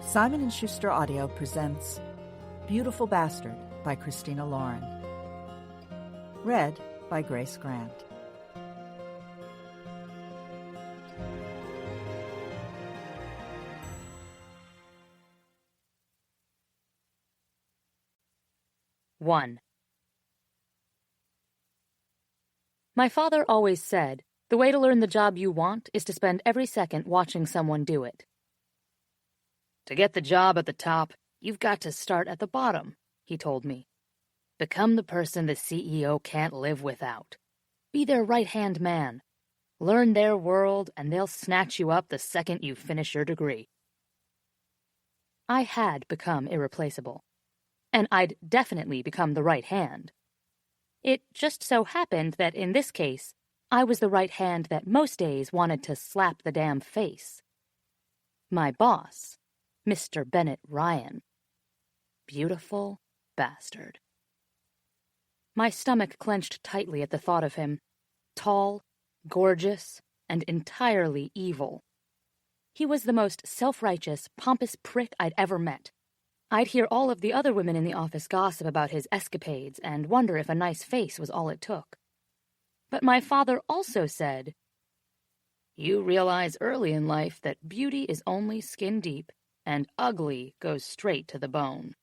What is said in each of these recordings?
Simon & Schuster Audio presents Beautiful Bastard by Christina Lauren. Read by Grace Grant. One. My father always said, the way to learn the job you want is to spend every second watching someone do it. To get the job at the top, you've got to start at the bottom, he told me. Become the person the CEO can't live without. Be their right-hand man. Learn their world, and they'll snatch you up the second you finish your degree. I had become irreplaceable, and I'd definitely become the right hand. It just so happened that in this case, I was the right hand that most days wanted to slap the damn face. My boss, Mr. Bennett Ryan. Beautiful bastard. My stomach clenched tightly at the thought of him. Tall, gorgeous, and entirely evil. He was the most self-righteous, pompous prick I'd ever met. I'd hear all of the other women in the office gossip about his escapades and wonder if a nice face was all it took. But my father also said, "You realize early in life that beauty is only skin deep, and ugly goes straight to the bone."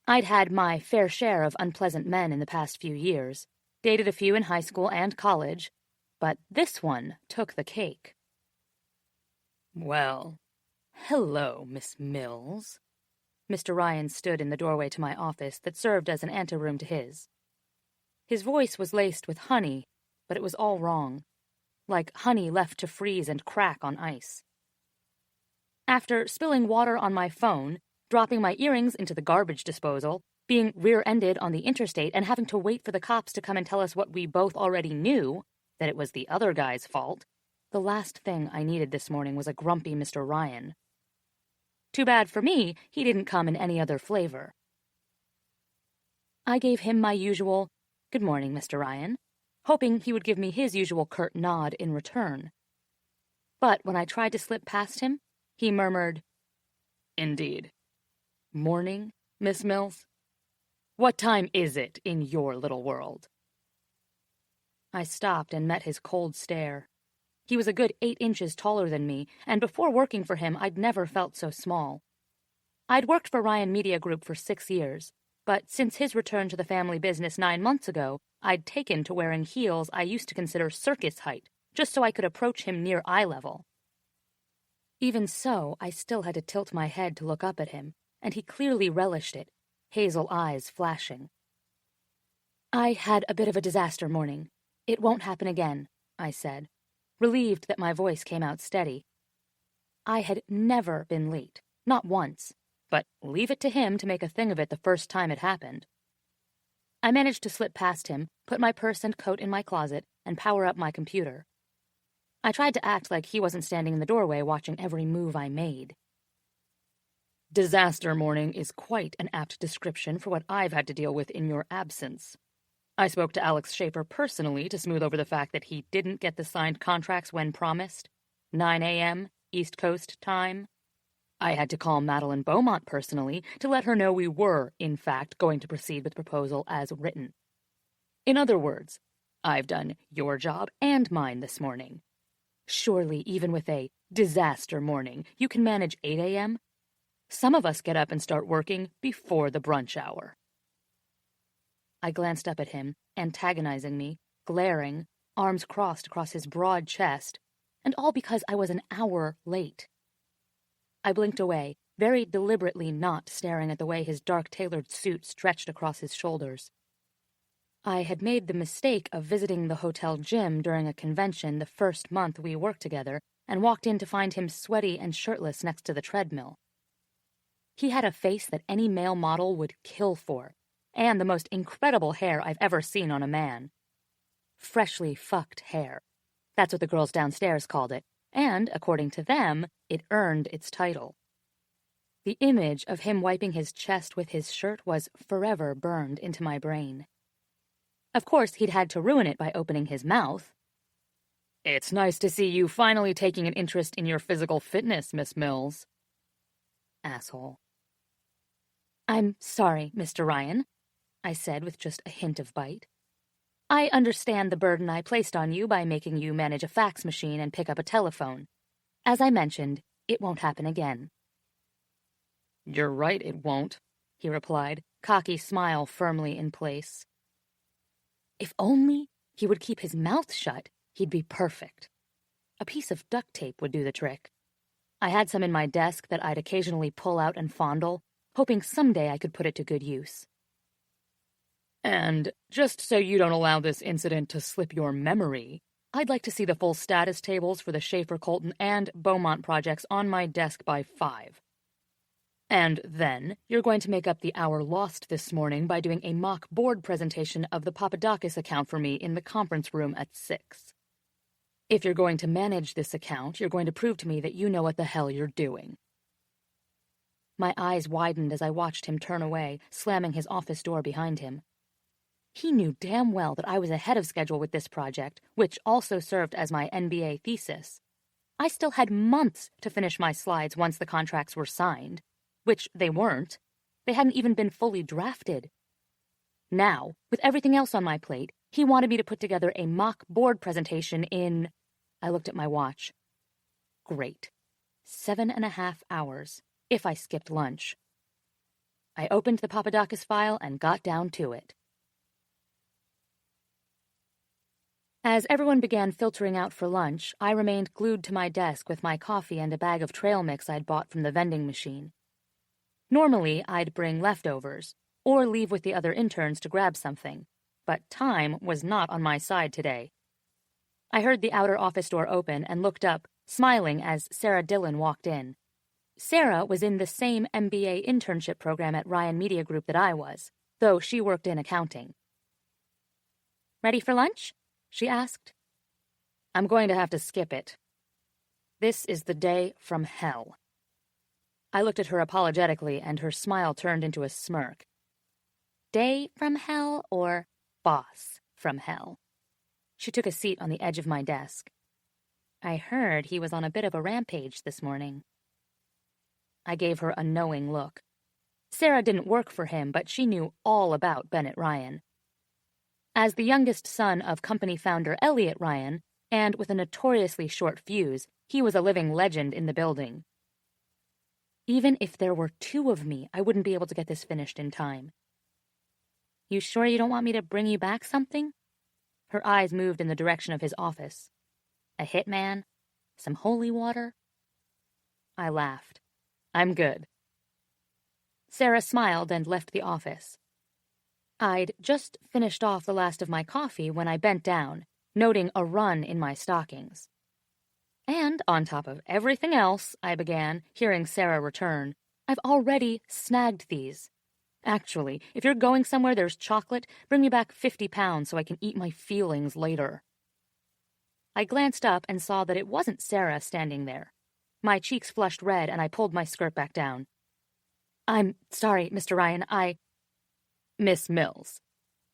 I'd had my fair share of unpleasant men in the past few years, dated a few in high school and college, but this one took the cake. "Well, hello, Miss Mills." Mr. Ryan stood in the doorway to my office that served as an anteroom to his. His voice was laced with honey, but it was all wrong, like honey left to freeze and crack on ice. After spilling water on my phone, dropping my earrings into the garbage disposal, being rear-ended on the interstate, and having to wait for the cops to come and tell us what we both already knew, that it was the other guy's fault, the last thing I needed this morning was a grumpy Mr. Ryan. Too bad for me, he didn't come in any other flavor. I gave him my usual, "Good morning, Mr. Ryan," hoping he would give me his usual curt nod in return. But when I tried to slip past him, he murmured, "Indeed. Morning, Miss Mills? What time is it in your little world?" I stopped and met his cold stare. He was a good 8 inches taller than me, and before working for him, I'd never felt so small. I'd worked for Ryan Media Group for 6 years, but since his return to the family business 9 months ago, I'd taken to wearing heels I used to consider circus height, just so I could approach him near eye level. Even so, I still had to tilt my head to look up at him, and he clearly relished it, hazel eyes flashing. "I had a bit of a disaster morning. It won't happen again," I said, relieved that my voice came out steady. I had never been late, not once, but leave it to him to make a thing of it the first time it happened. I managed to slip past him, put my purse and coat in my closet, and power up my computer. I tried to act like he wasn't standing in the doorway watching every move I made. "Disaster morning is quite an apt description for what I've had to deal with in your absence. I spoke to Alex Schaefer personally to smooth over the fact that he didn't get the signed contracts when promised, 9 a.m. East Coast time. I had to call Madeline Beaumont personally to let her know we were, in fact, going to proceed with the proposal as written. In other words, I've done your job and mine this morning. Surely, even with a disaster morning, you can manage 8 a.m.? Some of us get up and start working before the brunch hour." I glanced up at him, antagonizing me, glaring, arms crossed across his broad chest, and all because I was an hour late. I blinked away, very deliberately not staring at the way his dark-tailored suit stretched across his shoulders. I had made the mistake of visiting the hotel gym during a convention the first month we worked together and walked in to find him sweaty and shirtless next to the treadmill. He had a face that any male model would kill for, and the most incredible hair I've ever seen on a man. Freshly fucked hair. That's what the girls downstairs called it, and, according to them, it earned its title. The image of him wiping his chest with his shirt was forever burned into my brain. Of course, he'd had to ruin it by opening his mouth. "It's nice to see you finally taking an interest in your physical fitness, Miss Mills," asshole. "I'm sorry, Mr. Ryan," I said with just a hint of bite. "I understand the burden I placed on you by making you manage a fax machine and pick up a telephone. As I mentioned, it won't happen again." "You're right, it won't," he replied, cocky smile firmly in place. If only he would keep his mouth shut, he'd be perfect. A piece of duct tape would do the trick. I had some in my desk that I'd occasionally pull out and fondle, hoping someday I could put it to good use. "And just so you don't allow this incident to slip your memory, I'd like to see the full status tables for the Schaefer, Colton, and Beaumont projects on my desk by 5. And then you're going to make up the hour lost this morning by doing a mock board presentation of the Papadakis account for me in the conference room at 6. If you're going to manage this account, you're going to prove to me that you know what the hell you're doing." My eyes widened as I watched him turn away, slamming his office door behind him. He knew damn well that I was ahead of schedule with this project, which also served as my MBA thesis. I still had months to finish my slides once the contracts were signed, which they weren't. They hadn't even been fully drafted. Now, with everything else on my plate, he wanted me to put together a mock board presentation in... I looked at my watch. Great. 7.5 hours, if I skipped lunch. I opened the Papadakis file and got down to it. As everyone began filtering out for lunch, I remained glued to my desk with my coffee and a bag of trail mix I'd bought from the vending machine. Normally, I'd bring leftovers, or leave with the other interns to grab something, but time was not on my side today. I heard the outer office door open and looked up, smiling as Sarah Dillon walked in. Sarah was in the same MBA internship program at Ryan Media Group that I was, though she worked in accounting. "Ready for lunch?" she asked. "I'm going to have to skip it. This is the day from hell." I looked at her apologetically, and her smile turned into a smirk. Day from hell or boss from hell? She took a seat on the edge of my desk. "I heard he was on a bit of a rampage this morning." I gave her a knowing look. Sarah didn't work for him, but she knew all about Bennett Ryan. As the youngest son of company founder Elliot Ryan, and with a notoriously short fuse, he was a living legend in the building. Even if there were 2 of me, I wouldn't be able to get this finished in time. "You sure you don't want me to bring you back something?" Her eyes moved in the direction of his office. "A hitman? Some holy water?" I laughed. "I'm good." Sarah smiled and left the office. I'd just finished off the last of my coffee when I bent down, noting a run in my stockings. "And on top of everything else," I began, hearing Sarah return, "I've already snagged these. Actually, if you're going somewhere there's chocolate, bring me back 50 pounds so I can eat my feelings later." I glanced up and saw that it wasn't Sarah standing there. My cheeks flushed red and I pulled my skirt back down. "I'm sorry, Mr. Ryan, Miss Mills,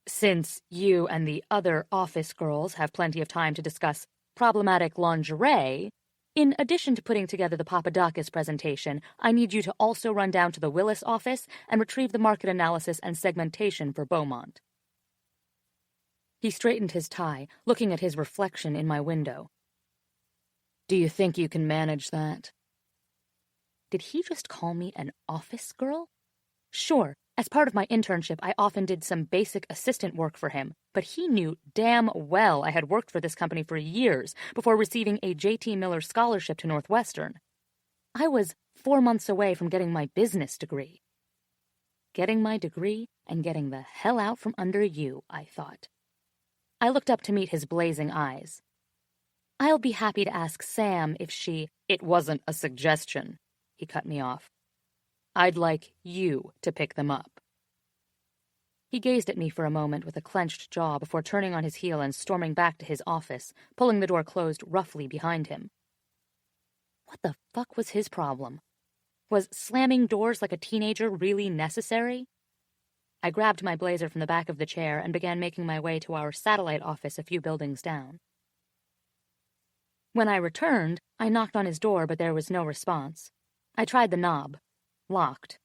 since you and the other office girls have plenty of time to discuss problematic lingerie, in addition to putting together the Papadakis presentation, I need you to also run down to the Willis office and retrieve the market analysis and segmentation for Beaumont." He straightened his tie, looking at his reflection in my window. "Do you think you can manage that?" Did he just call me an office girl? Sure, as part of my internship, I often did some basic assistant work for him, but he knew damn well I had worked for this company for years before receiving a J.T. Miller scholarship to Northwestern. I was 4 months away from getting my business degree. Getting my degree and getting the hell out from under you, I thought. I looked up to meet his blazing eyes. "I'll be happy to ask Sam if she—" "It wasn't a suggestion," he cut me off. "I'd like you to pick them up." He gazed at me for a moment with a clenched jaw before turning on his heel and storming back to his office, pulling the door closed roughly behind him. What the fuck was his problem? Was slamming doors like a teenager really necessary? I grabbed my blazer from the back of the chair and began making my way to our satellite office a few buildings down. When I returned, I knocked on his door, but there was no response. I tried the knob. Locked.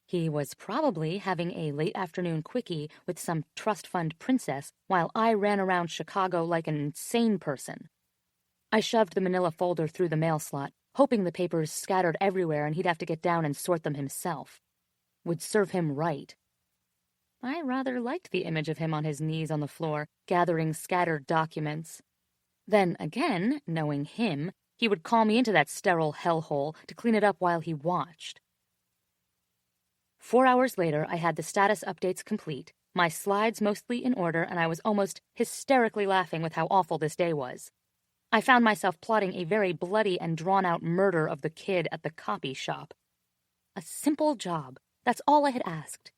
He was probably having a late afternoon quickie with some trust fund princess while I ran around Chicago like an insane person. I shoved the manila folder through the mail slot, hoping the papers scattered everywhere and he'd have to get down and sort them himself. Would serve him right. I rather liked the image of him on his knees on the floor, gathering scattered documents. Then again, knowing him, he would call me into that sterile hellhole to clean it up while he watched. 4 hours later, I had the status updates complete, my slides mostly in order, and I was almost hysterically laughing with how awful this day was. I found myself plotting a very bloody and drawn-out murder of the kid at the copy shop. A simple job. That's all I had asked.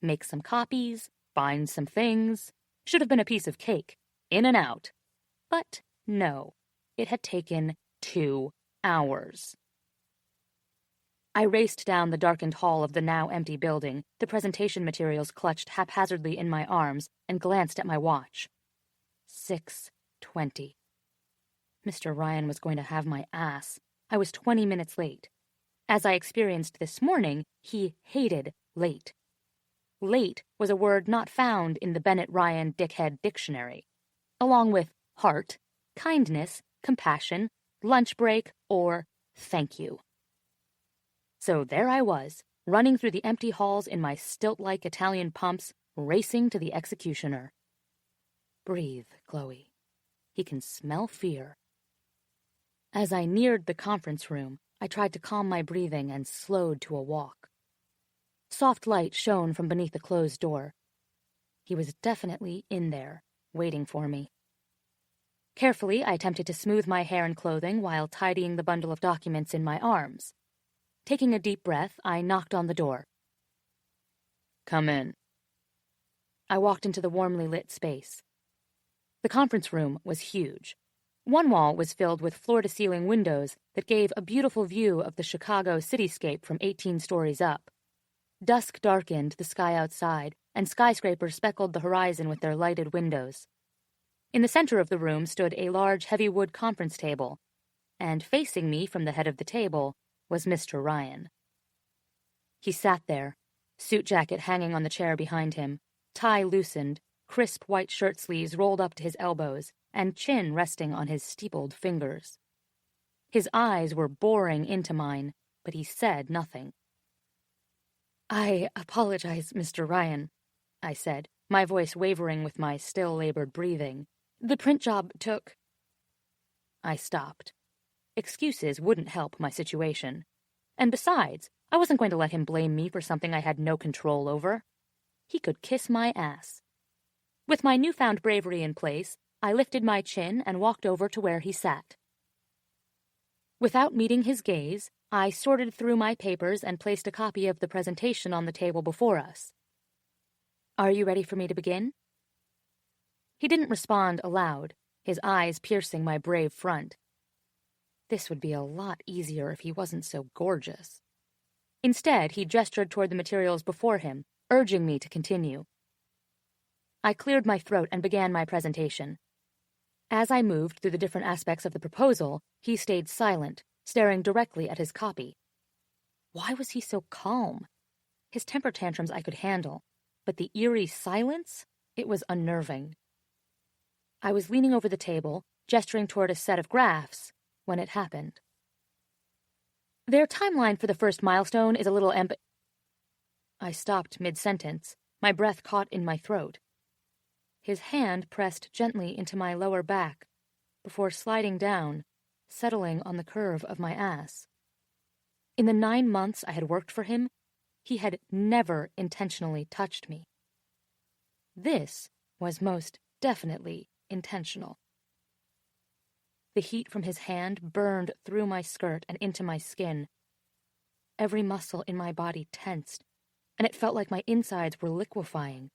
Make some copies, find some things. Should have been a piece of cake. In and out. But no. It had taken 2 hours. I raced down the darkened hall of the now empty building, the presentation materials clutched haphazardly in my arms, and glanced at my watch. 6:20. Mr. Ryan was going to have my ass. I was 20 minutes late. As I experienced this morning, he hated late. Late was a word not found in the Bennett Ryan Dickhead Dictionary, along with heart, kindness, compassion, lunch break, or thank you. So there I was, running through the empty halls in my stilt-like Italian pumps, racing to the executioner. Breathe, Chloe. He can smell fear. As I neared the conference room, I tried to calm my breathing and slowed to a walk. Soft light shone from beneath the closed door. He was definitely in there, waiting for me. Carefully, I attempted to smooth my hair and clothing while tidying the bundle of documents in my arms. Taking a deep breath, I knocked on the door. Come in. I walked into the warmly lit space. The conference room was huge. One wall was filled with floor-to-ceiling windows that gave a beautiful view of the Chicago cityscape from 18 stories up. Dusk darkened the sky outside, and skyscrapers speckled the horizon with their lighted windows. In the center of the room stood a large heavy wood conference table, and facing me from the head of the table was Mr. Ryan. He sat there, suit jacket hanging on the chair behind him, tie loosened, crisp white shirt sleeves rolled up to his elbows, and chin resting on his steepled fingers. His eyes were boring into mine, but he said nothing. I apologize, Mr. Ryan, I said, my voice wavering with my still-labored breathing. The print job took... I stopped. Excuses wouldn't help my situation. And besides, I wasn't going to let him blame me for something I had no control over. He could kiss my ass. With my newfound bravery in place, I lifted my chin and walked over to where he sat. Without meeting his gaze, I sorted through my papers and placed a copy of the presentation on the table before us. Are you ready for me to begin? He didn't respond aloud, his eyes piercing my brave front. This would be a lot easier if he wasn't so gorgeous. Instead, he gestured toward the materials before him, urging me to continue. I cleared my throat and began my presentation. As I moved through the different aspects of the proposal, he stayed silent, staring directly at his copy. Why was he so calm? His temper tantrums I could handle, but the eerie silence, it was unnerving. I was leaning over the table, gesturing toward a set of graphs, when it happened. Their timeline for the first milestone is a little I stopped mid-sentence, my breath caught in my throat. His hand pressed gently into my lower back, before sliding down, settling on the curve of my ass. In the 9 months I had worked for him, he had never intentionally touched me. This was most definitely intentional. The heat from his hand burned through my skirt and into my skin. Every muscle in my body tensed, and it felt like my insides were liquefying.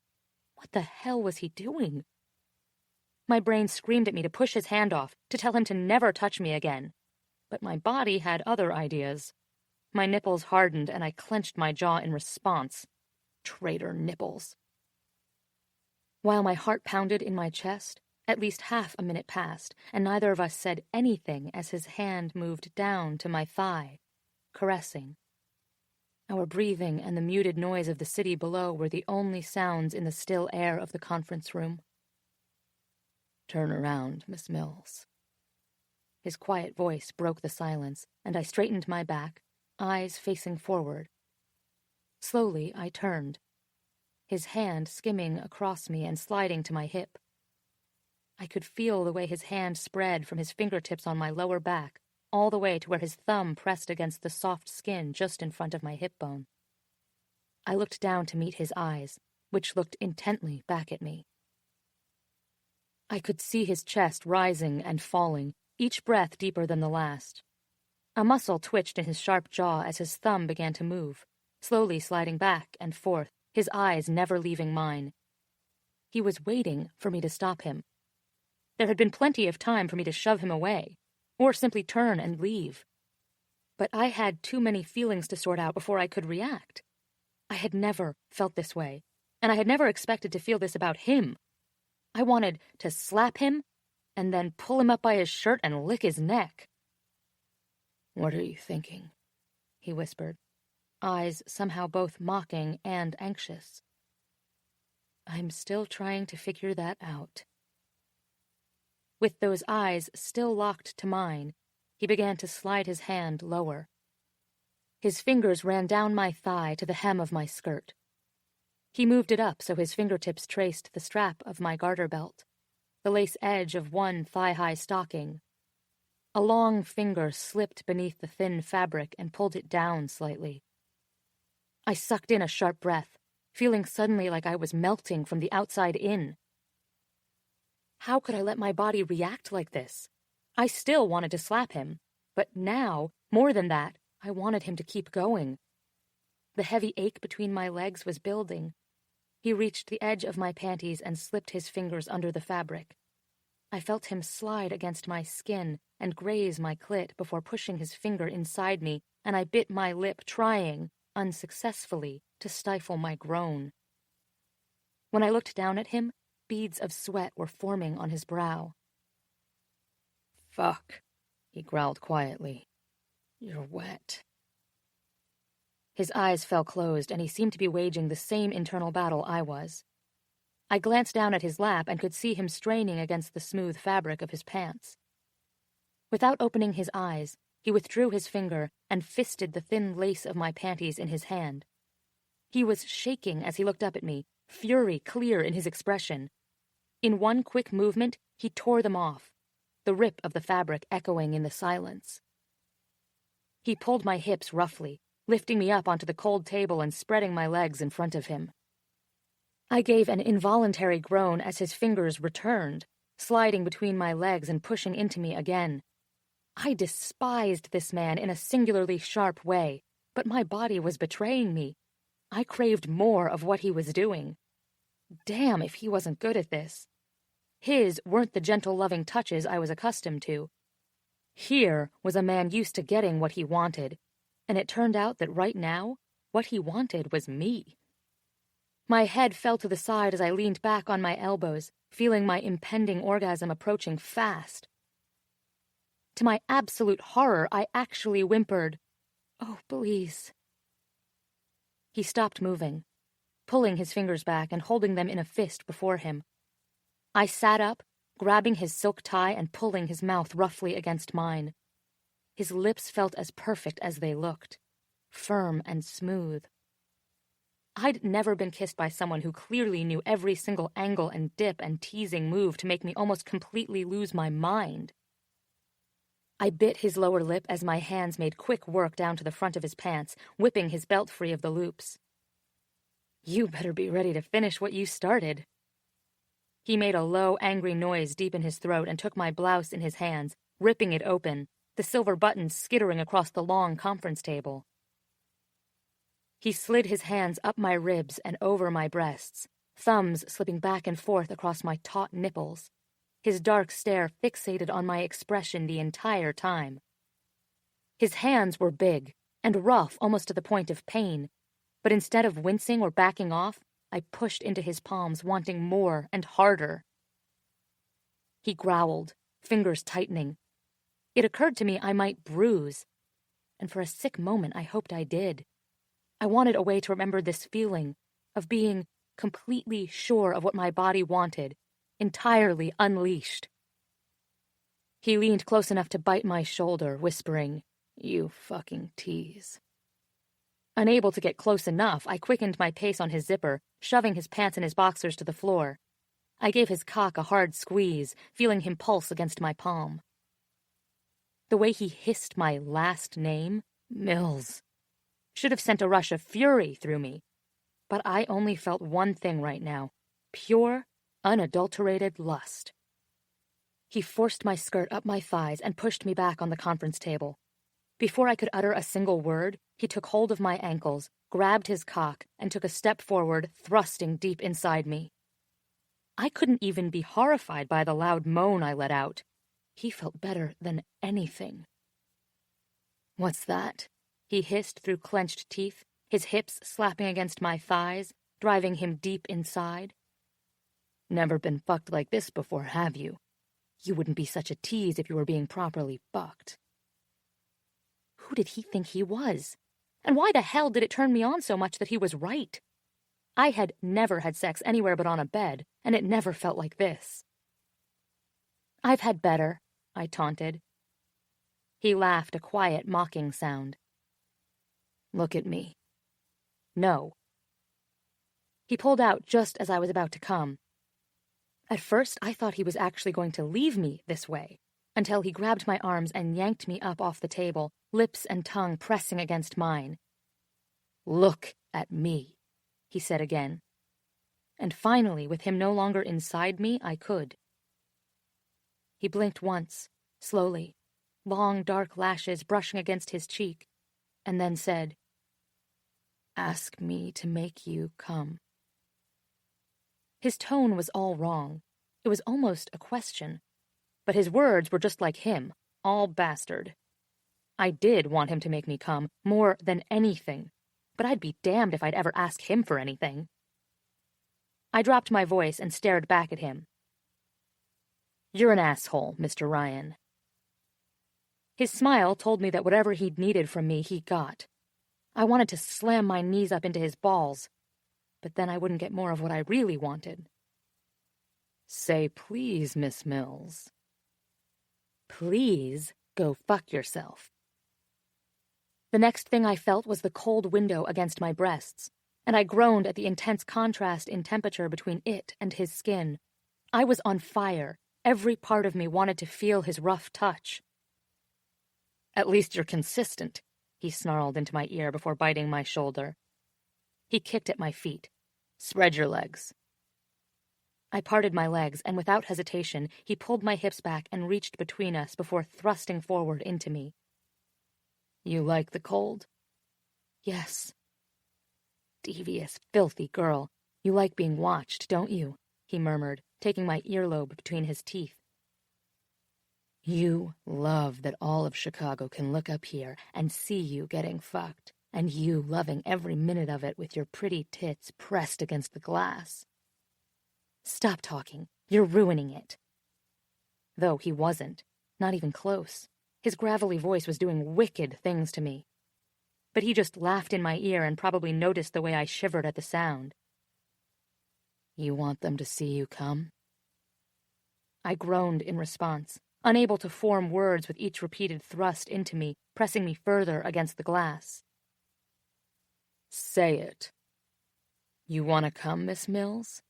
What the hell was he doing? My brain screamed at me to push his hand off, to tell him to never touch me again. But my body had other ideas. My nipples hardened, and I clenched my jaw in response. Traitor nipples. While my heart pounded in my chest, at least half a minute passed, and neither of us said anything as his hand moved down to my thigh, caressing. Our breathing and the muted noise of the city below were the only sounds in the still air of the conference room. "Turn around, Miss Mills." His quiet voice broke the silence, and I straightened my back, eyes facing forward. Slowly, I turned, his hand skimming across me and sliding to my hip. I could feel the way his hand spread from his fingertips on my lower back, all the way to where his thumb pressed against the soft skin just in front of my hip bone. I looked down to meet his eyes, which looked intently back at me. I could see his chest rising and falling, each breath deeper than the last. A muscle twitched in his sharp jaw as his thumb began to move, slowly sliding back and forth, his eyes never leaving mine. He was waiting for me to stop him. There had been plenty of time for me to shove him away, or simply turn and leave. But I had too many feelings to sort out before I could react. I had never felt this way, and I had never expected to feel this about him. I wanted to slap him, and then pull him up by his shirt and lick his neck. "What are you thinking?" he whispered, eyes somehow both mocking and anxious. "I'm still trying to figure that out." With those eyes still locked to mine, he began to slide his hand lower. His fingers ran down my thigh to the hem of my skirt. He moved it up so his fingertips traced the strap of my garter belt, the lace edge of one thigh-high stocking. A long finger slipped beneath the thin fabric and pulled it down slightly. I sucked in a sharp breath, feeling suddenly like I was melting from the outside in. How could I let my body react like this? I still wanted to slap him, but now, more than that, I wanted him to keep going. The heavy ache between my legs was building. He reached the edge of my panties and slipped his fingers under the fabric. I felt him slide against my skin and graze my clit before pushing his finger inside me, and I bit my lip, trying, unsuccessfully, to stifle my groan. When I looked down at him, beads of sweat were forming on his brow. "Fuck," he growled quietly. "You're wet." His eyes fell closed, and he seemed to be waging the same internal battle I was. I glanced down at his lap and could see him straining against the smooth fabric of his pants. Without opening his eyes, he withdrew his finger and fisted the thin lace of my panties in his hand. He was shaking as he looked up at me, fury clear in his expression. In one quick movement, he tore them off, the rip of the fabric echoing in the silence. He pulled my hips roughly, lifting me up onto the cold table and spreading my legs in front of him. I gave an involuntary groan as his fingers returned, sliding between my legs and pushing into me again. I despised this man in a singularly sharp way, but my body was betraying me. I craved more of what he was doing. Damn if he wasn't good at this. His weren't the gentle, loving touches I was accustomed to. Here was a man used to getting what he wanted, and it turned out that right now, what he wanted was me. My head fell to the side as I leaned back on my elbows, feeling my impending orgasm approaching fast. To my absolute horror, I actually whimpered, "Oh, please." He stopped moving, pulling his fingers back and holding them in a fist before him. I sat up, grabbing his silk tie and pulling his mouth roughly against mine. His lips felt as perfect as they looked, firm and smooth. I'd never been kissed by someone who clearly knew every single angle and dip and teasing move to make me almost completely lose my mind. I bit his lower lip as my hands made quick work down to the front of his pants, whipping his belt free of the loops. "You better be ready to finish what you started." He made a low, angry noise deep in his throat and took my blouse in his hands, ripping it open, the silver buttons skittering across the long conference table. He slid his hands up my ribs and over my breasts, thumbs slipping back and forth across my taut nipples, his dark stare fixated on my expression the entire time. His hands were big and rough almost to the point of pain, but instead of wincing or backing off, I pushed into his palms, wanting more and harder. He growled, fingers tightening. It occurred to me I might bruise, and for a sick moment I hoped I did. I wanted a way to remember this feeling of being completely sure of what my body wanted, entirely unleashed. He leaned close enough to bite my shoulder, whispering, "You fucking tease." Unable to get close enough, I quickened my pace on his zipper, shoving his pants and his boxers to the floor. I gave his cock a hard squeeze, feeling him pulse against my palm. The way he hissed my last name, Mills, should have sent a rush of fury through me. But I only felt one thing right now, pure, unadulterated lust. He forced my skirt up my thighs and pushed me back on the conference table. Before I could utter a single word, he took hold of my ankles, grabbed his cock, and took a step forward, thrusting deep inside me. I couldn't even be horrified by the loud moan I let out. He felt better than anything. "What's that?" he hissed through clenched teeth, his hips slapping against my thighs, driving him deep inside. "Never been fucked like this before, have you? You wouldn't be such a tease if you were being properly fucked." Who did he think he was? And why the hell did it turn me on so much that he was right? I had never had sex anywhere but on a bed, and it never felt like this. "I've had better," I taunted. He laughed, a quiet, mocking sound. "Look at me." "No." He pulled out just as I was about to come. At first, I thought he was actually going to leave me this way, until he grabbed my arms and yanked me up off the table, lips and tongue pressing against mine. "Look at me," he said again. And finally, with him no longer inside me, I could. He blinked once, slowly, long dark lashes brushing against his cheek, and then said, "Ask me to make you come." His tone was all wrong. It was almost a question. But his words were just like him, all bastard. I did want him to make me come, more than anything, but I'd be damned if I'd ever ask him for anything. I dropped my voice and stared back at him. "You're an asshole, Mr. Ryan." His smile told me that whatever he'd needed from me, he got. I wanted to slam my knees up into his balls, but then I wouldn't get more of what I really wanted. "Say please, Miss Mills." "Please go fuck yourself." The next thing I felt was the cold window against my breasts, and I groaned at the intense contrast in temperature between it and his skin. I was on fire. Every part of me wanted to feel his rough touch. "At least you're consistent," he snarled into my ear before biting my shoulder. He kicked at my feet. "Spread your legs." I parted my legs, and without hesitation, he pulled my hips back and reached between us before thrusting forward into me. "You like the cold?" "Yes." "Devious, filthy girl. You like being watched, don't you?" he murmured, taking my earlobe between his teeth. "You love that all of Chicago can look up here and see you getting fucked, and you loving every minute of it with your pretty tits pressed against the glass." "Stop talking. You're ruining it." Though he wasn't. Not even close. His gravelly voice was doing wicked things to me. But he just laughed in my ear and probably noticed the way I shivered at the sound. "You want them to see you come?" I groaned in response, unable to form words with each repeated thrust into me, pressing me further against the glass. "Say it. You want to come, Miss Mills?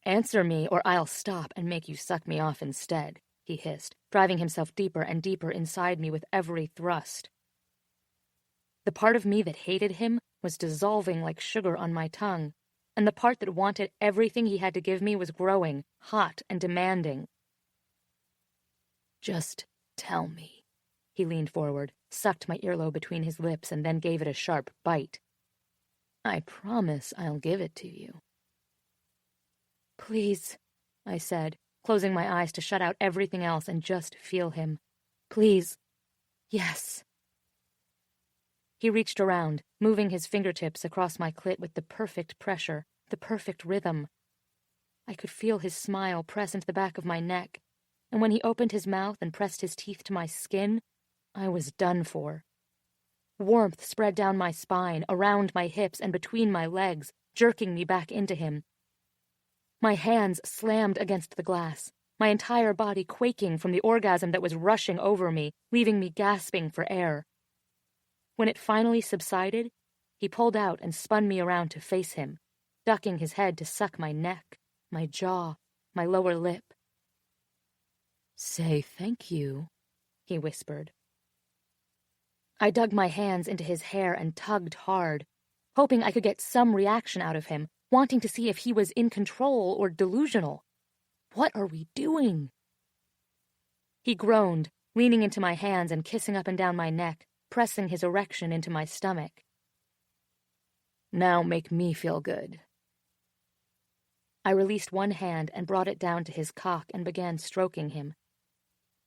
Answer me, or I'll stop and make you suck me off instead," he hissed, driving himself deeper and deeper inside me with every thrust. The part of me that hated him was dissolving like sugar on my tongue, and the part that wanted everything he had to give me was growing, hot and demanding. "Just tell me." He leaned forward, sucked my earlobe between his lips, and then gave it a sharp bite. "I promise I'll give it to you." "Please," I said, closing my eyes to shut out everything else and just feel him. "Please. Yes." He reached around, moving his fingertips across my clit with the perfect pressure, the perfect rhythm. I could feel his smile press into the back of my neck, and when he opened his mouth and pressed his teeth to my skin, I was done for. Warmth spread down my spine, around my hips, and between my legs, jerking me back into him. My hands slammed against the glass, my entire body quaking from the orgasm that was rushing over me, leaving me gasping for air. When it finally subsided, he pulled out and spun me around to face him, ducking his head to suck my neck, my jaw, my lower lip. "Say thank you," he whispered. I dug my hands into his hair and tugged hard, hoping I could get some reaction out of him, wanting to see if he was in control or delusional. What are we doing? He groaned, leaning into my hands and kissing up and down my neck, pressing his erection into my stomach. "Now make me feel good." I released one hand and brought it down to his cock and began stroking him.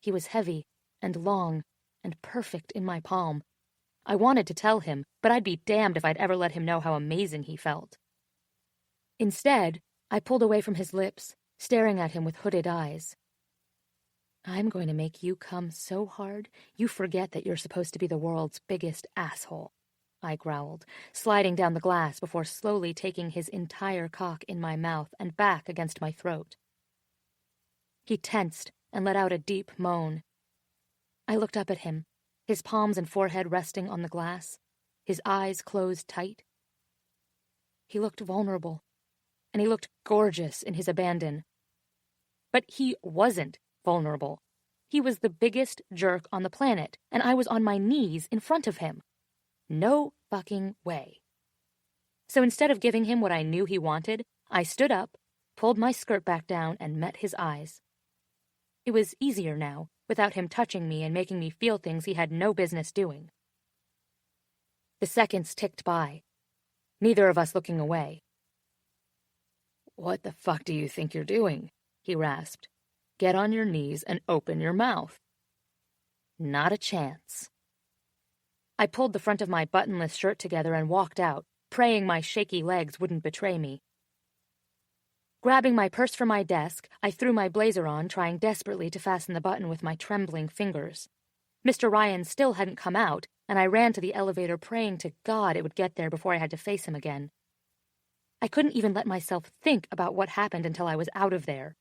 He was heavy and long and perfect in my palm. I wanted to tell him, but I'd be damned if I'd ever let him know how amazing he felt. Instead, I pulled away from his lips, staring at him with hooded eyes. "I'm going to make you come so hard, you forget that you're supposed to be the world's biggest asshole," I growled, sliding down the glass before slowly taking his entire cock in my mouth and back against my throat. He tensed and let out a deep moan. I looked up at him, his palms and forehead resting on the glass, his eyes closed tight. He looked vulnerable, and he looked gorgeous in his abandon. But he wasn't vulnerable. He was the biggest jerk on the planet, and I was on my knees in front of him. No fucking way. So instead of giving him what I knew he wanted, I stood up, pulled my skirt back down, and met his eyes. It was easier now, without him touching me and making me feel things he had no business doing. The seconds ticked by, neither of us looking away. "What the fuck do you think you're doing?" he rasped. "Get on your knees and open your mouth." Not a chance. I pulled the front of my buttonless shirt together and walked out, praying my shaky legs wouldn't betray me. Grabbing my purse from my desk, I threw my blazer on, trying desperately to fasten the button with my trembling fingers. Mr. Ryan still hadn't come out, and I ran to the elevator praying to God it would get there before I had to face him again. I couldn't even let myself think about what happened until I was out of there.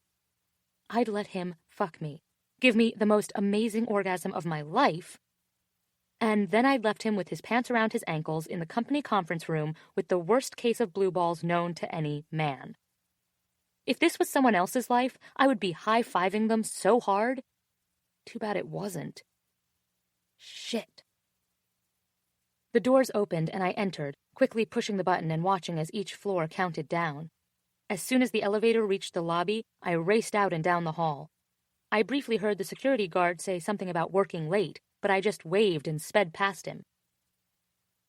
I'd let him fuck me, give me the most amazing orgasm of my life, and then I'd left him with his pants around his ankles in the company conference room with the worst case of blue balls known to any man. If this was someone else's life, I would be high-fiving them so hard. Too bad it wasn't. Shit. The doors opened and I entered, quickly pushing the button and watching as each floor counted down. As soon as the elevator reached the lobby, I raced out and down the hall. I briefly heard the security guard say something about working late, but I just waved and sped past him.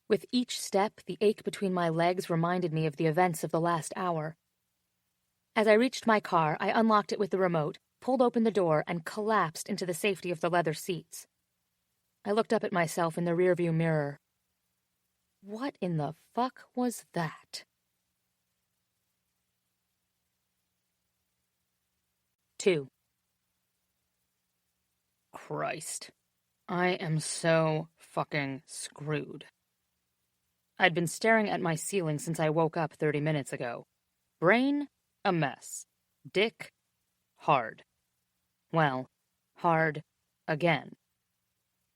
With each step, the ache between my legs reminded me of the events of the last hour. As I reached my car, I unlocked it with the remote, pulled open the door, and collapsed into the safety of the leather seats. I looked up at myself in the rearview mirror. What in the fuck was that? 2. Christ. I am so fucking screwed. I'd been staring at my ceiling since I woke up 30 minutes ago. Brain, a mess. Dick, hard. Well, hard again.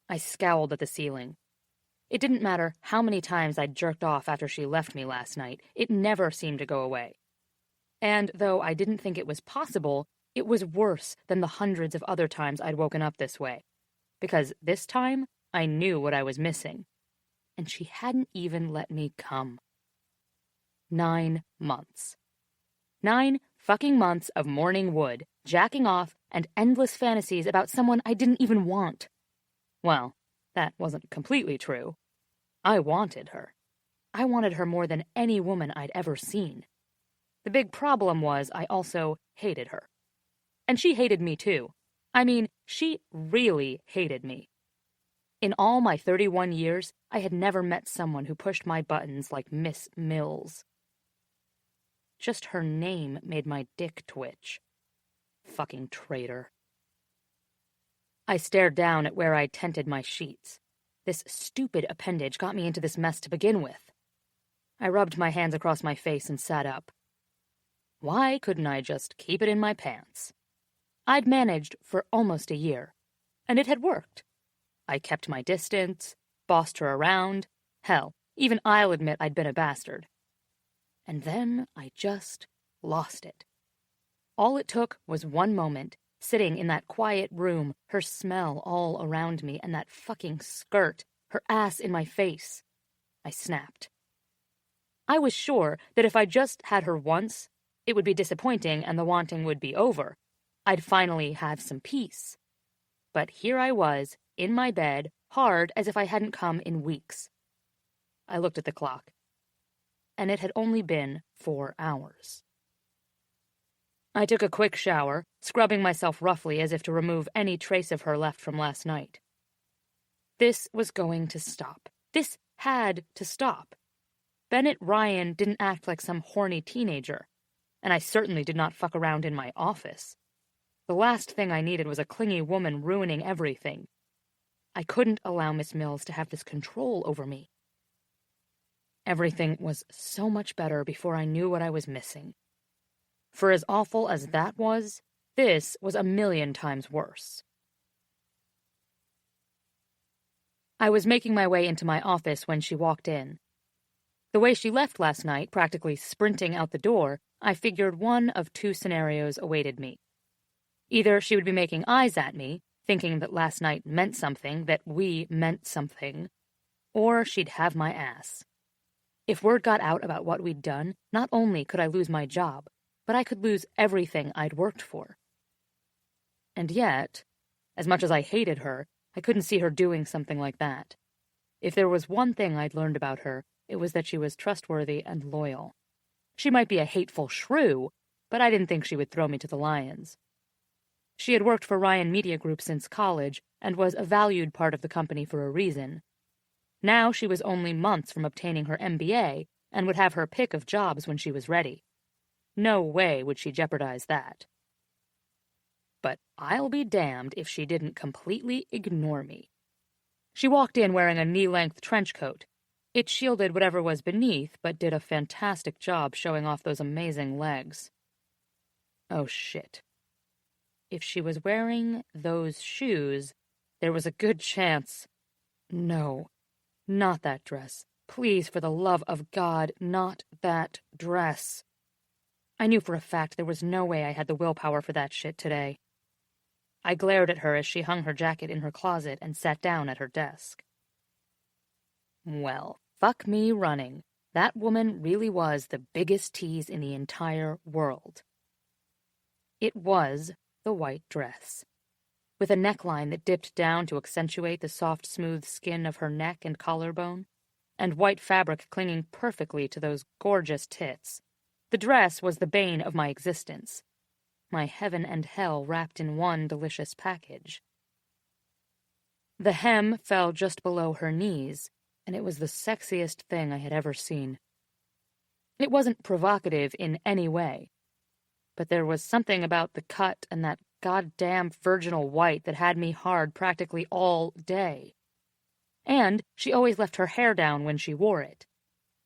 I scowled at the ceiling. It didn't matter how many times I'd jerked off after she left me last night, it never seemed to go away. And though I didn't think it was possible, it was worse than the hundreds of other times I'd woken up this way. Because this time, I knew what I was missing. And she hadn't even let me come. 9 months. 9 fucking months of morning wood, jacking off, and endless fantasies about someone I didn't even want. Well, that wasn't completely true. I wanted her. I wanted her more than any woman I'd ever seen. The big problem was I also hated her. And she hated me too. I mean, she really hated me. In all my 31 years, I had never met someone who pushed my buttons like Miss Mills. Just her name made my dick twitch. Fucking traitor. I stared down at where I'd tented my sheets. This stupid appendage got me into this mess to begin with. I rubbed my hands across my face and sat up. Why couldn't I just keep it in my pants? I'd managed for almost a year, and it had worked. I kept my distance, bossed her around. Hell, even I'll admit I'd been a bastard. And then I just lost it. All it took was one moment, sitting in that quiet room, her smell all around me, and that fucking skirt, her ass in my face. I snapped. I was sure that if I just had her once, it would be disappointing and the wanting would be over. I'd finally have some peace. But here I was, in my bed, hard as if I hadn't come in weeks. I looked at the clock, and it had only been 4 hours. I took a quick shower, scrubbing myself roughly as if to remove any trace of her left from last night. This was going to stop. This had to stop. Bennett Ryan didn't act like some horny teenager, and I certainly did not fuck around in my office. The last thing I needed was a clingy woman ruining everything. I couldn't allow Miss Mills to have this control over me. Everything was so much better before I knew what I was missing. For as awful as that was, this was 1,000,000 times worse. I was making my way into my office when she walked in. The way she left last night, practically sprinting out the door, I figured one of 2 scenarios awaited me. Either she would be making eyes at me, thinking that last night meant something, that we meant something, or she'd have my ass. If word got out about what we'd done, not only could I lose my job, but I could lose everything I'd worked for. And yet, as much as I hated her, I couldn't see her doing something like that. If there was one thing I'd learned about her, it was that she was trustworthy and loyal. She might be a hateful shrew, but I didn't think she would throw me to the lions. She had worked for Ryan Media Group since college and was a valued part of the company for a reason. Now she was only months from obtaining her MBA and would have her pick of jobs when she was ready. No way would she jeopardize that. But I'll be damned if she didn't completely ignore me. She walked in wearing a knee-length trench coat. It shielded whatever was beneath, but did a fantastic job showing off those amazing legs. Oh shit. If she was wearing those shoes, there was a good chance. No, not that dress. Please, for the love of God, not that dress. I knew for a fact there was no way I had the willpower for that shit today. I glared at her as she hung her jacket in her closet and sat down at her desk. Well, fuck me running. That woman really was the biggest tease in the entire world. It was the white dress, with a neckline that dipped down to accentuate the soft, smooth skin of her neck and collarbone, and white fabric clinging perfectly to those gorgeous tits. The dress was the bane of my existence, my heaven and hell wrapped in one delicious package. The hem fell just below her knees, and it was the sexiest thing I had ever seen. It wasn't provocative in any way, but there was something about the cut and that goddamn virginal white that had me hard practically all day. And she always left her hair down when she wore it.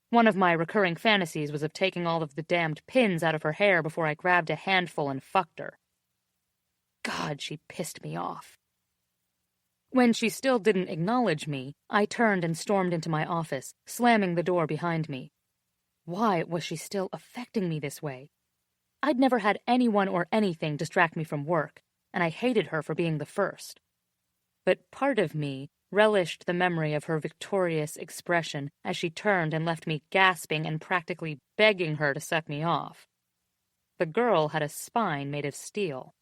One of my recurring fantasies was of taking all of the damned pins out of her hair before I grabbed a handful and fucked her. God, she pissed me off. When she still didn't acknowledge me, I turned and stormed into my office, slamming the door behind me. Why was she still affecting me this way? I'd never had anyone or anything distract me from work, and I hated her for being the first. But part of me relished the memory of her victorious expression as she turned and left me gasping and practically begging her to suck me off. The girl had a spine made of steel.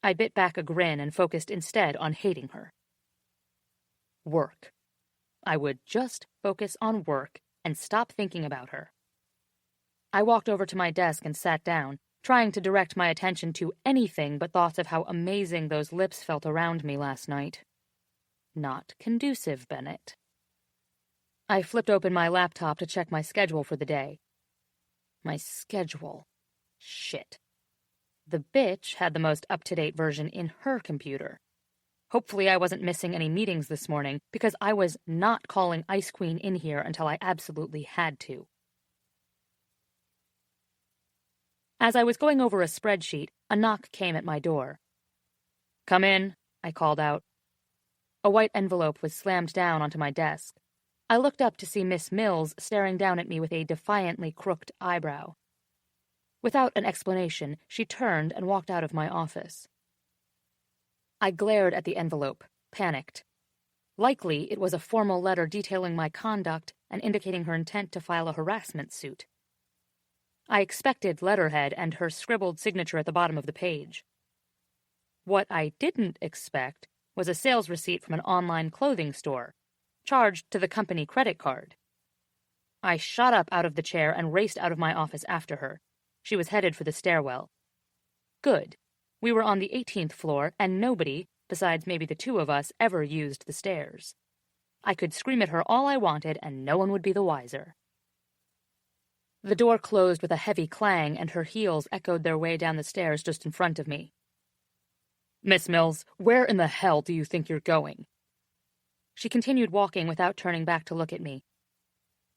I bit back a grin and focused instead on hating her. Work. I would just focus on work and stop thinking about her. I walked over to my desk and sat down, trying to direct my attention to anything but thoughts of how amazing those lips felt around me last night. Not conducive, Bennett. I flipped open my laptop to check my schedule for the day. My schedule. Shit. The bitch had the most up-to-date version in her computer. Hopefully I wasn't missing any meetings this morning, because I was not calling Ice Queen in here until I absolutely had to. As I was going over a spreadsheet, a knock came at my door. "Come in," I called out. A white envelope was slammed down onto my desk. I looked up to see Miss Mills staring down at me with a defiantly crooked eyebrow. Without an explanation, she turned and walked out of my office. I glared at the envelope, panicked. Likely it was a formal letter detailing my conduct and indicating her intent to file a harassment suit. I expected letterhead and her scribbled signature at the bottom of the page. What I didn't expect was a sales receipt from an online clothing store, charged to the company credit card. I shot up out of the chair and raced out of my office after her. She was headed for the stairwell. Good. We were on the 18th floor, and nobody, besides maybe the two of us, ever used the stairs. I could scream at her all I wanted, and no one would be the wiser. The door closed with a heavy clang, and her heels echoed their way down the stairs just in front of me. "Miss Mills, where in the hell do you think you're going?" She continued walking without turning back to look at me.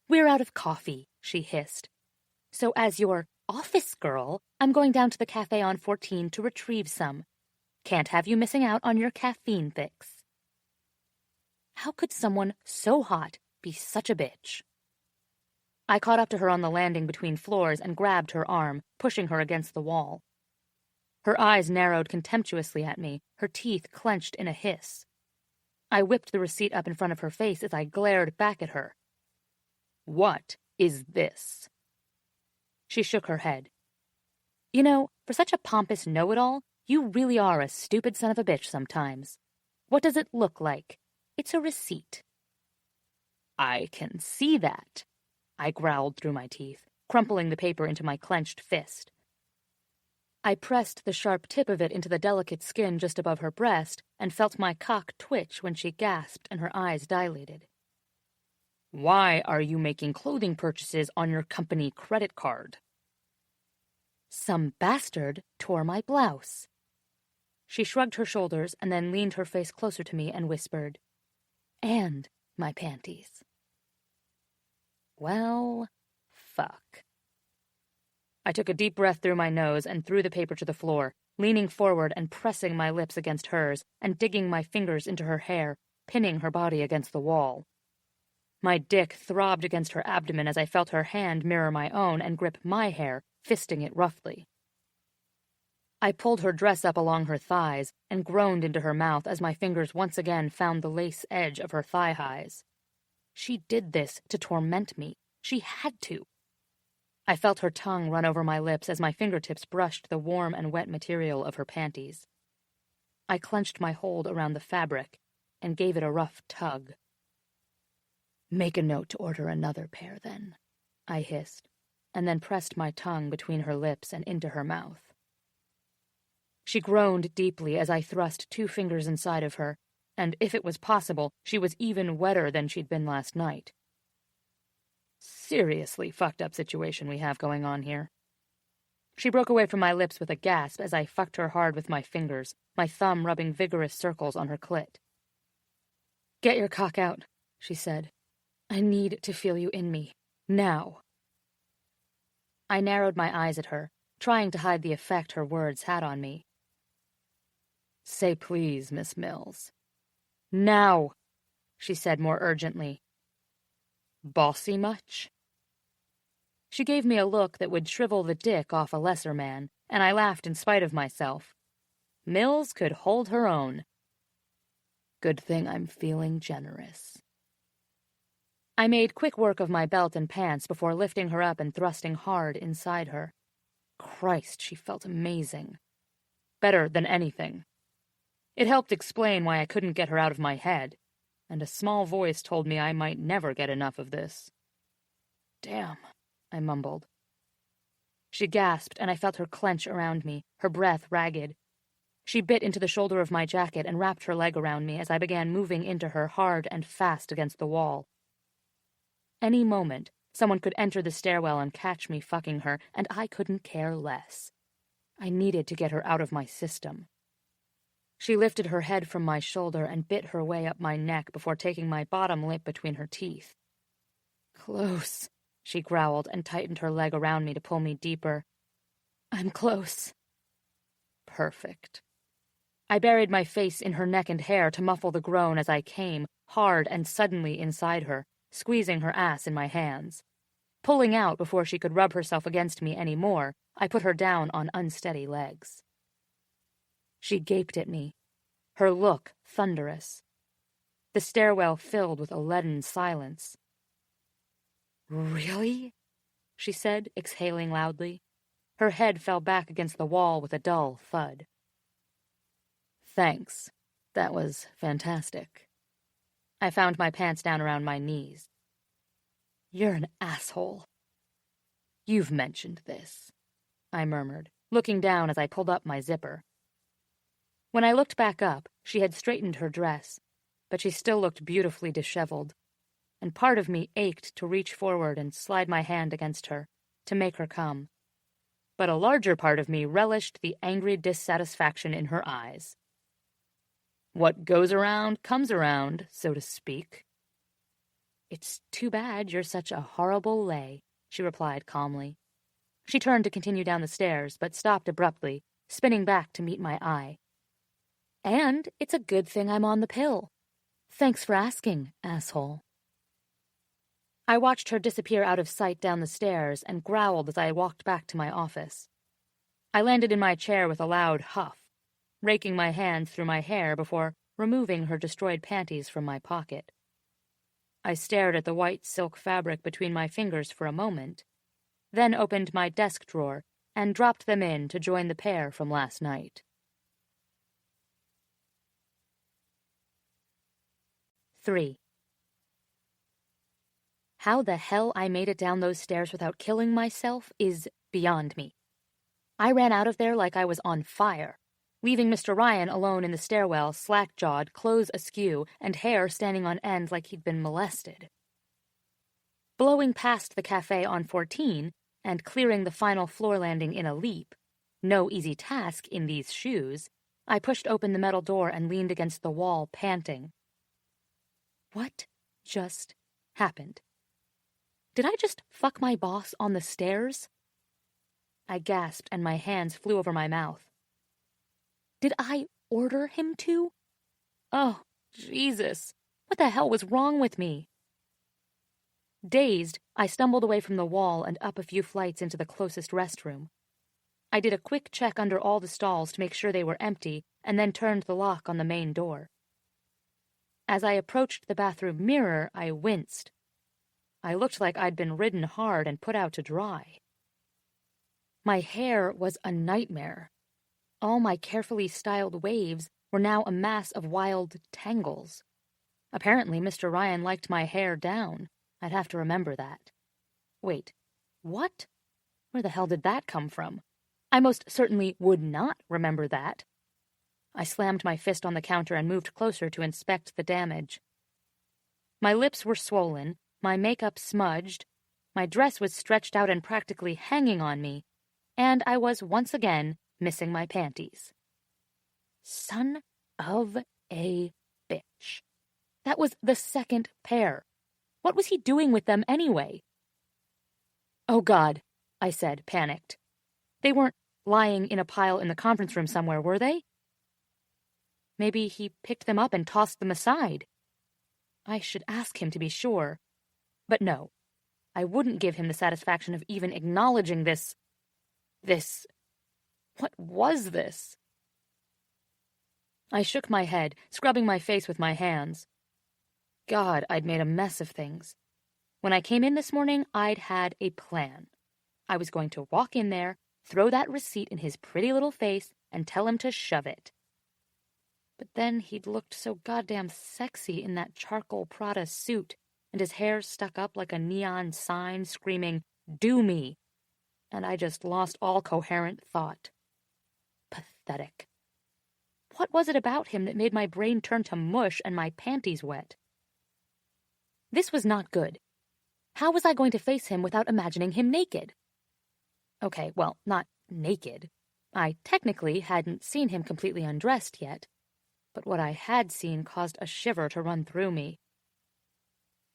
"We're out of coffee," she hissed. "So as your office girl, I'm going down to the cafe on 14 to retrieve some. Can't have you missing out on your caffeine fix." How could someone so hot be such a bitch? I caught up to her on the landing between floors and grabbed her arm, pushing her against the wall. Her eyes narrowed contemptuously at me, her teeth clenched in a hiss. I whipped the receipt up in front of her face as I glared back at her. "What is this?" She shook her head. "You know, for such a pompous know-it-all, you really are a stupid son of a bitch sometimes. What does it look like? It's a receipt." "I can see that," I growled through my teeth, crumpling the paper into my clenched fist. I pressed the sharp tip of it into the delicate skin just above her breast and felt my cock twitch when she gasped and her eyes dilated. "Why are you making clothing purchases on your company credit card?" "Some bastard tore my blouse." She shrugged her shoulders and then leaned her face closer to me and whispered, "And my panties." Well, fuck. I took a deep breath through my nose and threw the paper to the floor, leaning forward and pressing my lips against hers and digging my fingers into her hair, pinning her body against the wall. My dick throbbed against her abdomen as I felt her hand mirror my own and grip my hair, fisting it roughly. I pulled her dress up along her thighs and groaned into her mouth as my fingers once again found the lace edge of her thigh-highs. She did this to torment me. She had to. I felt her tongue run over my lips as my fingertips brushed the warm and wet material of her panties. I clenched my hold around the fabric and gave it a rough tug. "Make a note to order another pair, then," I hissed, and then pressed my tongue between her lips and into her mouth. She groaned deeply as I thrust 2 fingers inside of her, and if it was possible, she was even wetter than she'd been last night. Seriously fucked up situation we have going on here. She broke away from my lips with a gasp as I fucked her hard with my fingers, my thumb rubbing vigorous circles on her clit. "Get your cock out," she said. "I need to feel you in me. Now." I narrowed my eyes at her, trying to hide the effect her words had on me. "Say please, Miss Mills." "Now," she said more urgently. "Bossy much?" She gave me a look that would shrivel the dick off a lesser man, and I laughed in spite of myself. Mills could hold her own. Good thing I'm feeling generous. I made quick work of my belt and pants before lifting her up and thrusting hard inside her. Christ, she felt amazing. Better than anything. It helped explain why I couldn't get her out of my head, and a small voice told me I might never get enough of this. "Damn," I mumbled. She gasped, and I felt her clench around me, her breath ragged. She bit into the shoulder of my jacket and wrapped her leg around me as I began moving into her hard and fast against the wall. Any moment, someone could enter the stairwell and catch me fucking her, and I couldn't care less. I needed to get her out of my system. She lifted her head from my shoulder and bit her way up my neck before taking my bottom lip between her teeth. "Close," she growled and tightened her leg around me to pull me deeper. "I'm close." Perfect. I buried my face in her neck and hair to muffle the groan as I came, hard and suddenly inside her, squeezing her ass in my hands. Pulling out before she could rub herself against me any more, I put her down on unsteady legs. She gaped at me, her look thunderous. The stairwell filled with a leaden silence. "Really?" she said, exhaling loudly. Her head fell back against the wall with a dull thud. "Thanks. That was fantastic." I found my pants down around my knees. "You're an asshole." "You've mentioned this," I murmured, looking down as I pulled up my zipper. When I looked back up, she had straightened her dress, but she still looked beautifully disheveled, and part of me ached to reach forward and slide my hand against her, to make her come. But a larger part of me relished the angry dissatisfaction in her eyes. What goes around comes around, so to speak. "It's too bad you're such a horrible lay," she replied calmly. She turned to continue down the stairs, but stopped abruptly, spinning back to meet my eye. "And it's a good thing I'm on the pill. Thanks for asking, asshole." I watched her disappear out of sight down the stairs and growled as I walked back to my office. I landed in my chair with a loud huff, raking my hands through my hair before removing her destroyed panties from my pocket. I stared at the white silk fabric between my fingers for a moment, then opened my desk drawer and dropped them in to join the pair from last night. 3. How the hell I made it down those stairs without killing myself is beyond me. I ran out of there like I was on fire, leaving Mr. Ryan alone in the stairwell, slack-jawed, clothes askew, and hair standing on end like he'd been molested. Blowing past the cafe on 14 and clearing the final floor landing in a leap, no easy task in these shoes, I pushed open the metal door and leaned against the wall, panting. What just happened? Did I just fuck my boss on the stairs? I gasped and my hands flew over my mouth. Did I order him to? Oh, Jesus. What the hell was wrong with me? Dazed, I stumbled away from the wall and up a few flights into the closest restroom. I did a quick check under all the stalls to make sure they were empty and then turned the lock on the main door. As I approached the bathroom mirror, I winced. I looked like I'd been ridden hard and put out to dry. My hair was a nightmare. All my carefully styled waves were now a mass of wild tangles. Apparently, Mr. Ryan liked my hair down. I'd have to remember that. Wait, what? Where the hell did that come from? I most certainly would not remember that. I slammed my fist on the counter and moved closer to inspect the damage. My lips were swollen, my makeup smudged, my dress was stretched out and practically hanging on me, and I was once again missing my panties. Son of a bitch. That was the second pair. What was he doing with them anyway? Oh God, I said, panicked. They weren't lying in a pile in the conference room somewhere, were they? Maybe he picked them up and tossed them aside. I should ask him to be sure. But no, I wouldn't give him the satisfaction of even acknowledging this. What was this? I shook my head, scrubbing my face with my hands. God, I'd made a mess of things. When I came in this morning, I'd had a plan. I was going to walk in there, throw that receipt in his pretty little face, and tell him to shove it. But then he'd looked so goddamn sexy in that charcoal Prada suit, and his hair stuck up like a neon sign screaming, "Do me!" And I just lost all coherent thought. Pathetic. What was it about him that made my brain turn to mush and my panties wet? This was not good. How was I going to face him without imagining him naked? Okay, well, not naked. I technically hadn't seen him completely undressed yet, but what I had seen caused a shiver to run through me.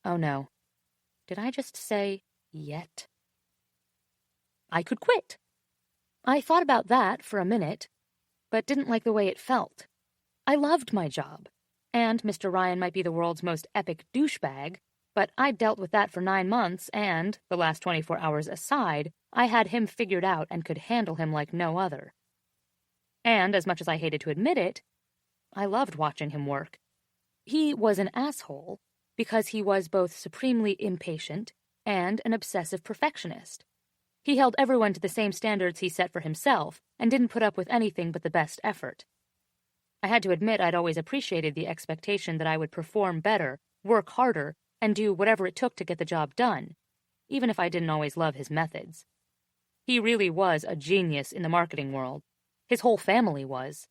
Oh no. Did I just say, yet? I could quit. I thought about that for a minute, but didn't like the way it felt. I loved my job, and Mr. Ryan might be the world's most epic douchebag, but I'd dealt with that for 9 months, and, the last 24 hours aside, I had him figured out and could handle him like no other. And, as much as I hated to admit it, I loved watching him work. He was an asshole because he was both supremely impatient and an obsessive perfectionist. He held everyone to the same standards he set for himself and didn't put up with anything but the best effort. I had to admit I'd always appreciated the expectation that I would perform better, work harder, and do whatever it took to get the job done, even if I didn't always love his methods. He really was a genius in the marketing world. His whole family was.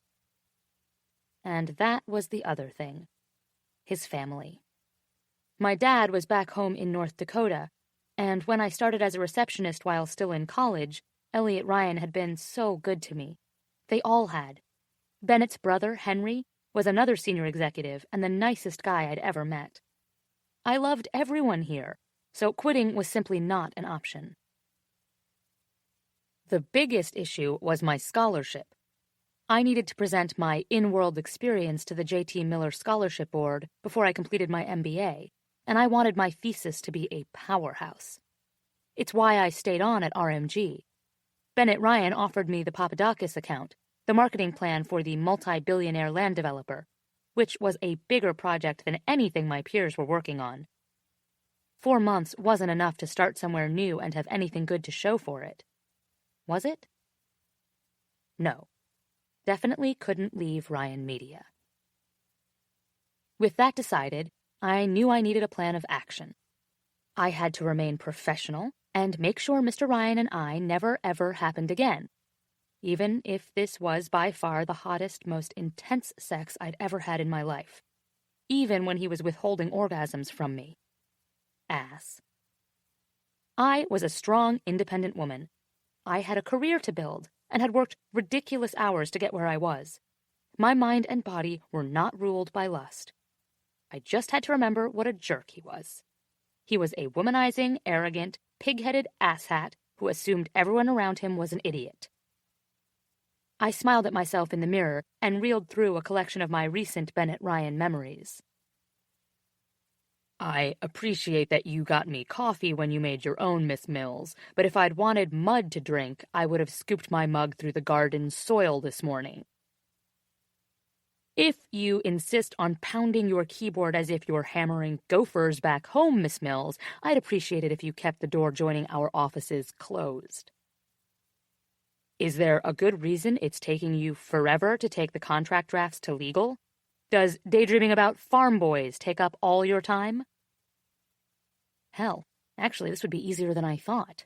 And that was the other thing. His family. My dad was back home in North Dakota, and when I started as a receptionist while still in college, Elliot Ryan had been so good to me. They all had. Bennett's brother, Henry, was another senior executive and the nicest guy I'd ever met. I loved everyone here, so quitting was simply not an option. The biggest issue was my scholarship. I needed to present my in-world experience to the J.T. Miller Scholarship Board before I completed my MBA, and I wanted my thesis to be a powerhouse. It's why I stayed on at RMG. Bennett Ryan offered me the Papadakis account, the marketing plan for the multi-billionaire land developer, which was a bigger project than anything my peers were working on. 4 months wasn't enough to start somewhere new and have anything good to show for it. Was it? No. Definitely couldn't leave Ryan Media. With that decided, I knew I needed a plan of action. I had to remain professional and make sure Mr. Ryan and I never ever happened again, even if this was by far the hottest, most intense sex I'd ever had in my life, even when he was withholding orgasms from me. Ass. I was a strong, independent woman. I had a career to build and had worked ridiculous hours to get where I was. My mind and body were not ruled by lust. I just had to remember what a jerk he was. He was a womanizing, arrogant, pig-headed asshat who assumed everyone around him was an idiot. I smiled at myself in the mirror and reeled through a collection of my recent Bennett Ryan memories. I appreciate that you got me coffee when you made your own, Miss Mills, but if I'd wanted mud to drink, I would have scooped my mug through the garden soil this morning. If you insist on pounding your keyboard as if you're hammering gophers back home, Miss Mills, I'd appreciate it if you kept the door joining our offices closed. Is there a good reason it's taking you forever to take the contract drafts to legal? Does daydreaming about farm boys take up all your time? Hell, actually, this would be easier than I thought.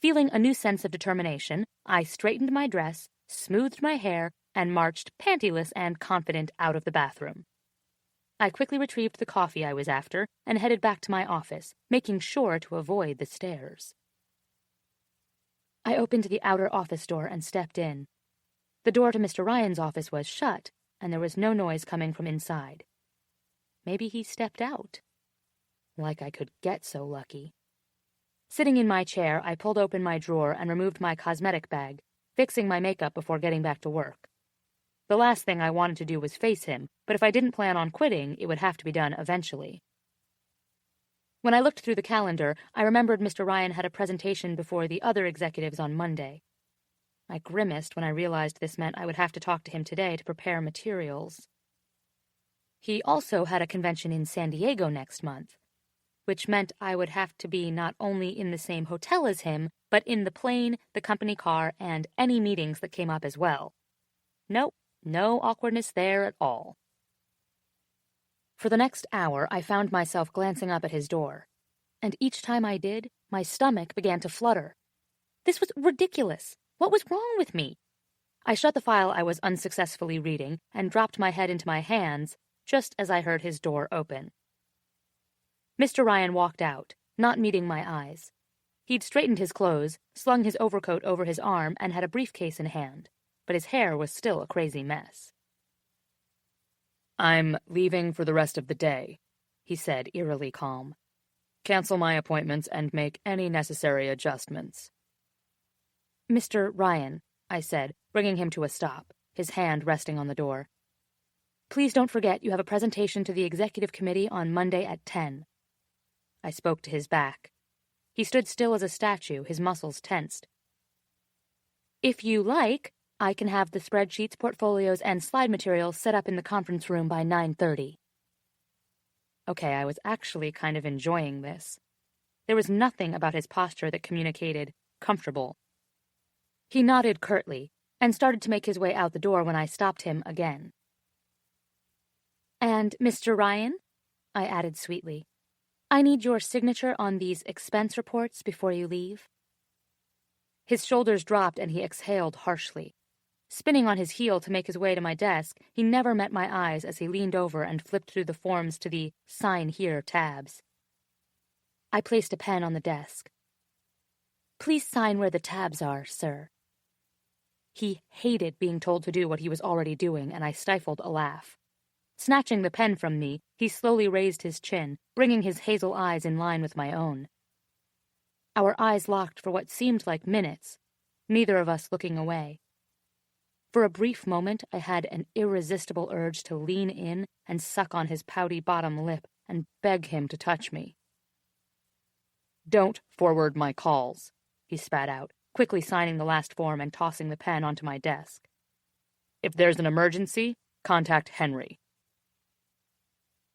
Feeling a new sense of determination, I straightened my dress, smoothed my hair, and marched pantyless and confident out of the bathroom. I quickly retrieved the coffee I was after and headed back to my office, making sure to avoid the stairs. I opened the outer office door and stepped in. The door to Mr. Ryan's office was shut, and there was no noise coming from inside. Maybe he stepped out. Like I could get so lucky. Sitting in my chair, I pulled open my drawer and removed my cosmetic bag, fixing my makeup before getting back to work. The last thing I wanted to do was face him, but if I didn't plan on quitting, it would have to be done eventually. When I looked through the calendar, I remembered Mr. Ryan had a presentation before the other executives on Monday. I grimaced when I realized this meant I would have to talk to him today to prepare materials. He also had a convention in San Diego next month, which meant I would have to be not only in the same hotel as him, but in the plane, the company car, and any meetings that came up as well. Nope, no awkwardness there at all. For the next hour, I found myself glancing up at his door, and each time I did, my stomach began to flutter. This was ridiculous. What was wrong with me? I shut the file I was unsuccessfully reading and dropped my head into my hands just as I heard his door open. Mr. Ryan walked out, not meeting my eyes. He'd straightened his clothes, slung his overcoat over his arm, and had a briefcase in hand, but his hair was still a crazy mess. "I'm leaving for the rest of the day," he said, eerily calm. "Cancel my appointments and make any necessary adjustments." "Mr. Ryan," I said, bringing him to a stop, his hand resting on the door. "Please don't forget you have a presentation to the executive committee on Monday at 10. I spoke to his back. He stood still as a statue, his muscles tensed. "If you like, I can have the spreadsheets, portfolios, and slide materials set up in the conference room by 9:30. Okay, I was actually kind of enjoying this. There was nothing about his posture that communicated comfortable. He nodded curtly and started to make his way out the door when I stopped him again. "And Mr. Ryan," I added sweetly, "I need your signature on these expense reports before you leave." His shoulders dropped and he exhaled harshly. Spinning on his heel to make his way to my desk, he never met my eyes as he leaned over and flipped through the forms to the Sign Here tabs. I placed a pen on the desk. "Please sign where the tabs are, sir." He hated being told to do what he was already doing, and I stifled a laugh. Snatching the pen from me, he slowly raised his chin, bringing his hazel eyes in line with my own. Our eyes locked for what seemed like minutes, neither of us looking away. For a brief moment, I had an irresistible urge to lean in and suck on his pouty bottom lip and beg him to touch me. "Don't forward my calls," he spat out, quickly signing the last form and tossing the pen onto my desk. "If there's an emergency, contact Henry."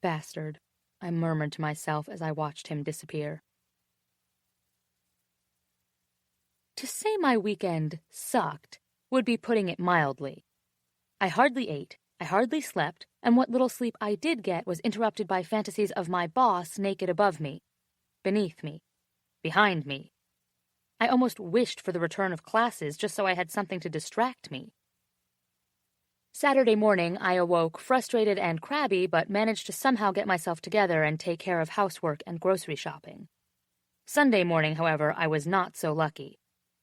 Bastard, I murmured to myself as I watched him disappear. To say my weekend sucked would be putting it mildly. I hardly ate, I hardly slept, and what little sleep I did get was interrupted by fantasies of my boss naked above me, beneath me, behind me. I almost wished for the return of classes just so I had something to distract me. Saturday morning, I awoke frustrated and crabby, but managed to somehow get myself together and take care of housework and grocery shopping. Sunday morning, however, I was not so lucky.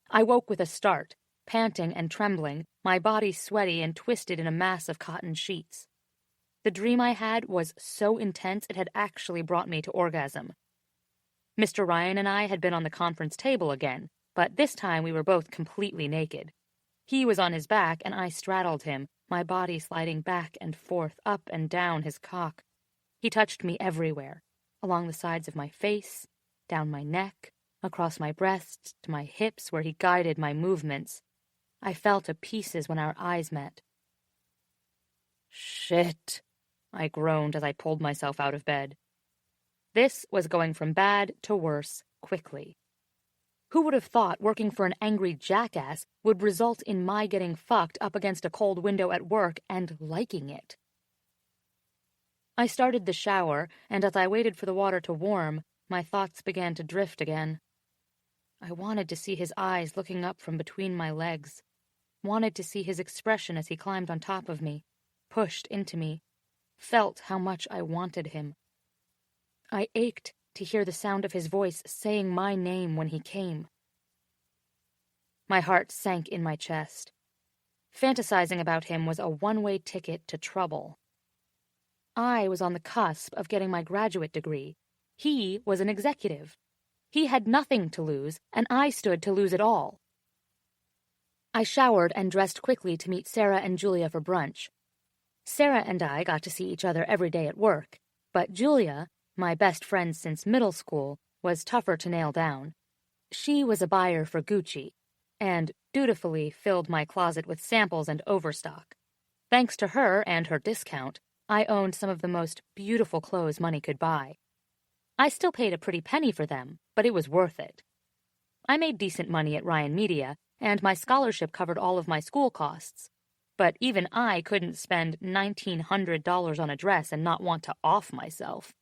I woke with a start, panting and trembling, my body sweaty and twisted in a mass of cotton sheets. The dream I had was so intense it had actually brought me to orgasm. Mr. Ryan and I had been on the conference table again, but this time we were both completely naked. He was on his back and I straddled him, my body sliding back and forth, up and down his cock. He touched me everywhere, along the sides of my face, down my neck, across my breasts, to my hips where he guided my movements. I fell to pieces when our eyes met. "Shit," I groaned as I pulled myself out of bed. This was going from bad to worse quickly. Who would have thought working for an angry jackass would result in my getting fucked up against a cold window at work and liking it? I started the shower, and as I waited for the water to warm, my thoughts began to drift again. I wanted to see his eyes looking up from between my legs, wanted to see his expression as he climbed on top of me, pushed into me, felt how much I wanted him. I ached to hear the sound of his voice saying my name when he came. My heart sank in my chest. Fantasizing about him was a one-way ticket to trouble. I was on the cusp of getting my graduate degree. He was an executive. He had nothing to lose, and I stood to lose it all. I showered and dressed quickly to meet Sarah and Julia for brunch. Sarah and I got to see each other every day at work, but Julia, my best friend since middle school, was tougher to nail down. She was a buyer for Gucci, and dutifully filled my closet with samples and overstock. Thanks to her and her discount, I owned some of the most beautiful clothes money could buy. I still paid a pretty penny for them, but it was worth it. I made decent money at Ryan Media, and my scholarship covered all of my school costs. But even I couldn't spend $1,900 on a dress and not want to off myself.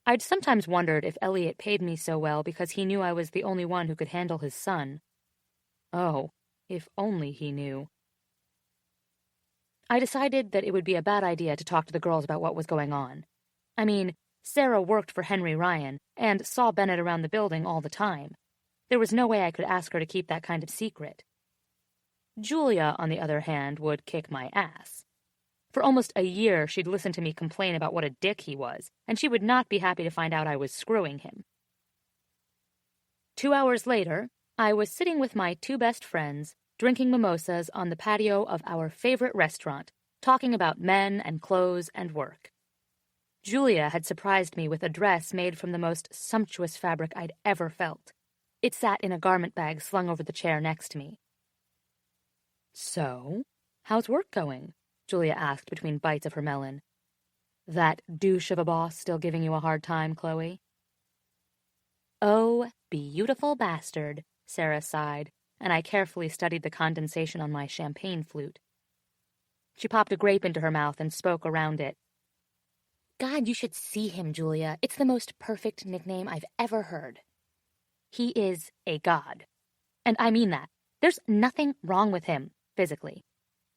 I'd sometimes wondered if Elliot paid me so well because he knew I was the only one who could handle his son. Oh, if only he knew. I decided that it would be a bad idea to talk to the girls about what was going on. I mean, Sarah worked for Henry Ryan and saw Bennett around the building all the time. There was no way I could ask her to keep that kind of secret. Julia, on the other hand, would kick my ass. For almost a year, she'd listened to me complain about what a dick he was, and she would not be happy to find out I was screwing him. 2 hours later, I was sitting with my two best friends, drinking mimosas on the patio of our favorite restaurant, talking about men and clothes and work. Julia had surprised me with a dress made from the most sumptuous fabric I'd ever felt. It sat in a garment bag slung over the chair next to me. "So, how's work going?" Julia asked between bites of her melon. "That douche of a boss still giving you a hard time, Chloe?" "Oh, beautiful bastard," Sarah sighed, and I carefully studied the condensation on my champagne flute. She popped a grape into her mouth and spoke around it. "God, you should see him, Julia. It's the most perfect nickname I've ever heard. He is a god. And I mean that. There's nothing wrong with him, physically.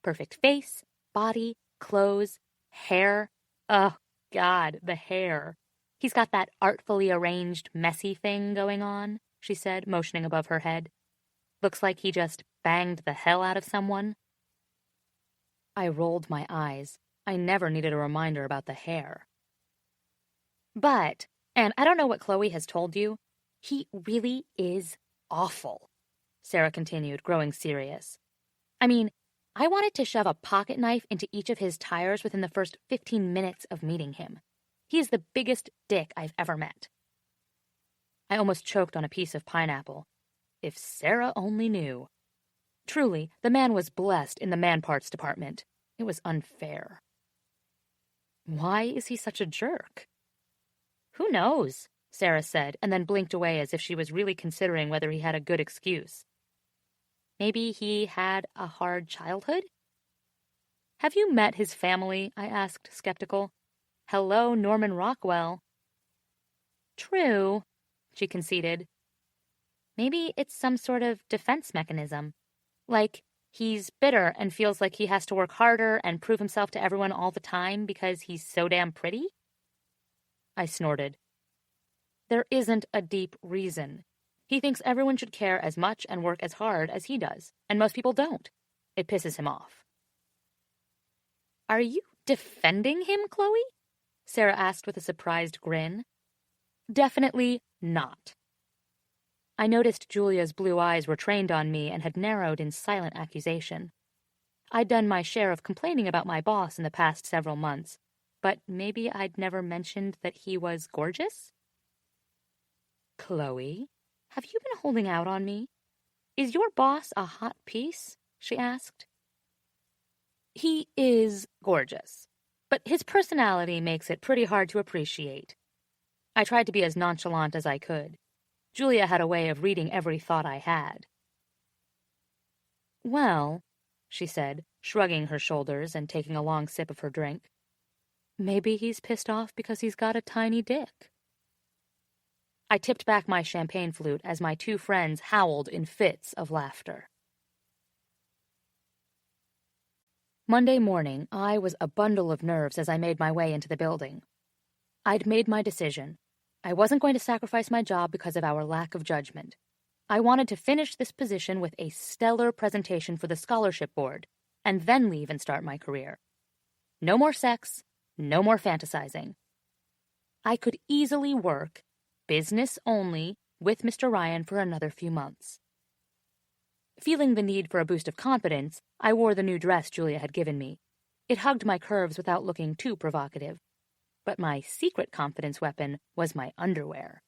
Perfect face, body, clothes, hair. Oh, God, the hair. He's got that artfully arranged, messy thing going on," she said, motioning above her head. "Looks like he just banged the hell out of someone." I rolled my eyes. I never needed a reminder about the hair. "But, and I don't know what Chloe has told you, he really is awful," Sarah continued, growing serious. "I mean, I wanted to shove a pocket knife into each of his tires within the first 15 minutes of meeting him. He is the biggest dick I've ever met." I almost choked on a piece of pineapple. If Sarah only knew. Truly, the man was blessed in the man parts department. It was unfair. "Why is he such a jerk?" "Who knows?" Sarah said, and then blinked away as if she was really considering whether he had a good excuse. "Maybe he had a hard childhood?" "Have you met his family?" I asked, skeptical. "Hello, Norman Rockwell." "True," she conceded. "Maybe it's some sort of defense mechanism. Like, he's bitter and feels like he has to work harder and prove himself to everyone all the time because he's so damn pretty?" I snorted. "There isn't a deep reason. He thinks everyone should care as much and work as hard as he does, and most people don't. It pisses him off." "Are you defending him, Chloe?" Sarah asked with a surprised grin. "Definitely not." I noticed Julia's blue eyes were trained on me and had narrowed in silent accusation. I'd done my share of complaining about my boss in the past several months, but maybe I'd never mentioned that he was gorgeous? "Chloe, have you been holding out on me? Is your boss a hot piece?" she asked. "He is gorgeous, but his personality makes it pretty hard to appreciate." I tried to be as nonchalant as I could. Julia had a way of reading every thought I had. "Well," she said, shrugging her shoulders and taking a long sip of her drink, "maybe he's pissed off because he's got a tiny dick." I tipped back my champagne flute as my two friends howled in fits of laughter. Monday morning, I was a bundle of nerves as I made my way into the building. I'd made my decision. I wasn't going to sacrifice my job because of our lack of judgment. I wanted to finish this position with a stellar presentation for the scholarship board, and then leave and start my career. No more sex, no more fantasizing. I could easily work, business only, with Mr. Ryan for another few months. Feeling the need for a boost of confidence, I wore the new dress Julia had given me. It hugged my curves without looking too provocative. But my secret confidence weapon was my underwear.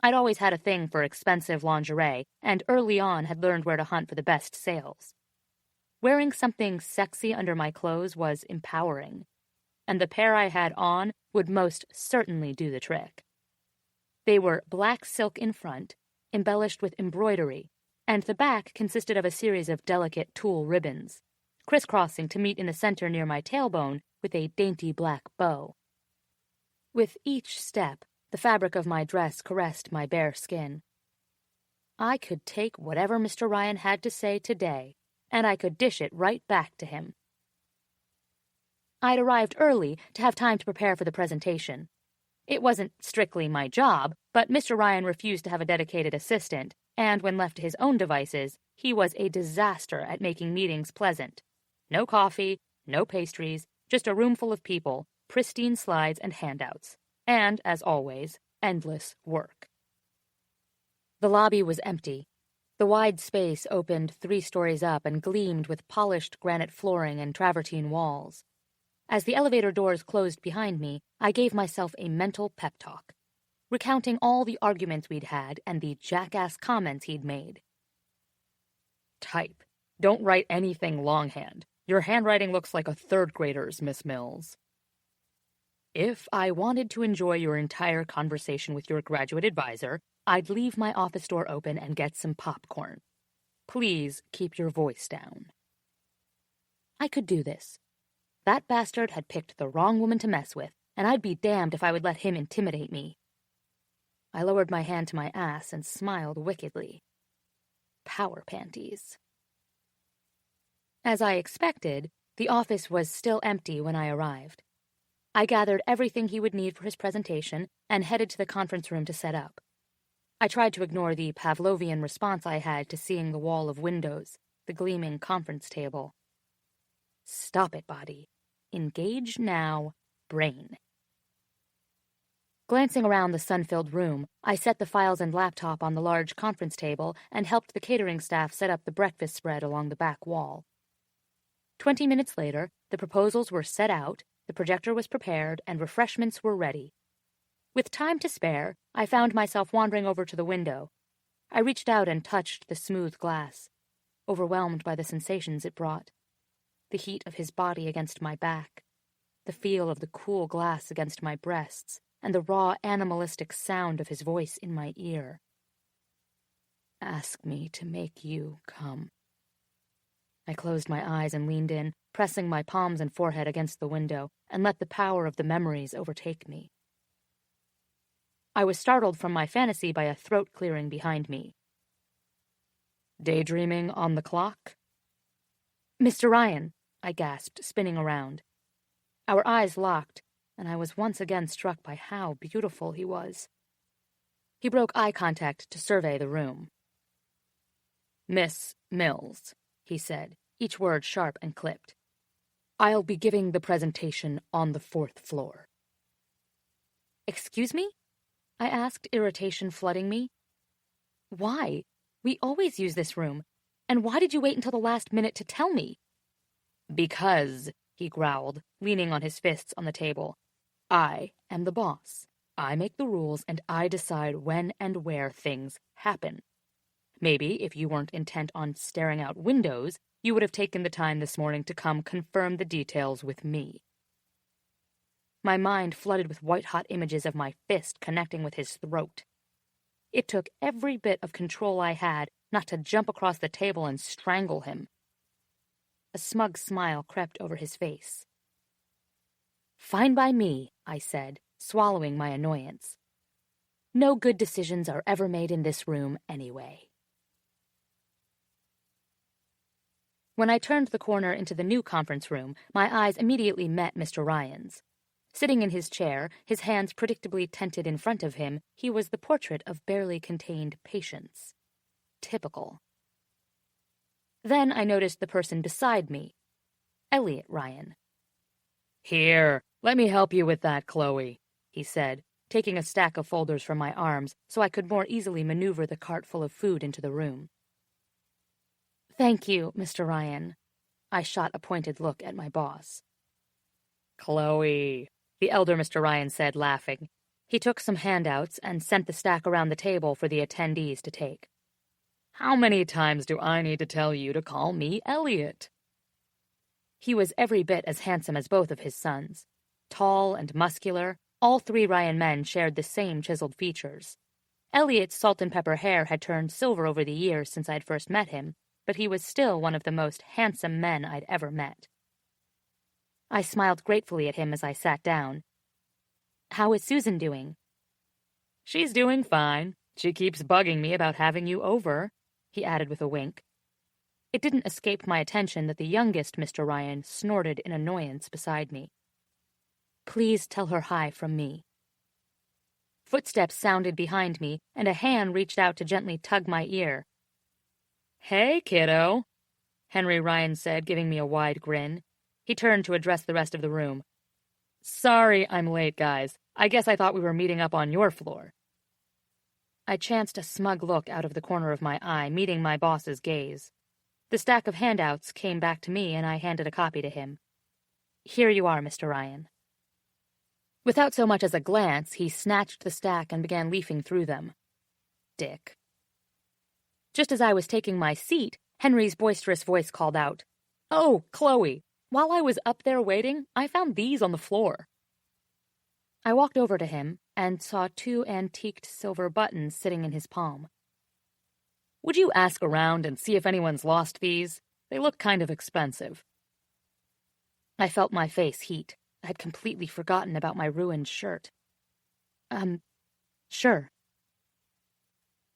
I'd always had a thing for expensive lingerie, and early on had learned where to hunt for the best sales. Wearing something sexy under my clothes was empowering, and the pair I had on would most certainly do the trick. They were black silk in front, embellished with embroidery, and the back consisted of a series of delicate tulle ribbons, crisscrossing to meet in the center near my tailbone with a dainty black bow. With each step, the fabric of my dress caressed my bare skin. I could take whatever Mr. Ryan had to say today, and I could dish it right back to him. I'd arrived early to have time to prepare for the presentation. It wasn't strictly my job, but Mr. Ryan refused to have a dedicated assistant, and when left to his own devices, he was a disaster at making meetings pleasant. No coffee, no pastries, Just a room full of people, pristine slides and handouts, and, as always, endless work. The lobby was empty. The wide space opened 3 stories up and gleamed with polished granite flooring and travertine walls. As the elevator doors closed behind me, I gave myself a mental pep talk, recounting all the arguments we'd had and the jackass comments he'd made. Type. Don't write anything longhand. Your handwriting looks like a 3rd grader's, Miss Mills. If I wanted to enjoy your entire conversation with your graduate advisor, I'd leave my office door open and get some popcorn. Please keep your voice down. I could do this. That bastard had picked the wrong woman to mess with, and I'd be damned if I would let him intimidate me. I lowered my hand to my ass and smiled wickedly. Power panties. As I expected, the office was still empty when I arrived. I gathered everything he would need for his presentation and headed to the conference room to set up. I tried to ignore the Pavlovian response I had to seeing the wall of windows, the gleaming conference table. Stop it, body. Engage now, brain. Glancing around the sun-filled room, I set the files and laptop on the large conference table and helped the catering staff set up the breakfast spread along the back wall. 20 minutes later, the proposals were set out, the projector was prepared, and refreshments were ready. With time to spare, I found myself wandering over to the window. I reached out and touched the smooth glass, overwhelmed by the sensations it brought. The heat of his body against my back, the feel of the cool glass against my breasts, and the raw animalistic sound of his voice in my ear. Ask me to make you come. I closed my eyes and leaned in, pressing my palms and forehead against the window, and let the power of the memories overtake me. I was startled from my fantasy by a throat clearing behind me. Daydreaming on the clock? Mr. Ryan, I gasped, spinning around. Our eyes locked, and I was once again struck by how beautiful he was. He broke eye contact to survey the room. Miss Mills, he said, each word sharp and clipped. I'll be giving the presentation on the 4th floor. Excuse me? I asked, irritation flooding me. Why? We always use this room. And why did you wait until the last minute to tell me? Because, he growled, leaning on his fists on the table, I am the boss. I make the rules and I decide when and where things happen. Maybe if you weren't intent on staring out windows, you would have taken the time this morning to come confirm the details with me. My mind flooded with white-hot images of my fist connecting with his throat. It took every bit of control I had not to jump across the table and strangle him. A smug smile crept over his face. Fine by me, I said, swallowing my annoyance. No good decisions are ever made in this room anyway. When I turned the corner into the new conference room, my eyes immediately met Mr. Ryan's. Sitting in his chair, his hands predictably tented in front of him, he was the portrait of barely contained patience. Typical. Then I noticed the person beside me, Elliot Ryan. Here, let me help you with that, Chloe, he said, taking a stack of folders from my arms so I could more easily maneuver the cart full of food into the room. Thank you, Mr. Ryan. I shot a pointed look at my boss. Chloe, the elder Mr. Ryan said, laughing. He took some handouts and sent the stack around the table for the attendees to take. How many times do I need to tell you to call me Elliot? He was every bit as handsome as both of his sons. Tall and muscular, all 3 Ryan men shared the same chiseled features. Elliot's salt-and-pepper hair had turned silver over the years since I'd first met him, but he was still one of the most handsome men I'd ever met. I smiled gratefully at him as I sat down. How is Susan doing? She's doing fine. She keeps bugging me about having you over, he added with a wink. It didn't escape my attention that the youngest Mr. Ryan snorted in annoyance beside me. Please tell her hi from me. Footsteps sounded behind me, and a hand reached out to gently tug my ear. Hey, kiddo, Henry Ryan said, giving me a wide grin. He turned to address the rest of the room. "Sorry I'm late, guys. I guess I thought we were meeting up on your floor." I chanced a smug look out of the corner of my eye, meeting my boss's gaze. The stack of handouts came back to me, and I handed a copy to him. "Here you are, Mr. Ryan." Without so much as a glance, he snatched the stack and began leafing through them. Dick. Just as I was taking my seat, Henry's boisterous voice called out, "Oh, Chloe, while I was up there waiting, I found these on the floor." I walked over to him and saw 2 antiqued silver buttons sitting in his palm. "Would you ask around and see if anyone's lost these? They look kind of expensive." I felt my face heat. I had completely forgotten about my ruined shirt. Sure."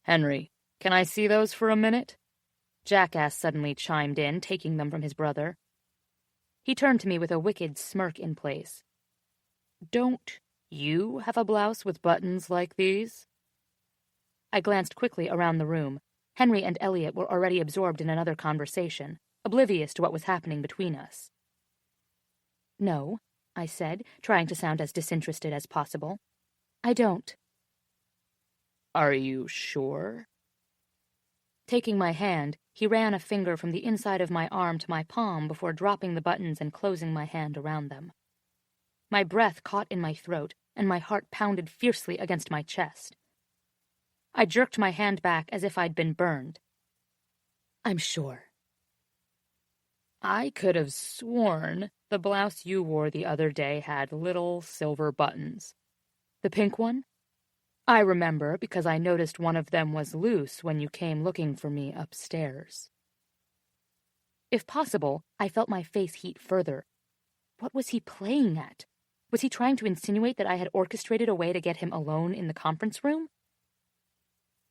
"Henry, can I see those for a minute?" Jackass suddenly chimed in, taking them from his brother. He turned to me with a wicked smirk in place. "Don't you have a blouse with buttons like these?" I glanced quickly around the room. Henry and Elliot were already absorbed in another conversation, oblivious to what was happening between us. "No," I said, trying to sound as disinterested as possible. "I don't." "Are you sure?" Taking my hand, he ran a finger from the inside of my arm to my palm before dropping the buttons and closing my hand around them. My breath caught in my throat, and my heart pounded fiercely against my chest. I jerked my hand back as if I'd been burned. "I'm sure." "I could have sworn the blouse you wore the other day had little silver buttons. The pink one? I remember because I noticed one of them was loose when you came looking for me upstairs." If possible, I felt my face heat further. What was he playing at? Was he trying to insinuate that I had orchestrated a way to get him alone in the conference room?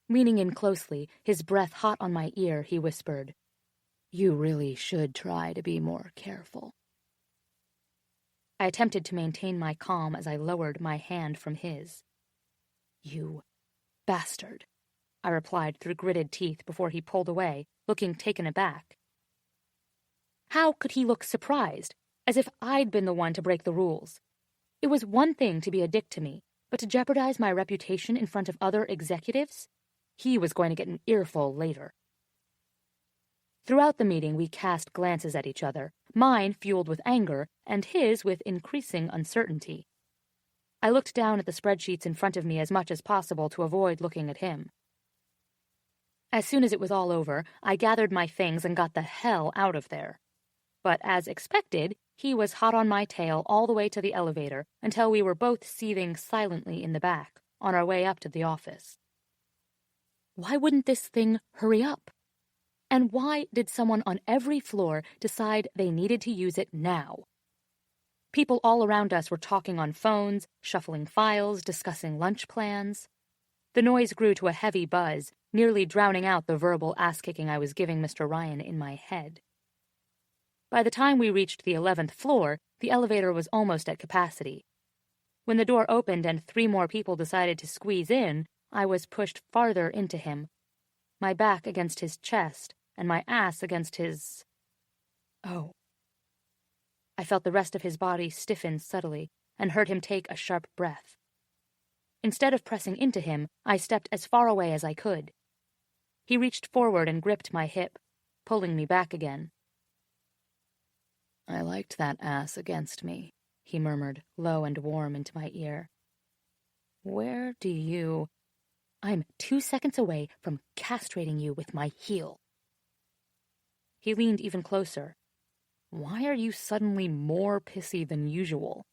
Leaning in closely, his breath hot on my ear, he whispered, "You really should try to be more careful." I attempted to maintain my calm as I lowered my hand from his. "You bastard," I replied through gritted teeth before he pulled away, looking taken aback. How could he look surprised, as if I'd been the one to break the rules? It was one thing to be a dick to me, but to jeopardize my reputation in front of other executives? He was going to get an earful later. Throughout the meeting, we cast glances at each other, mine fueled with anger, and his with increasing uncertainty. I looked down at the spreadsheets in front of me as much as possible to avoid looking at him. As soon as it was all over, I gathered my things and got the hell out of there. But as expected, he was hot on my tail all the way to the elevator until we were both seething silently in the back, on our way up to the office. Why wouldn't this thing hurry up? And why did someone on every floor decide they needed to use it now? People all around us were talking on phones, shuffling files, discussing lunch plans. The noise grew to a heavy buzz, nearly drowning out the verbal ass-kicking I was giving Mr. Ryan in my head. By the time we reached the 11th floor, the elevator was almost at capacity. When the door opened and 3 more people decided to squeeze in, I was pushed farther into him, my back against his chest and my ass against his... Oh. I felt the rest of his body stiffen subtly and heard him take a sharp breath. Instead of pressing into him, I stepped as far away as I could. He reached forward and gripped my hip, pulling me back again. "I liked that ass against me," he murmured, low and warm into my ear. "Where do you... I'm 2 seconds away from castrating you with my heel." He leaned even closer. "Why are you suddenly more pissy than usual?"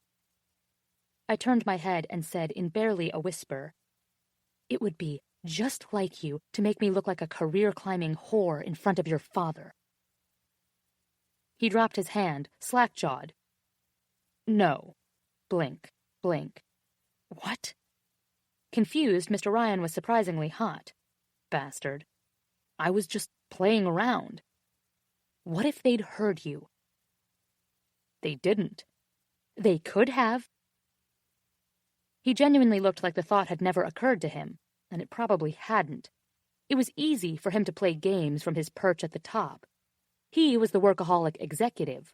I turned my head and said in barely a whisper, "It would be just like you to make me look like a career-climbing whore in front of your father." He dropped his hand, slack-jawed. "No." Blink, blink. "What?" Confused, Mr. Ryan was surprisingly hot. "Bastard. I was just playing around." "What if they'd heard you?" "They didn't." "They could have." He genuinely looked like the thought had never occurred to him, and it probably hadn't. It was easy for him to play games from his perch at the top. He was the workaholic executive.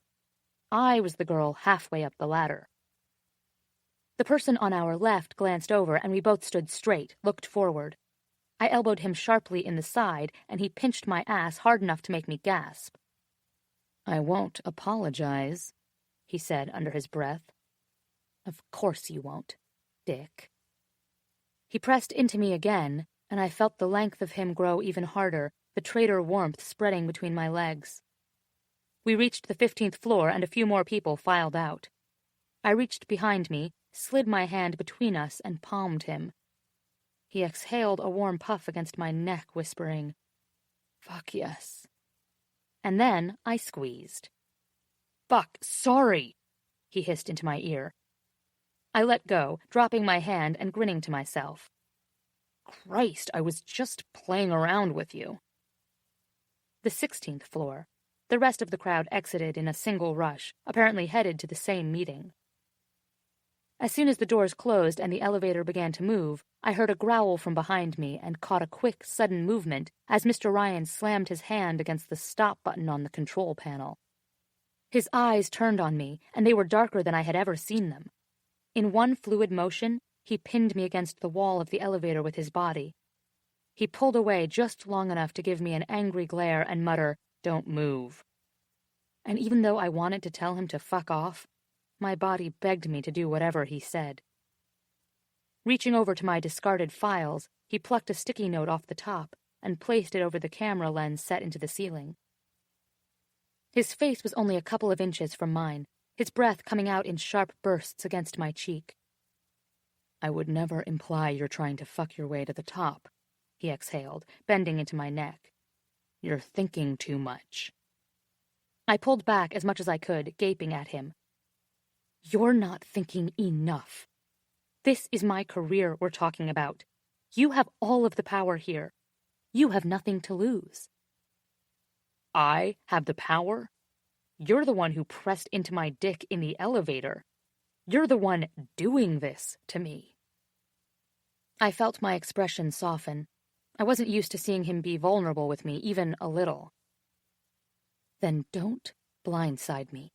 I was the girl halfway up the ladder. The person on our left glanced over, and we both stood straight, looked forward. I elbowed him sharply in the side, and he pinched my ass hard enough to make me gasp. "I won't apologize," he said under his breath. "Of course you won't, dick." He pressed into me again, and I felt the length of him grow even harder, the traitor warmth spreading between my legs. We reached the 15th floor, and a few more people filed out. I reached behind me, slid my hand between us, and palmed him. He exhaled a warm puff against my neck, whispering, "Fuck yes." And then I squeezed. "Fuck, sorry," he hissed into my ear. I let go, dropping my hand and grinning to myself. "Christ, I was just playing around with you." The 16th floor. The rest of the crowd exited in a single rush, apparently headed to the same meeting. As soon as the doors closed and the elevator began to move, I heard a growl from behind me and caught a quick, sudden movement as Mr. Ryan slammed his hand against the stop button on the control panel. His eyes turned on me, and they were darker than I had ever seen them. In one fluid motion, he pinned me against the wall of the elevator with his body. He pulled away just long enough to give me an angry glare and mutter, "Don't move." And even though I wanted to tell him to fuck off, my body begged me to do whatever he said. Reaching over to my discarded files, he plucked a sticky note off the top and placed it over the camera lens set into the ceiling. His face was only a couple of inches from mine, his breath coming out in sharp bursts against my cheek. "I would never imply you're trying to fuck your way to the top," he exhaled, bending into my neck. "You're thinking too much." I pulled back as much as I could, gaping at him. "You're not thinking enough. This is my career we're talking about. You have all of the power here. You have nothing to lose." "I have the power? You're the one who pressed into my dick in the elevator. You're the one doing this to me." I felt my expression soften. I wasn't used to seeing him be vulnerable with me, even a little. "Then don't blindside me."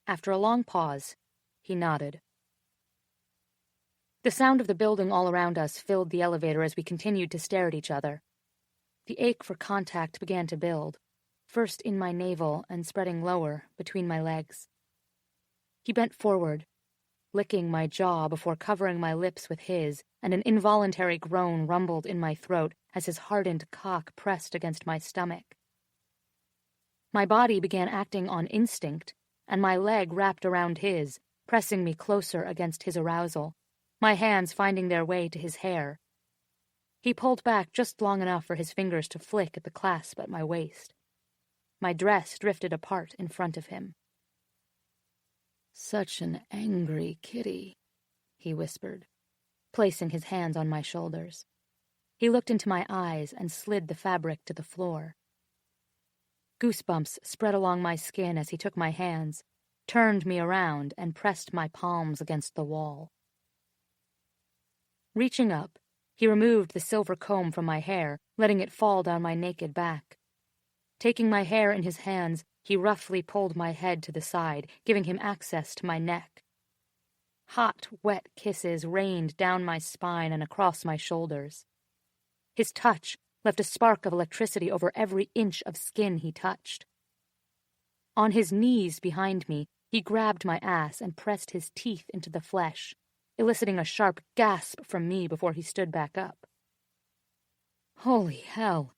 After a long pause, he nodded. The sound of the building all around us filled the elevator as we continued to stare at each other. The ache for contact began to build, first in my navel and spreading lower, between my legs. He bent forward, licking my jaw before covering my lips with his, and an involuntary groan rumbled in my throat as his hardened cock pressed against my stomach. My body began acting on instinct, and my leg wrapped around his, pressing me closer against his arousal, my hands finding their way to his hair. He pulled back just long enough for his fingers to flick at the clasp at my waist. My dress drifted apart in front of him. "Such an angry kitty," he whispered, placing his hands on my shoulders. He looked into my eyes and slid the fabric to the floor. Goosebumps spread along my skin as he took my hands, turned me around, and pressed my palms against the wall. Reaching up, he removed the silver comb from my hair, letting it fall down my naked back. Taking my hair in his hands, he roughly pulled my head to the side, giving him access to my neck. Hot, wet kisses rained down my spine and across my shoulders. His touch left a spark of electricity over every inch of skin he touched. On his knees behind me, he grabbed my ass and pressed his teeth into the flesh, eliciting a sharp gasp from me before he stood back up. Holy hell,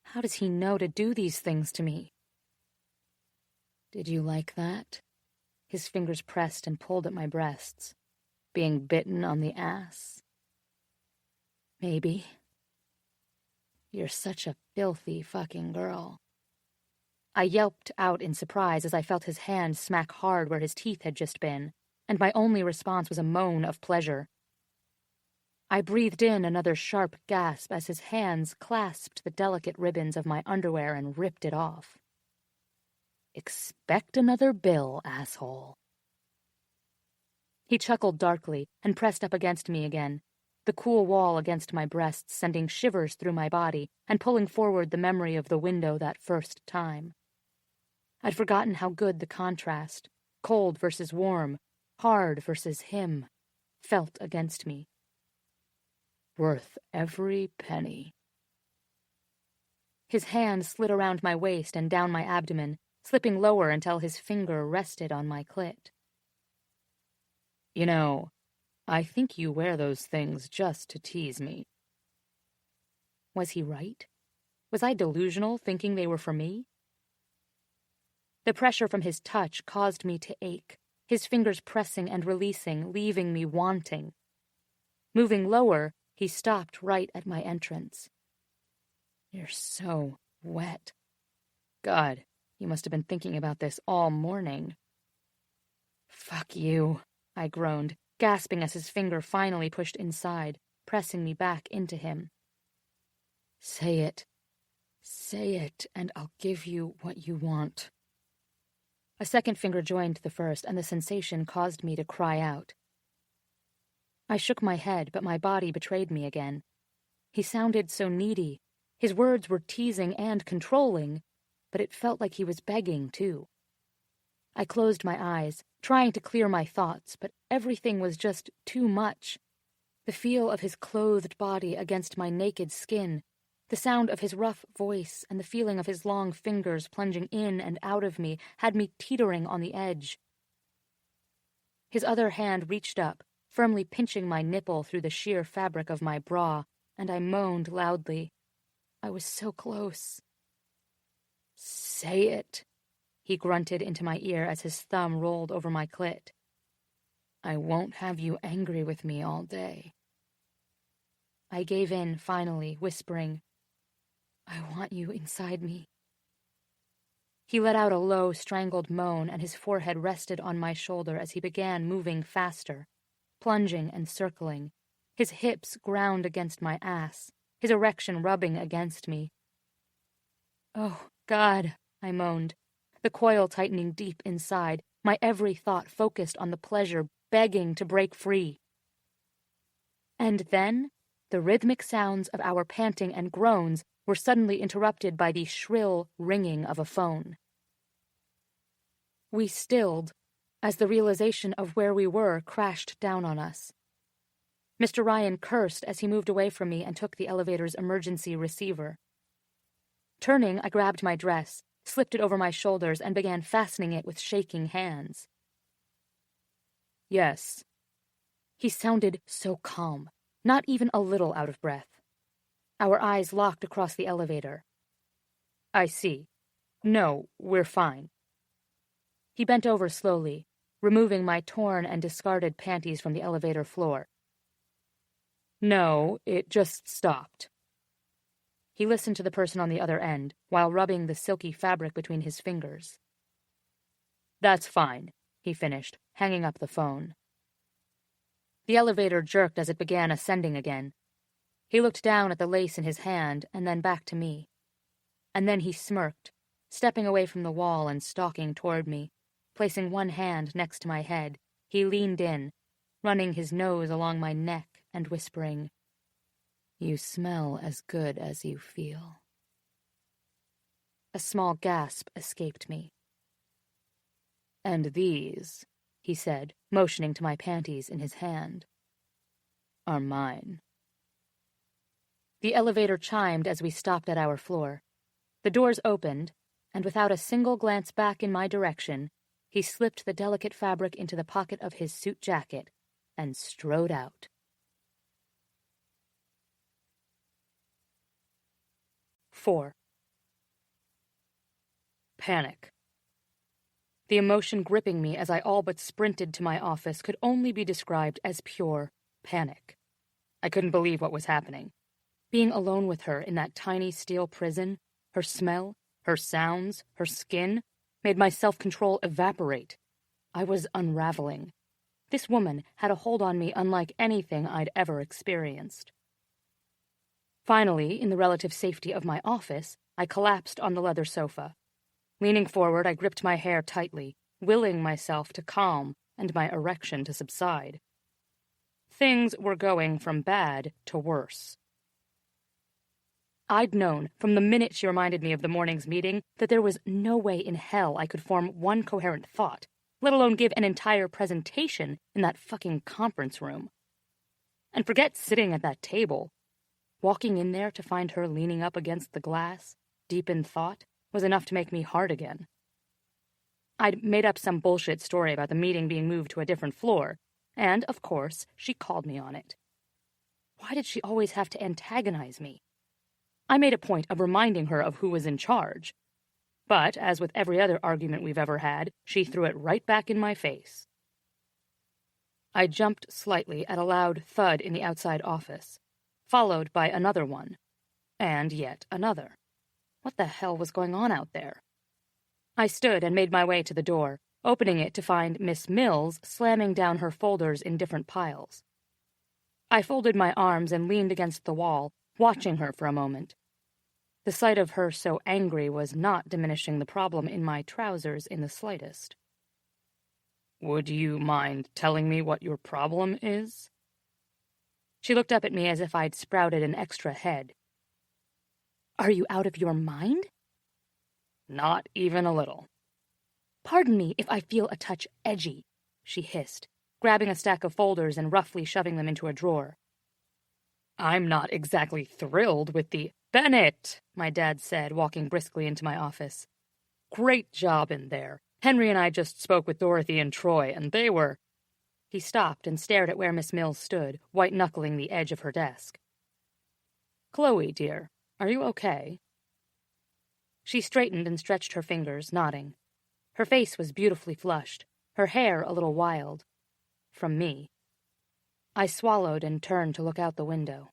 how does he know to do these things to me? "Did you like that?" His fingers pressed and pulled at my breasts. "Being bitten on the ass?" "Maybe." "You're such a filthy fucking girl." I yelped out in surprise as I felt his hand smack hard where his teeth had just been, and my only response was a moan of pleasure. I breathed in another sharp gasp as his hands clasped the delicate ribbons of my underwear and ripped it off. "Expect another bill, asshole." He chuckled darkly and pressed up against me again, the cool wall against my breasts sending shivers through my body and pulling forward the memory of the window that first time. I'd forgotten how good the contrast, cold versus warm, hard versus him, felt against me. Worth every penny. His hand slid around my waist and down my abdomen, slipping lower until his finger rested on my clit. You know, I think you wear those things just to tease me. Was he right? Was I delusional, thinking they were for me? The pressure from his touch caused me to ache, his fingers pressing and releasing, leaving me wanting. Moving lower, he stopped right at my entrance. You're so wet. God, you must have been thinking about this all morning. Fuck you, I groaned, gasping as his finger finally pushed inside, pressing me back into him. Say it. Say it, and I'll give you what you want. A second finger joined the first, and the sensation caused me to cry out. I shook my head, but my body betrayed me again. He sounded so needy. His words were teasing and controlling, but it felt like he was begging, too. I closed my eyes, trying to clear my thoughts, but everything was just too much. The feel of his clothed body against my naked skin, the sound of his rough voice, and the feeling of his long fingers plunging in and out of me had me teetering on the edge. His other hand reached up, firmly pinching my nipple through the sheer fabric of my bra, and I moaned loudly. I was so close. Say it, he grunted into my ear as his thumb rolled over my clit. I won't have you angry with me all day. I gave in, finally, whispering, I want you inside me. He let out a low, strangled moan, and his forehead rested on my shoulder as he began moving faster, plunging and circling, his hips ground against my ass, his erection rubbing against me. Oh, God, I moaned, the coil tightening deep inside, my every thought focused on the pleasure, begging to break free. And then, the rhythmic sounds of our panting and groans were suddenly interrupted by the shrill ringing of a phone. We stilled as the realization of where we were crashed down on us. Mr. Ryan cursed as he moved away from me and took the elevator's emergency receiver. Turning, I grabbed my dress, slipped it over my shoulders, and began fastening it with shaking hands. Yes. He sounded so calm, not even a little out of breath. Our eyes locked across the elevator. I see. No, we're fine. He bent over slowly, removing my torn and discarded panties from the elevator floor. No, it just stopped. He listened to the person on the other end, while rubbing the silky fabric between his fingers. That's fine, he finished, hanging up the phone. The elevator jerked as it began ascending again. He looked down at the lace in his hand, and then back to me. And then he smirked, stepping away from the wall and stalking toward me. Placing one hand next to my head, he leaned in, running his nose along my neck and whispering, You smell as good as you feel. A small gasp escaped me. And these, he said, motioning to my panties in his hand, are mine. The elevator chimed as we stopped at our floor. The doors opened, and without a single glance back in my direction, he slipped the delicate fabric into the pocket of his suit jacket and strode out. 4. Panic. The emotion gripping me as I all but sprinted to my office could only be described as pure panic. I couldn't believe what was happening. Being alone with her in that tiny steel prison, her smell, her sounds, her skin, made my self-control evaporate. I was unraveling. This woman had a hold on me unlike anything I'd ever experienced. Finally, in the relative safety of my office, I collapsed on the leather sofa. Leaning forward, I gripped my hair tightly, willing myself to calm and my erection to subside. Things were going from bad to worse. I'd known from the minute she reminded me of the morning's meeting that there was no way in hell I could form one coherent thought, let alone give an entire presentation in that fucking conference room. And forget sitting at that table. Walking in there to find her leaning up against the glass, deep in thought, was enough to make me hard again. I'd made up some bullshit story about the meeting being moved to a different floor, and, of course, she called me on it. Why did she always have to antagonize me? I made a point of reminding her of who was in charge. But, as with every other argument we've ever had, she threw it right back in my face. I jumped slightly at a loud thud in the outside office, followed by another one, and yet another. What the hell was going on out there? I stood and made my way to the door, opening it to find Miss Mills slamming down her folders in different piles. I folded my arms and leaned against the wall, watching her for a moment. The sight of her so angry was not diminishing the problem in my trousers in the slightest. "Would you mind telling me what your problem is?" She looked up at me as if I'd sprouted an extra head. "Are you out of your mind?" "Not even a little." "Pardon me if I feel a touch edgy," she hissed, grabbing a stack of folders and roughly shoving them into a drawer. "I'm not exactly thrilled with the—" "Bennett," my dad said, walking briskly into my office. "Great job in there. Henry and I just spoke with Dorothy and Troy, and they were—" He stopped and stared at where Miss Mills stood, white-knuckling the edge of her desk. "Chloe, dear, are you okay?" She straightened and stretched her fingers, nodding. Her face was beautifully flushed, her hair a little wild. From me. I swallowed and turned to look out the window.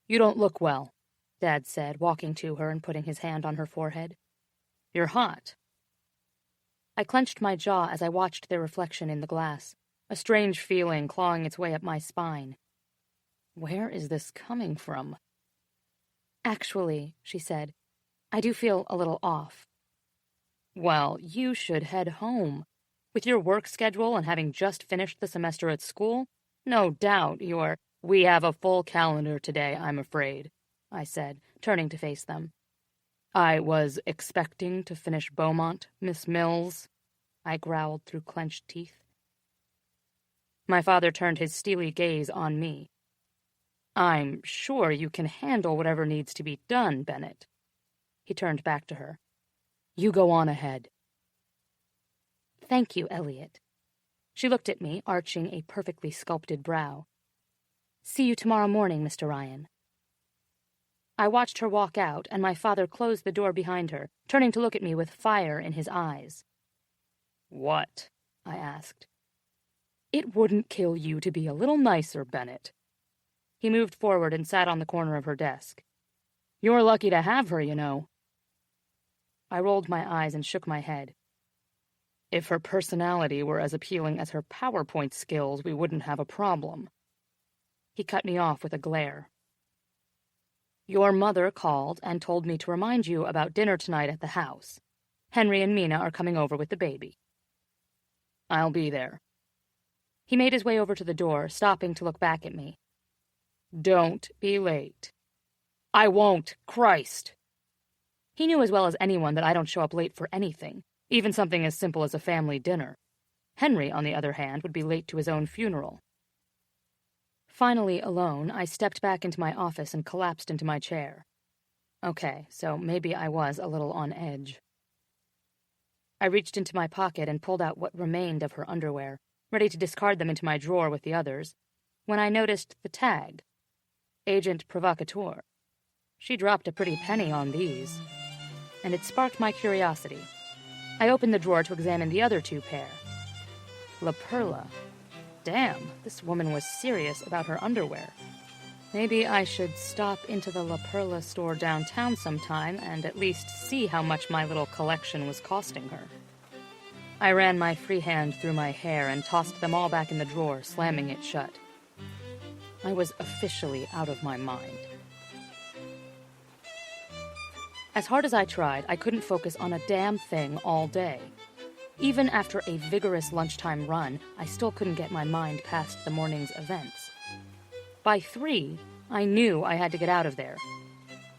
"You don't look well," Dad said, walking to her and putting his hand on her forehead. "You're hot." I clenched my jaw as I watched their reflection in the glass, a strange feeling clawing its way up my spine. Where is this coming from? "Actually," she said, "I do feel a little off." "Well, you should head home. With your work schedule and having just finished the semester at school, no doubt you're—" "We have a full calendar today, I'm afraid," I said, turning to face them. "I was expecting to finish Beaumont, Miss Mills," I growled through clenched teeth. My father turned his steely gaze on me. "I'm sure you can handle whatever needs to be done, Bennett." He turned back to her. "You go on ahead." "Thank you, Elliot." She looked at me, arching a perfectly sculpted brow. "See you tomorrow morning, Mr. Ryan." I watched her walk out, and my father closed the door behind her, turning to look at me with fire in his eyes. "What?" I asked. "It wouldn't kill you to be a little nicer, Bennett." He moved forward and sat on the corner of her desk. "You're lucky to have her, you know." I rolled my eyes and shook my head. "If her personality were as appealing as her PowerPoint skills, we wouldn't have a problem." He cut me off with a glare. "Your mother called and told me to remind you about dinner tonight at the house. Henry and Mina are coming over with the baby." "I'll be there." He made his way over to the door, stopping to look back at me. "Don't be late." "I won't, Christ!" He knew as well as anyone that I don't show up late for anything, even something as simple as a family dinner. Henry, on the other hand, would be late to his own funeral. Finally alone, I stepped back into my office and collapsed into my chair. Okay, so maybe I was a little on edge. I reached into my pocket and pulled out what remained of her underwear, ready to discard them into my drawer with the others, when I noticed the tag. Agent Provocateur. She dropped a pretty penny on these, and it sparked my curiosity. I opened the drawer to examine the other two pair. La Perla. Damn, this woman was serious about her underwear. Maybe I should stop into the La Perla store downtown sometime and at least see how much my little collection was costing her. I ran my free hand through my hair and tossed them all back in the drawer, slamming it shut. I was officially out of my mind. As hard as I tried, I couldn't focus on a damn thing all day. Even after a vigorous lunchtime run, I still couldn't get my mind past the morning's events. By 3, I knew I had to get out of there.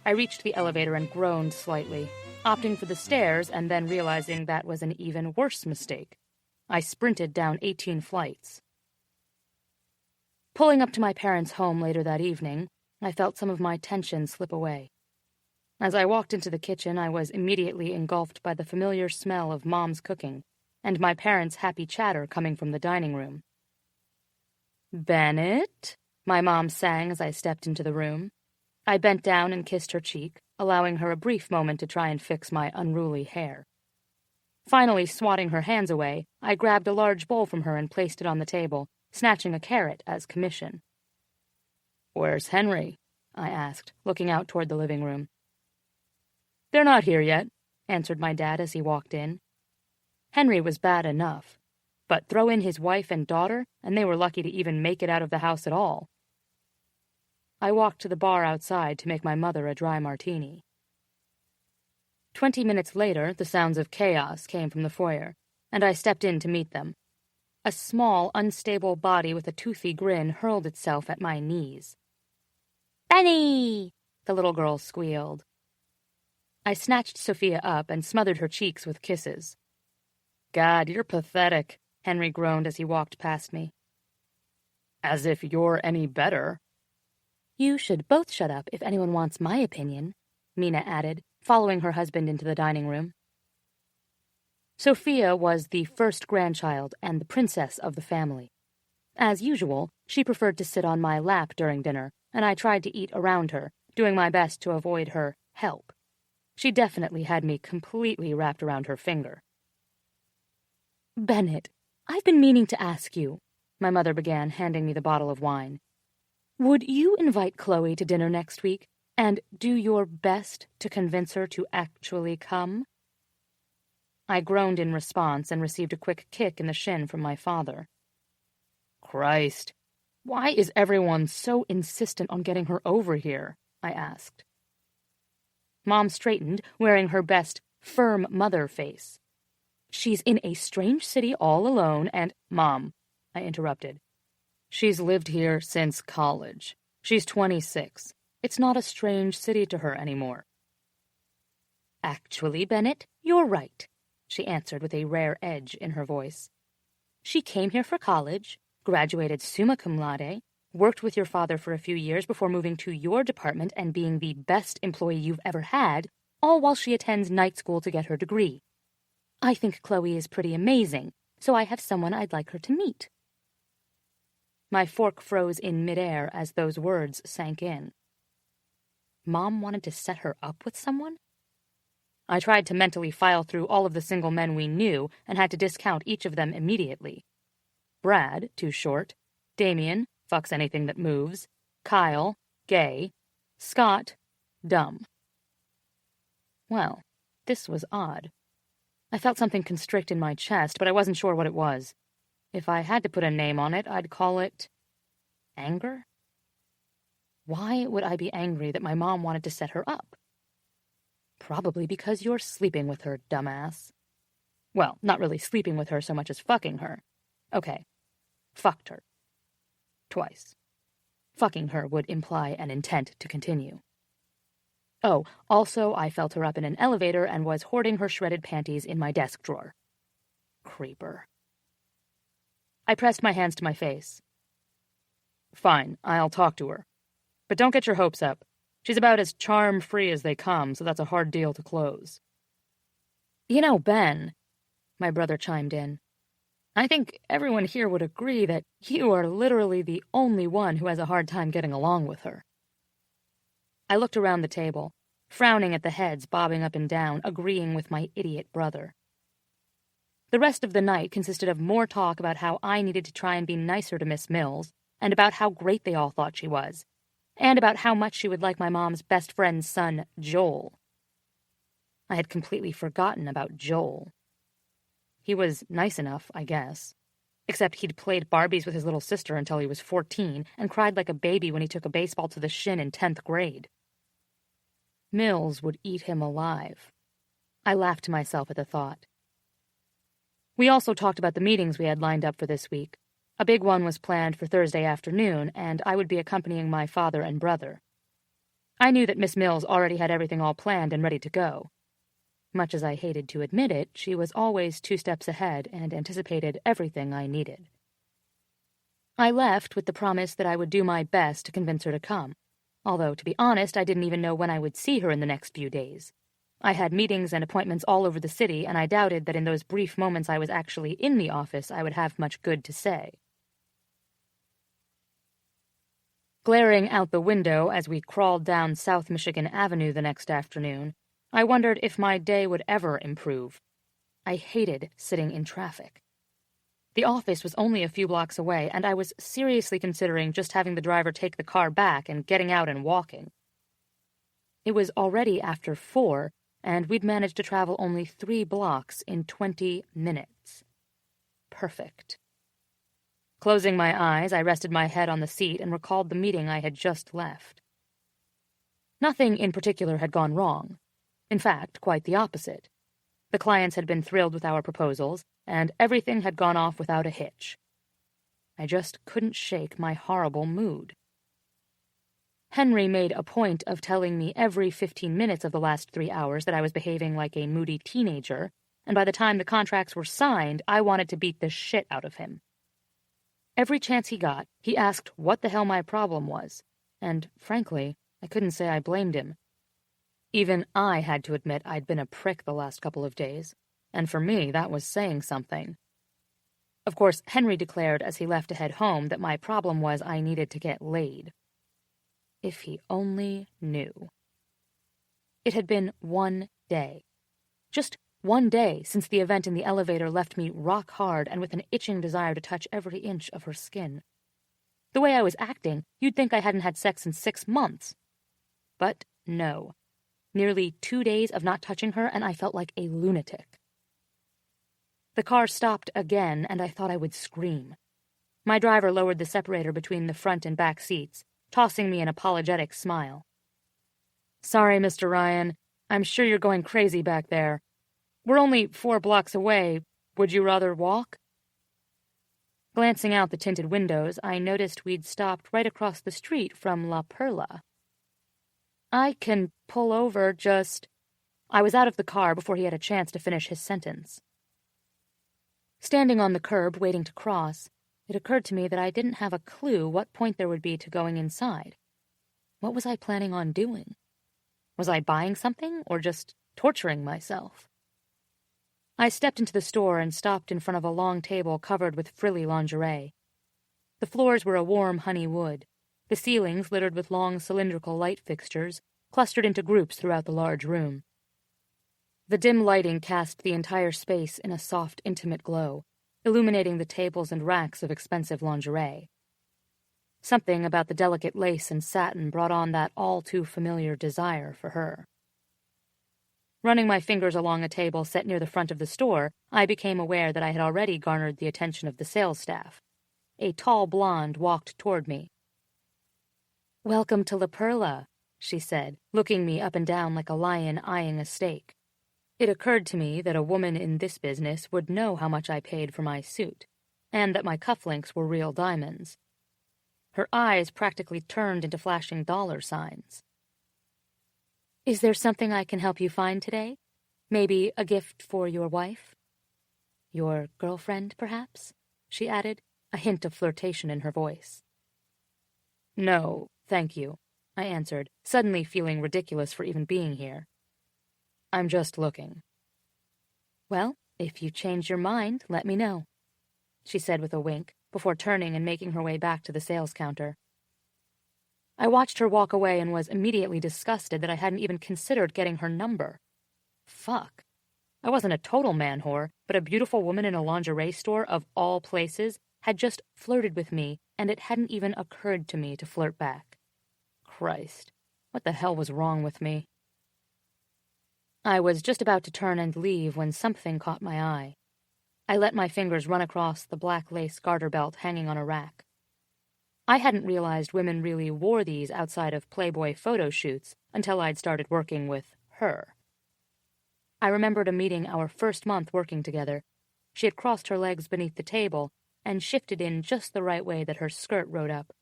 I reached the elevator and groaned slightly, opting for the stairs and then realizing that was an even worse mistake. I sprinted down 18 flights. Pulling up to my parents' home later that evening, I felt some of my tension slip away. As I walked into the kitchen, I was immediately engulfed by the familiar smell of Mom's cooking and my parents' happy chatter coming from the dining room. "Bennett?" my mom sang as I stepped into the room. I bent down and kissed her cheek, allowing her a brief moment to try and fix my unruly hair. Finally swatting her hands away, I grabbed a large bowl from her and placed it on the table, snatching a carrot as commission. "Where's Henry?" I asked, looking out toward the living room. "They're not here yet," answered my dad as he walked in. Henry was bad enough, but throw in his wife and daughter, and they were lucky to even make it out of the house at all. I walked to the bar outside to make my mother a dry martini. 20 minutes later, the sounds of chaos came from the foyer, and I stepped in to meet them. A small, unstable body with a toothy grin hurled itself at my knees. "Benny!" the little girl squealed. I snatched Sophia up and smothered her cheeks with kisses. "God, you're pathetic," Henry groaned as he walked past me. "As if you're any better." "You should both shut up if anyone wants my opinion," Mina added, following her husband into the dining room. Sophia was the first grandchild and the princess of the family. As usual, she preferred to sit on my lap during dinner, and I tried to eat around her, doing my best to avoid her help. She definitely had me completely wrapped around her finger. "Bennett, I've been meaning to ask you," my mother began, handing me the bottle of wine. "Would you invite Chloe to dinner next week, and do your best to convince her to actually come?" I groaned in response and received a quick kick in the shin from my father. "Christ, why is everyone so insistent on getting her over here?" I asked. Mom straightened, wearing her best firm mother face. "She's in a strange city all alone and—" "Mom," I interrupted. "She's lived here since college. She's 26. It's not a strange city to her anymore." "Actually, Bennett, you're right," she answered with a rare edge in her voice. "She came here for college, graduated summa cum laude, worked with your father for a few years before moving to your department and being the best employee you've ever had, all while she attends night school to get her degree. I think Chloe is pretty amazing, so I have someone I'd like her to meet." My fork froze in midair as those words sank in. Mom wanted to set her up with someone? I tried to mentally file through all of the single men we knew and had to discount each of them immediately. Brad, too short. Damien, fucks anything that moves. Kyle, gay. Scott, dumb. Well, this was odd. I felt something constrict in my chest, but I wasn't sure what it was. If I had to put a name on it, I'd call it anger? Why would I be angry that my mom wanted to set her up? Probably because you're sleeping with her, dumbass. Well, not really sleeping with her so much as fucking her. Okay, fucked her. Twice. Fucking her would imply an intent to continue. Oh, also I felt her up in an elevator and was hoarding her shredded panties in my desk drawer. Creeper. I pressed my hands to my face. "Fine, I'll talk to her. But don't get your hopes up. She's about as charm-free as they come, so that's a hard deal to close." "You know, Ben," my brother chimed in, "I think everyone here would agree that you are literally the only one who has a hard time getting along with her." I looked around the table, frowning at the heads bobbing up and down, agreeing with my idiot brother. The rest of the night consisted of more talk about how I needed to try and be nicer to Miss Mills, and about how great they all thought she was, and about how much she would like my mom's best friend's son, Joel. I had completely forgotten about Joel. He was nice enough, I guess. Except he'd played Barbies with his little sister until he was 14, and cried like a baby when he took a baseball to the shin in 10th grade. Mills would eat him alive. I laughed to myself at the thought. We also talked about the meetings we had lined up for this week. A big one was planned for Thursday afternoon, and I would be accompanying my father and brother. I knew that Miss Mills already had everything all planned and ready to go. Much as I hated to admit it, she was always 2 steps ahead and anticipated everything I needed. I left with the promise that I would do my best to convince her to come, although, to be honest, I didn't even know when I would see her in the next few days. I had meetings and appointments all over the city, and I doubted that in those brief moments I was actually in the office I would have much good to say. Glaring out the window as we crawled down South Michigan Avenue the next afternoon, I wondered if my day would ever improve. I hated sitting in traffic. The office was only a few blocks away, and I was seriously considering just having the driver take the car back and getting out and walking. It was already after 4, and we'd managed to travel only 3 blocks in 20 minutes. Perfect. Closing my eyes, I rested my head on the seat and recalled the meeting I had just left. Nothing in particular had gone wrong. In fact, quite the opposite. The clients had been thrilled with our proposals, and everything had gone off without a hitch. I just couldn't shake my horrible mood. Henry made a point of telling me every 15 minutes of the last 3 hours that I was behaving like a moody teenager, and by the time the contracts were signed, I wanted to beat the shit out of him. Every chance he got, he asked what the hell my problem was, and, frankly, I couldn't say I blamed him. Even I had to admit I'd been a prick the last couple of days, and for me that was saying something. Of course, Henry declared as he left to head home that my problem was I needed to get laid. If he only knew. It had been 1 day. Just 1 day since the event in the elevator left me rock hard and with an itching desire to touch every inch of her skin. The way I was acting, you'd think I hadn't had sex in 6 months. But no. Nearly 2 days of not touching her, and I felt like a lunatic. The car stopped again, and I thought I would scream. My driver lowered the separator between the front and back seats, tossing me an apologetic smile. "Sorry, Mr. Ryan. I'm sure you're going crazy back there. We're only 4 blocks away. Would you rather walk?" Glancing out the tinted windows, I noticed we'd stopped right across the street from La Perla. "I can pull over, just—" I was out of the car before he had a chance to finish his sentence. Standing on the curb waiting to cross, it occurred to me that I didn't have a clue what point there would be to going inside. What was I planning on doing? Was I buying something, or just torturing myself? I stepped into the store and stopped in front of a long table covered with frilly lingerie. The floors were a warm honey wood, the ceilings littered with long cylindrical light fixtures, clustered into groups throughout the large room. The dim lighting cast the entire space in a soft, intimate glow, illuminating the tables and racks of expensive lingerie. Something about the delicate lace and satin brought on that all-too-familiar desire for her. Running my fingers along a table set near the front of the store, I became aware that I had already garnered the attention of the sales staff. A tall blonde walked toward me. "Welcome to La Perla," she said, looking me up and down like a lion eyeing a steak. It occurred to me that a woman in this business would know how much I paid for my suit, and that my cufflinks were real diamonds. Her eyes practically turned into flashing dollar signs. "Is there something I can help you find today? Maybe a gift for your wife? Your girlfriend, perhaps?" she added, a hint of flirtation in her voice. "No, thank you," I answered, suddenly feeling ridiculous for even being here. "I'm just looking." "Well, if you change your mind, let me know," she said with a wink, before turning and making her way back to the sales counter. I watched her walk away and was immediately disgusted that I hadn't even considered getting her number. Fuck. I wasn't a total man whore, but a beautiful woman in a lingerie store, of all places, had just flirted with me, and it hadn't even occurred to me to flirt back. Christ, what the hell was wrong with me? I was just about to turn and leave when something caught my eye. I let my fingers run across the black lace garter belt hanging on a rack. I hadn't realized women really wore these outside of Playboy photo shoots until I'd started working with her. I remembered a meeting our first month working together. She had crossed her legs beneath the table and shifted in just the right way that her skirt rode up,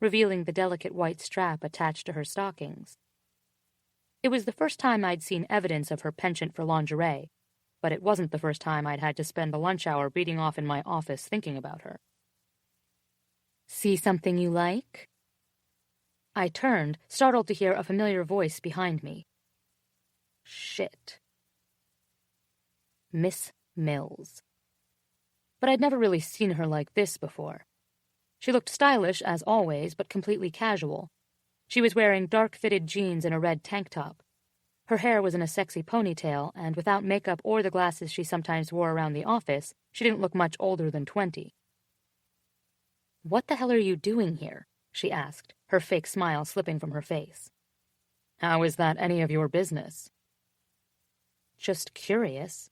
revealing the delicate white strap attached to her stockings. It was the first time I'd seen evidence of her penchant for lingerie, but it wasn't the first time I'd had to spend a lunch hour beating off in my office thinking about her. "See something you like?" I turned, startled to hear a familiar voice behind me. Shit. Miss Mills. But I'd never really seen her like this before. She looked stylish, as always, but completely casual. She was wearing dark-fitted jeans and a red tank top. Her hair was in a sexy ponytail, and without makeup or the glasses she sometimes wore around the office, she didn't look much older than 20. "What the hell are you doing here?" she asked, her fake smile slipping from her face. "How is that any of your business?" "Just curious.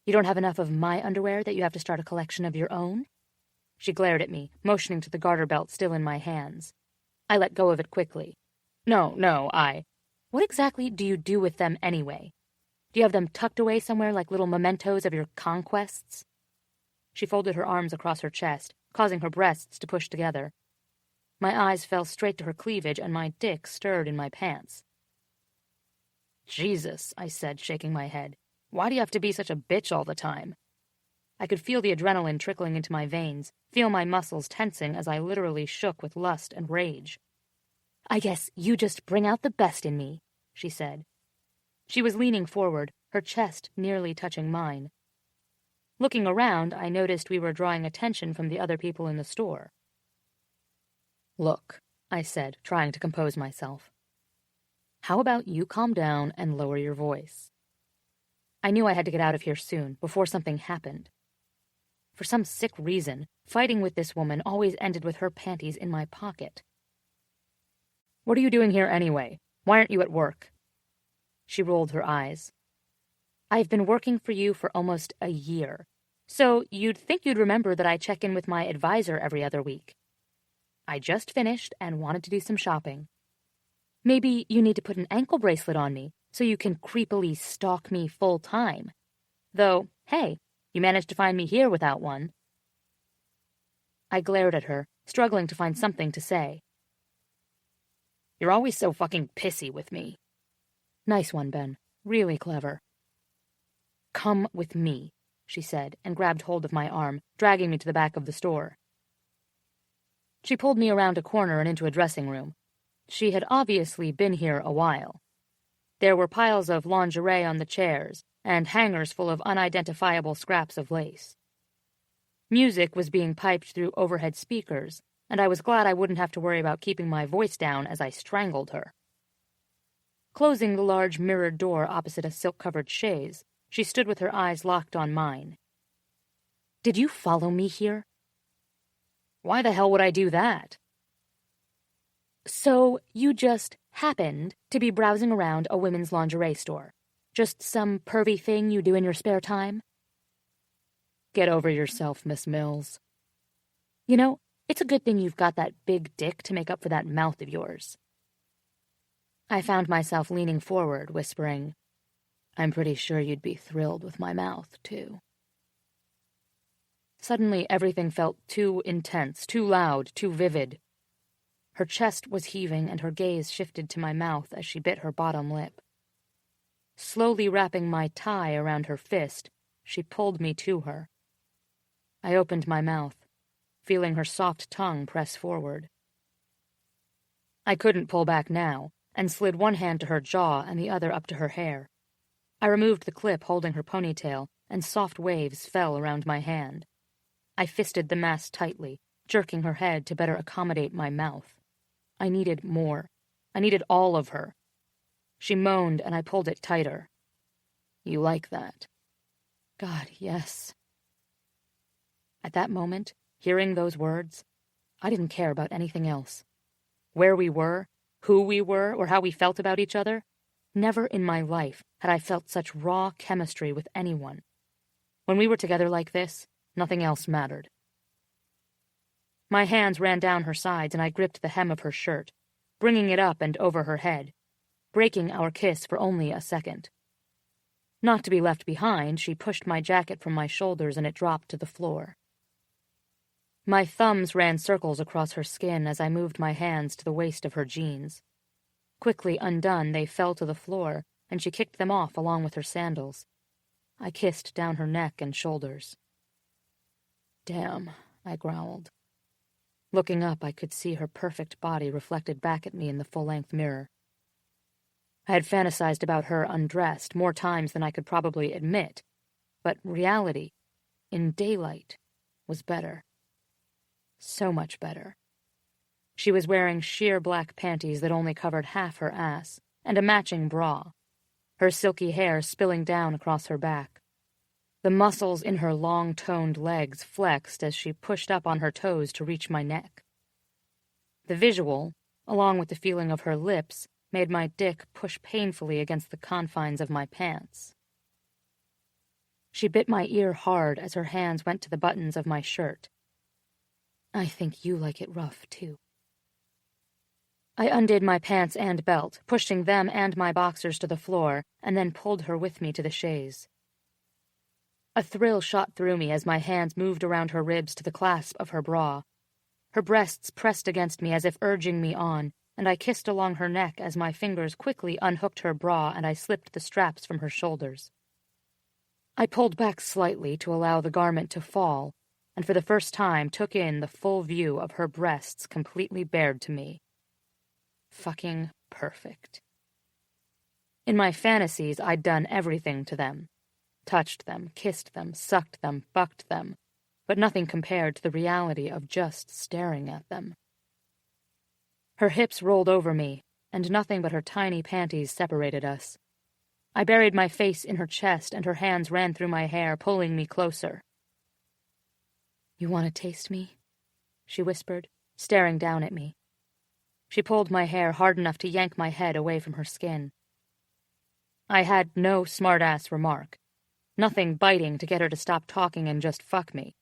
You don't have enough of my underwear that you have to start a collection of your own?" She glared at me, motioning to the garter belt still in my hands. I let go of it quickly. No, What exactly do you do with them anyway? Do you have them tucked away somewhere like little mementos of your conquests?" She folded her arms across her chest, causing her breasts to push together. My eyes fell straight to her cleavage, and my dick stirred in my pants. "Jesus," I said, shaking my head. "Why do you have to be such a bitch all the time?" I could feel the adrenaline trickling into my veins, feel my muscles tensing as I literally shook with lust and rage. "I guess you just bring out the best in me," she said. She was leaning forward, her chest nearly touching mine. Looking around, I noticed we were drawing attention from the other people in the store. "Look," I said, trying to compose myself. "How about you calm down and lower your voice?" I knew I had to get out of here soon, before something happened. For some sick reason, fighting with this woman always ended with her panties in my pocket. "What are you doing here anyway? Why aren't you at work?" She rolled her eyes. "I've been working for you for almost a year, so you'd think you'd remember that I check in with my advisor every other week. I just finished and wanted to do some shopping. Maybe you need to put an ankle bracelet on me so you can creepily stalk me full-time. Though, hey, you managed to find me here without one." I glared at her, struggling to find something to say. "You're always so fucking pissy with me." "Nice one, Ben. Really clever." "Come with me," she said, and grabbed hold of my arm, dragging me to the back of the store. She pulled me around a corner and into a dressing room. She had obviously been here a while. There were piles of lingerie on the chairs, and hangers full of unidentifiable scraps of lace. Music was being piped through overhead speakers, and I was glad I wouldn't have to worry about keeping my voice down as I strangled her. Closing the large mirrored door opposite a silk-covered chaise, she stood with her eyes locked on mine. "Did you follow me here?" "Why the hell would I do that?" "So you just happened to be browsing around a women's lingerie store. Just some pervy thing you do in your spare time?" "Get over yourself, Miss Mills." "You know, it's a good thing you've got that big dick to make up for that mouth of yours." I found myself leaning forward, whispering, "I'm pretty sure you'd be thrilled with my mouth, too." Suddenly, everything felt too intense, too loud, too vivid. Her chest was heaving, and her gaze shifted to my mouth as she bit her bottom lip. Slowly wrapping my tie around her fist, she pulled me to her. I opened my mouth, feeling her soft tongue press forward. I couldn't pull back now, and slid one hand to her jaw and the other up to her hair. I removed the clip holding her ponytail, and soft waves fell around my hand. I fisted the mass tightly, jerking her head to better accommodate my mouth. I needed more. I needed all of her. She moaned, and I pulled it tighter. "You like that?" God, yes. At that moment, hearing those words, I didn't care about anything else. Where we were, who we were, or how we felt about each other, never in my life had I felt such raw chemistry with anyone. When we were together like this, nothing else mattered. My hands ran down her sides, and I gripped the hem of her shirt, bringing it up and over her head, breaking our kiss for only a second. Not to be left behind, she pushed my jacket from my shoulders and it dropped to the floor. My thumbs ran circles across her skin as I moved my hands to the waist of her jeans. Quickly undone, they fell to the floor, and she kicked them off along with her sandals. I kissed down her neck and shoulders. "Damn," I growled. Looking up, I could see her perfect body reflected back at me in the full-length mirror. I had fantasized about her undressed more times than I could probably admit, but reality, in daylight, was better. So much better. She was wearing sheer black panties that only covered half her ass, and a matching bra, her silky hair spilling down across her back. The muscles in her long-toned legs flexed as she pushed up on her toes to reach my neck. The visual, along with the feeling of her lips, made my dick push painfully against the confines of my pants. She bit my ear hard as her hands went to the buttons of my shirt. "I think you like it rough, too." I undid my pants and belt, pushing them and my boxers to the floor, and then pulled her with me to the chaise. A thrill shot through me as my hands moved around her ribs to the clasp of her bra. Her breasts pressed against me as if urging me on, and I kissed along her neck as my fingers quickly unhooked her bra and I slipped the straps from her shoulders. I pulled back slightly to allow the garment to fall, and for the first time took in the full view of her breasts completely bared to me. Fucking perfect. In my fantasies, I'd done everything to them. Touched them, kissed them, sucked them, fucked them, but nothing compared to the reality of just staring at them. Her hips rolled over me, and nothing but her tiny panties separated us. I buried my face in her chest, and her hands ran through my hair, pulling me closer. "You want to taste me?" she whispered, staring down at me. She pulled my hair hard enough to yank my head away from her skin. I had no smart-ass remark. Nothing biting to get her to stop talking and just fuck me.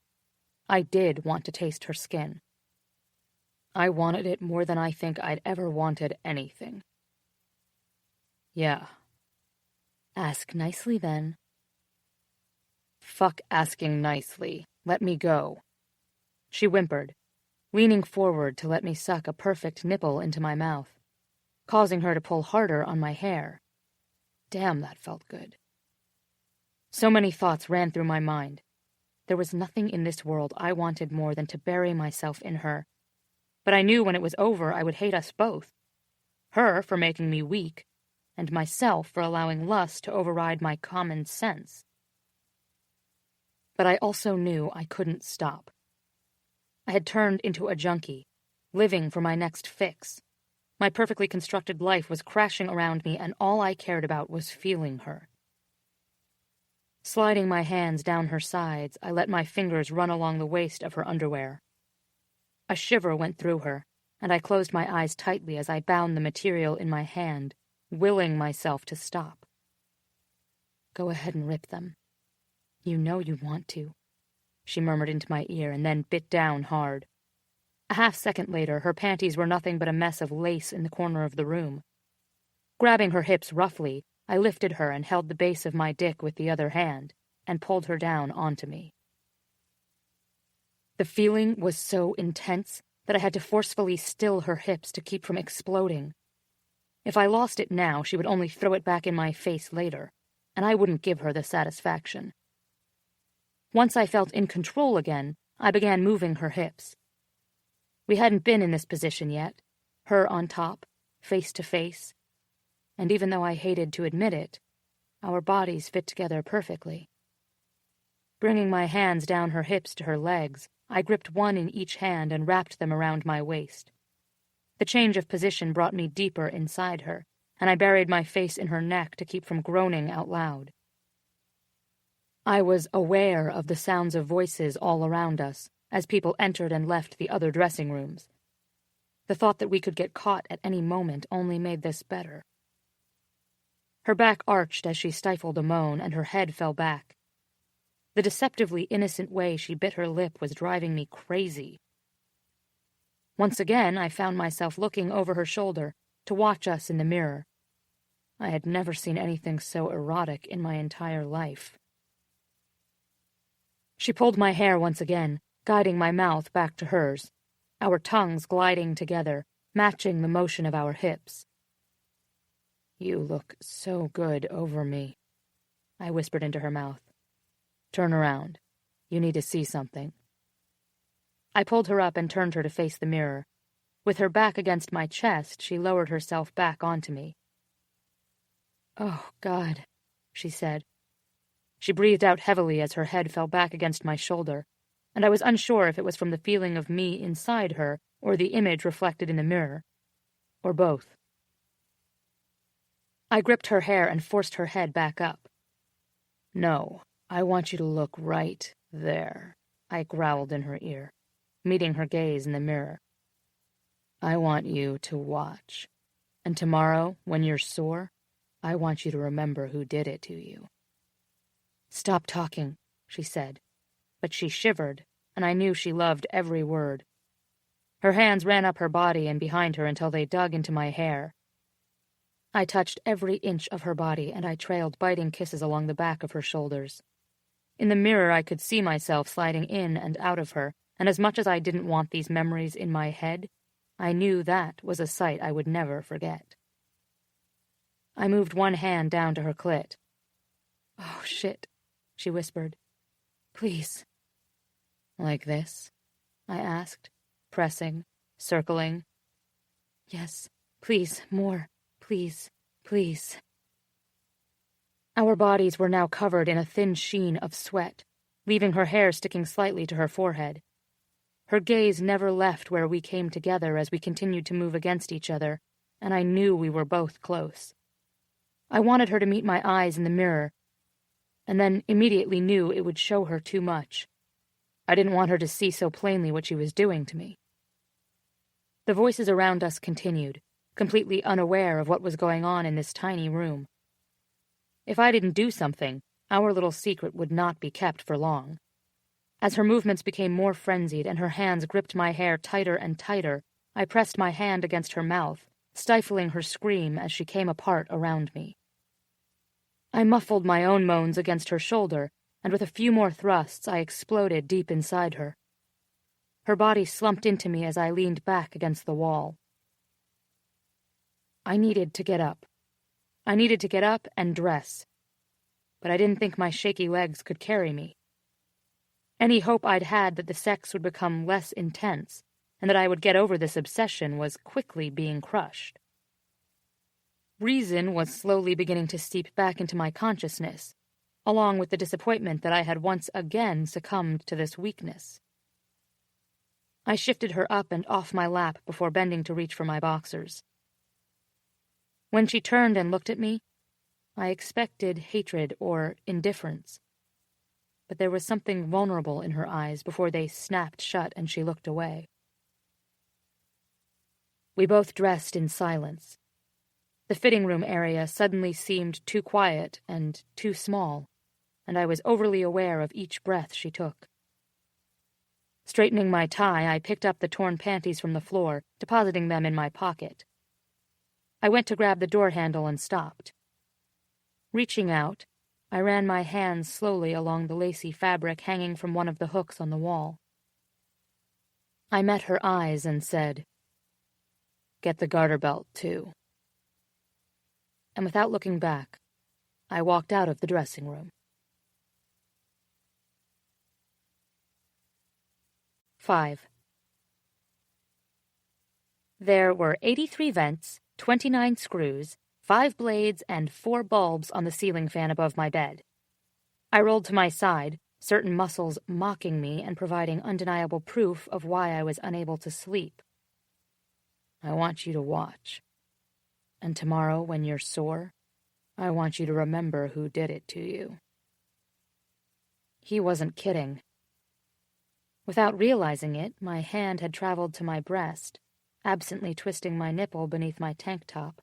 I did want to taste her skin. I wanted it more than I think I'd ever wanted anything. "Yeah." "Ask nicely, then." "Fuck asking nicely. Let me go." She whimpered, leaning forward to let me suck a perfect nipple into my mouth, causing her to pull harder on my hair. Damn, that felt good. So many thoughts ran through my mind. There was nothing in this world I wanted more than to bury myself in her. But I knew when it was over I would hate us both. Her for making me weak, and myself for allowing lust to override my common sense. But I also knew I couldn't stop. I had turned into a junkie, living for my next fix. My perfectly constructed life was crashing around me, and all I cared about was feeling her. Sliding my hands down her sides, I let my fingers run along the waist of her underwear. A shiver went through her, and I closed my eyes tightly as I bound the material in my hand, willing myself to stop. "Go ahead and rip them. You know you want to," she murmured into my ear and then bit down hard. A half-second later, her panties were nothing but a mess of lace in the corner of the room. Grabbing her hips roughly, I lifted her and held the base of my dick with the other hand, and pulled her down onto me. The feeling was so intense that I had to forcefully still her hips to keep from exploding. If I lost it now, she would only throw it back in my face later, and I wouldn't give her the satisfaction. Once I felt in control again, I began moving her hips. We hadn't been in this position yet, her on top, face to face, and even though I hated to admit it, our bodies fit together perfectly. Bringing my hands down her hips to her legs, I gripped one in each hand and wrapped them around my waist. The change of position brought me deeper inside her, and I buried my face in her neck to keep from groaning out loud. I was aware of the sounds of voices all around us as people entered and left the other dressing rooms. The thought that we could get caught at any moment only made this better. Her back arched as she stifled a moan, and her head fell back. The deceptively innocent way she bit her lip was driving me crazy. Once again, I found myself looking over her shoulder to watch us in the mirror. I had never seen anything so erotic in my entire life. She pulled my hair once again, guiding my mouth back to hers, our tongues gliding together, matching the motion of our hips. "You look so good over me," I whispered into her mouth. "Turn around. You need to see something." I pulled her up and turned her to face the mirror. With her back against my chest, she lowered herself back onto me. "Oh, God," she said. She breathed out heavily as her head fell back against my shoulder, and I was unsure if it was from the feeling of me inside her or the image reflected in the mirror, or both. I gripped her hair and forced her head back up. "No, I want you to look right there," I growled in her ear, meeting her gaze in the mirror. "I want you to watch, and tomorrow, when you're sore, I want you to remember who did it to you." "Stop talking," she said, but she shivered, and I knew she loved every word. Her hands ran up her body and behind her until they dug into my hair. I touched every inch of her body, and I trailed biting kisses along the back of her shoulders. In the mirror, I could see myself sliding in and out of her, and as much as I didn't want these memories in my head, I knew that was a sight I would never forget. I moved one hand down to her clit. "Oh, shit," she whispered. "Please." "Like this?" I asked, pressing, circling. "Yes, please, more. Please, please." Our bodies were now covered in a thin sheen of sweat, leaving her hair sticking slightly to her forehead. Her gaze never left where we came together as we continued to move against each other, and I knew we were both close. I wanted her to meet my eyes in the mirror, and then immediately knew it would show her too much. I didn't want her to see so plainly what she was doing to me. The voices around us continued, completely unaware of what was going on in this tiny room. If I didn't do something, our little secret would not be kept for long. As her movements became more frenzied and her hands gripped my hair tighter and tighter, I pressed my hand against her mouth, stifling her scream as she came apart around me. I muffled my own moans against her shoulder, and with a few more thrusts I exploded deep inside her. Her body slumped into me as I leaned back against the wall. I needed to get up. I needed to get up and dress, but I didn't think my shaky legs could carry me. Any hope I'd had that the sex would become less intense and that I would get over this obsession was quickly being crushed. Reason was slowly beginning to seep back into my consciousness, along with the disappointment that I had once again succumbed to this weakness. I shifted her up and off my lap before bending to reach for my boxers. When she turned and looked at me, I expected hatred or indifference. But there was something vulnerable in her eyes before they snapped shut and she looked away. We both dressed in silence. The fitting room area suddenly seemed too quiet and too small, and I was overly aware of each breath she took. Straightening my tie, I picked up the torn panties from the floor, depositing them in my pocket. I went to grab the door handle and stopped. Reaching out, I ran my hands slowly along the lacy fabric hanging from one of the hooks on the wall. I met her eyes and said, "Get the garter belt, too." And without looking back, I walked out of the dressing room. 5. There were 83 vents, 29 screws, 5 blades, and 4 bulbs on the ceiling fan above my bed. I rolled to my side, certain muscles mocking me and providing undeniable proof of why I was unable to sleep. "I want you to watch. And tomorrow, when you're sore, I want you to remember who did it to you." He wasn't kidding. Without realizing it, my hand had traveled to my breast, absently twisting my nipple beneath my tank top.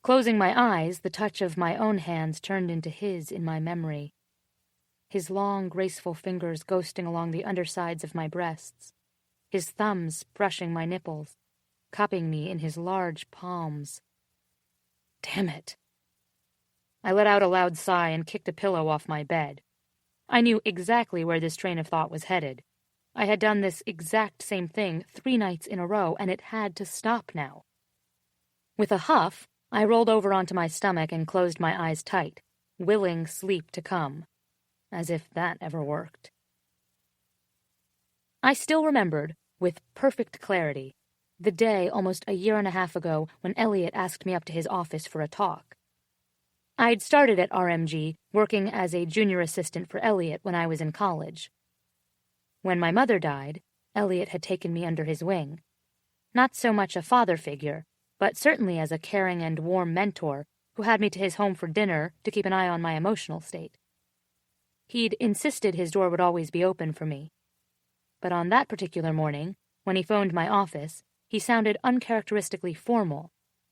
Closing my eyes, the touch of my own hands turned into his in my memory. His long, graceful fingers ghosting along the undersides of my breasts, his thumbs brushing my nipples, cupping me in his large palms. Damn it. I let out a loud sigh and kicked a pillow off my bed. I knew exactly where this train of thought was headed. I had done this exact same thing 3 nights in a row, and it had to stop now. With a huff, I rolled over onto my stomach and closed my eyes tight, willing sleep to come, as if that ever worked. I still remembered, with perfect clarity, the day almost a year and a half ago when Elliot asked me up to his office for a talk. I'd started at RMG, working as a junior assistant for Elliot when I was in college. When my mother died, Elliot had taken me under his wing. Not so much a father figure, but certainly as a caring and warm mentor who had me to his home for dinner to keep an eye on my emotional state. He'd insisted his door would always be open for me. But on that particular morning, when he phoned my office, he sounded uncharacteristically formal,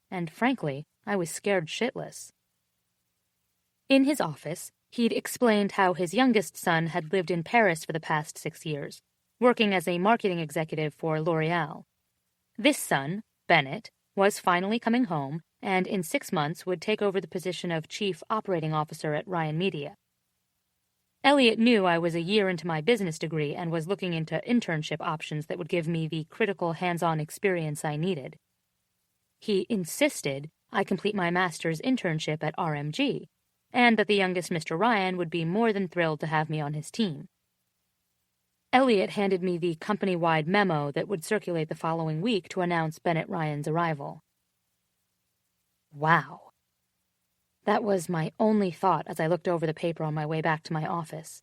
and frankly, I was scared shitless. In his office, he'd explained how his youngest son had lived in Paris for the past 6 years, working as a marketing executive for L'Oreal. This son, Bennett, was finally coming home and in 6 months would take over the position of Chief Operating Officer at Ryan Media. Elliot knew I was a year into my business degree and was looking into internship options that would give me the critical hands-on experience I needed. He insisted I complete my master's internship at RMG, and that the youngest Mr. Ryan would be more than thrilled to have me on his team. Elliot handed me the company-wide memo that would circulate the following week to announce Bennett Ryan's arrival. Wow. That was my only thought as I looked over the paper on my way back to my office.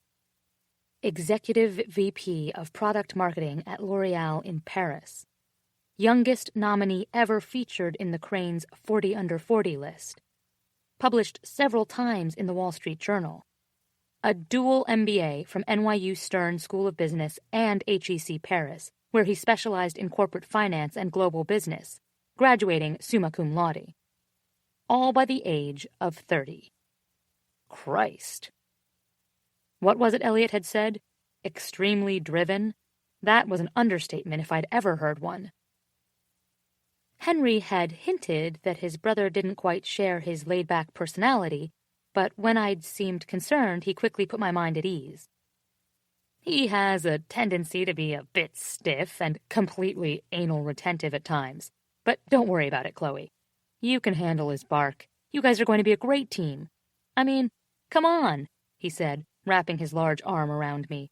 Executive VP of Product Marketing at L'Oreal in Paris. Youngest nominee ever featured in the Crane's 40 Under 40 list. Published several times in the Wall Street Journal. A dual MBA from NYU Stern School of Business and HEC Paris, where he specialized in corporate finance and global business, graduating summa cum laude. All by the age of 30. Christ. What was it Elliot had said? Extremely driven? That was an understatement if I'd ever heard one. Henry had hinted that his brother didn't quite share his laid-back personality, but when I'd seemed concerned, he quickly put my mind at ease. He has a tendency to be a bit stiff and completely anal retentive at times, but don't worry about it, Chloe. You can handle his bark. You guys are going to be a great team. I mean, come on, he said, wrapping his large arm around me.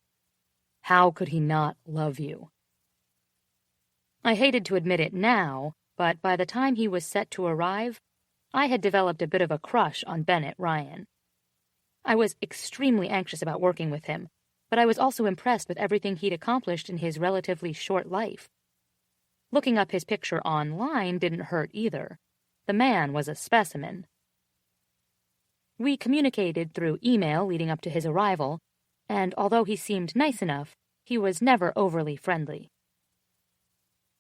How could he not love you? I hated to admit it now, but by the time he was set to arrive, I had developed a bit of a crush on Bennett Ryan. I was extremely anxious about working with him, but I was also impressed with everything he'd accomplished in his relatively short life. Looking up his picture online didn't hurt either. The man was a specimen. We communicated through email leading up to his arrival, and although he seemed nice enough, he was never overly friendly.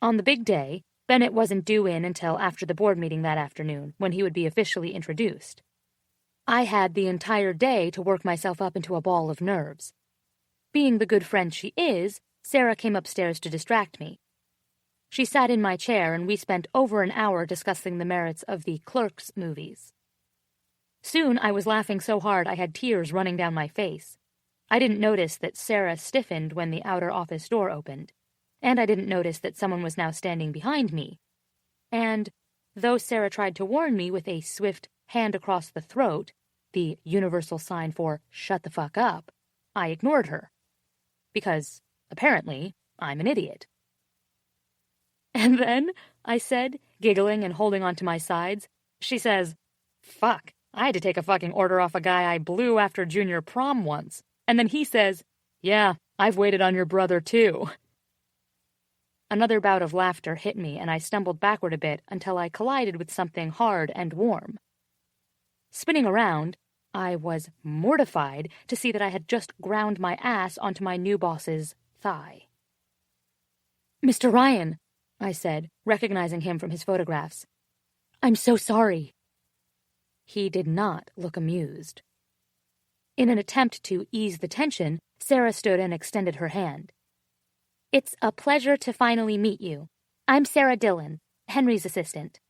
On the big day, Bennett wasn't due in until after the board meeting that afternoon, when he would be officially introduced. I had the entire day to work myself up into a ball of nerves. Being the good friend she is, Sarah came upstairs to distract me. She sat in my chair and we spent over an hour discussing the merits of the Clerks movies. Soon I was laughing so hard I had tears running down my face. I didn't notice that Sarah stiffened when the outer office door opened, and I didn't notice that someone was now standing behind me. And, though Sarah tried to warn me with a swift hand across the throat, the universal sign for shut the fuck up, I ignored her. Because, apparently, I'm an idiot. And then, I said, giggling and holding onto my sides, she says, fuck, I had to take a fucking order off a guy I blew after junior prom once. And then he says, yeah, I've waited on your brother too. Another bout of laughter hit me and I stumbled backward a bit until I collided with something hard and warm. Spinning around, I was mortified to see that I had just ground my ass onto my new boss's thigh. Mr. Ryan, I said, recognizing him from his photographs. I'm so sorry. He did not look amused. In an attempt to ease the tension, Sarah stood and extended her hand. It's a pleasure to finally meet you. I'm Sarah Dillon, Henry's assistant.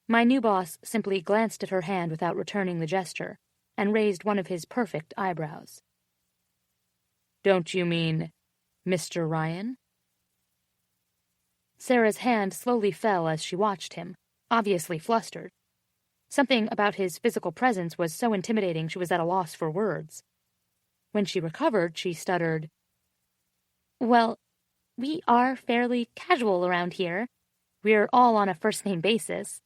My new boss simply glanced at her hand without returning the gesture, and raised one of his perfect eyebrows. Don't you mean Mr. Ryan? Sarah's hand slowly fell as she watched him, obviously flustered. Something about his physical presence was so intimidating she was at a loss for words. When she recovered, she stuttered, "Well, we are fairly casual around here. We're all on a first-name basis.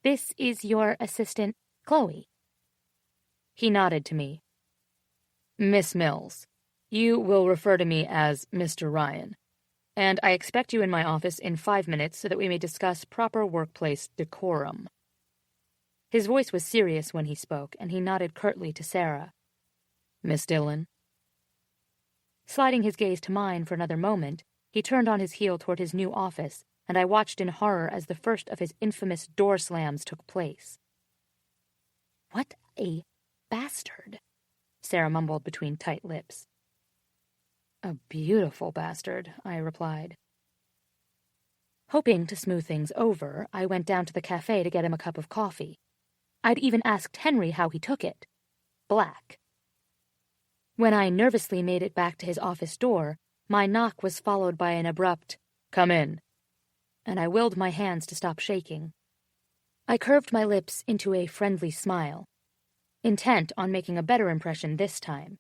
This is your assistant, Chloe." He nodded to me. "Miss Mills, you will refer to me as Mr. Ryan, and I expect you in my office in 5 minutes so that we may discuss proper workplace decorum." His voice was serious when he spoke, and he nodded curtly to Sarah. "Miss Dillon?" Sliding his gaze to mine for another moment, he turned on his heel toward his new office, and I watched in horror as the first of his infamous door slams took place. "What a bastard," Sarah mumbled between tight lips. "A beautiful bastard," I replied. Hoping to smooth things over, I went down to the cafe to get him a cup of coffee. I'd even asked Henry how he took it. Black. When I nervously made it back to his office door, my knock was followed by an abrupt, "Come in," and I willed my hands to stop shaking. I curved my lips into a friendly smile, intent on making a better impression this time,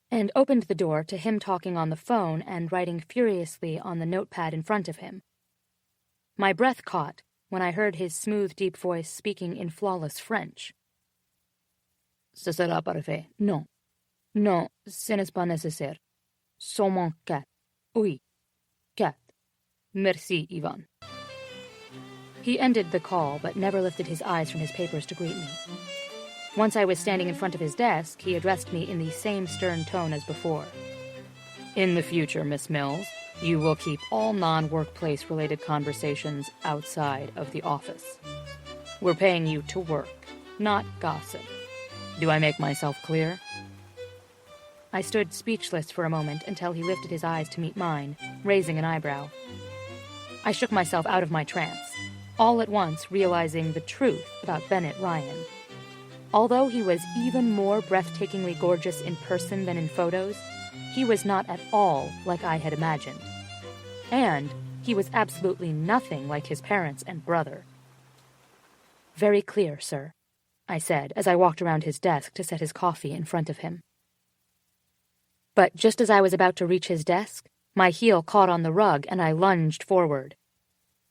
and opened the door to him talking on the phone and writing furiously on the notepad in front of him. My breath caught when I heard his smooth, deep voice speaking in flawless French. "Ce sera parfait. Non. Non, ce n'est pas nécessaire. Seulement 4. Oui. 4. Merci, Ivan." He ended the call, but never lifted his eyes from his papers to greet me. Once I was standing in front of his desk, he addressed me in the same stern tone as before. "In the future, Miss Mills, you will keep all non-workplace-related conversations outside of the office. We're paying you to work, not gossip. Do I make myself clear?" I stood speechless for a moment until he lifted his eyes to meet mine, raising an eyebrow. I shook myself out of my trance, all at once realizing the truth about Bennett Ryan. Although he was even more breathtakingly gorgeous in person than in photos, he was not at all like I had imagined. And he was absolutely nothing like his parents and brother. "Very clear, sir," I said as I walked around his desk to set his coffee in front of him. But just as I was about to reach his desk, my heel caught on the rug and I lunged forward.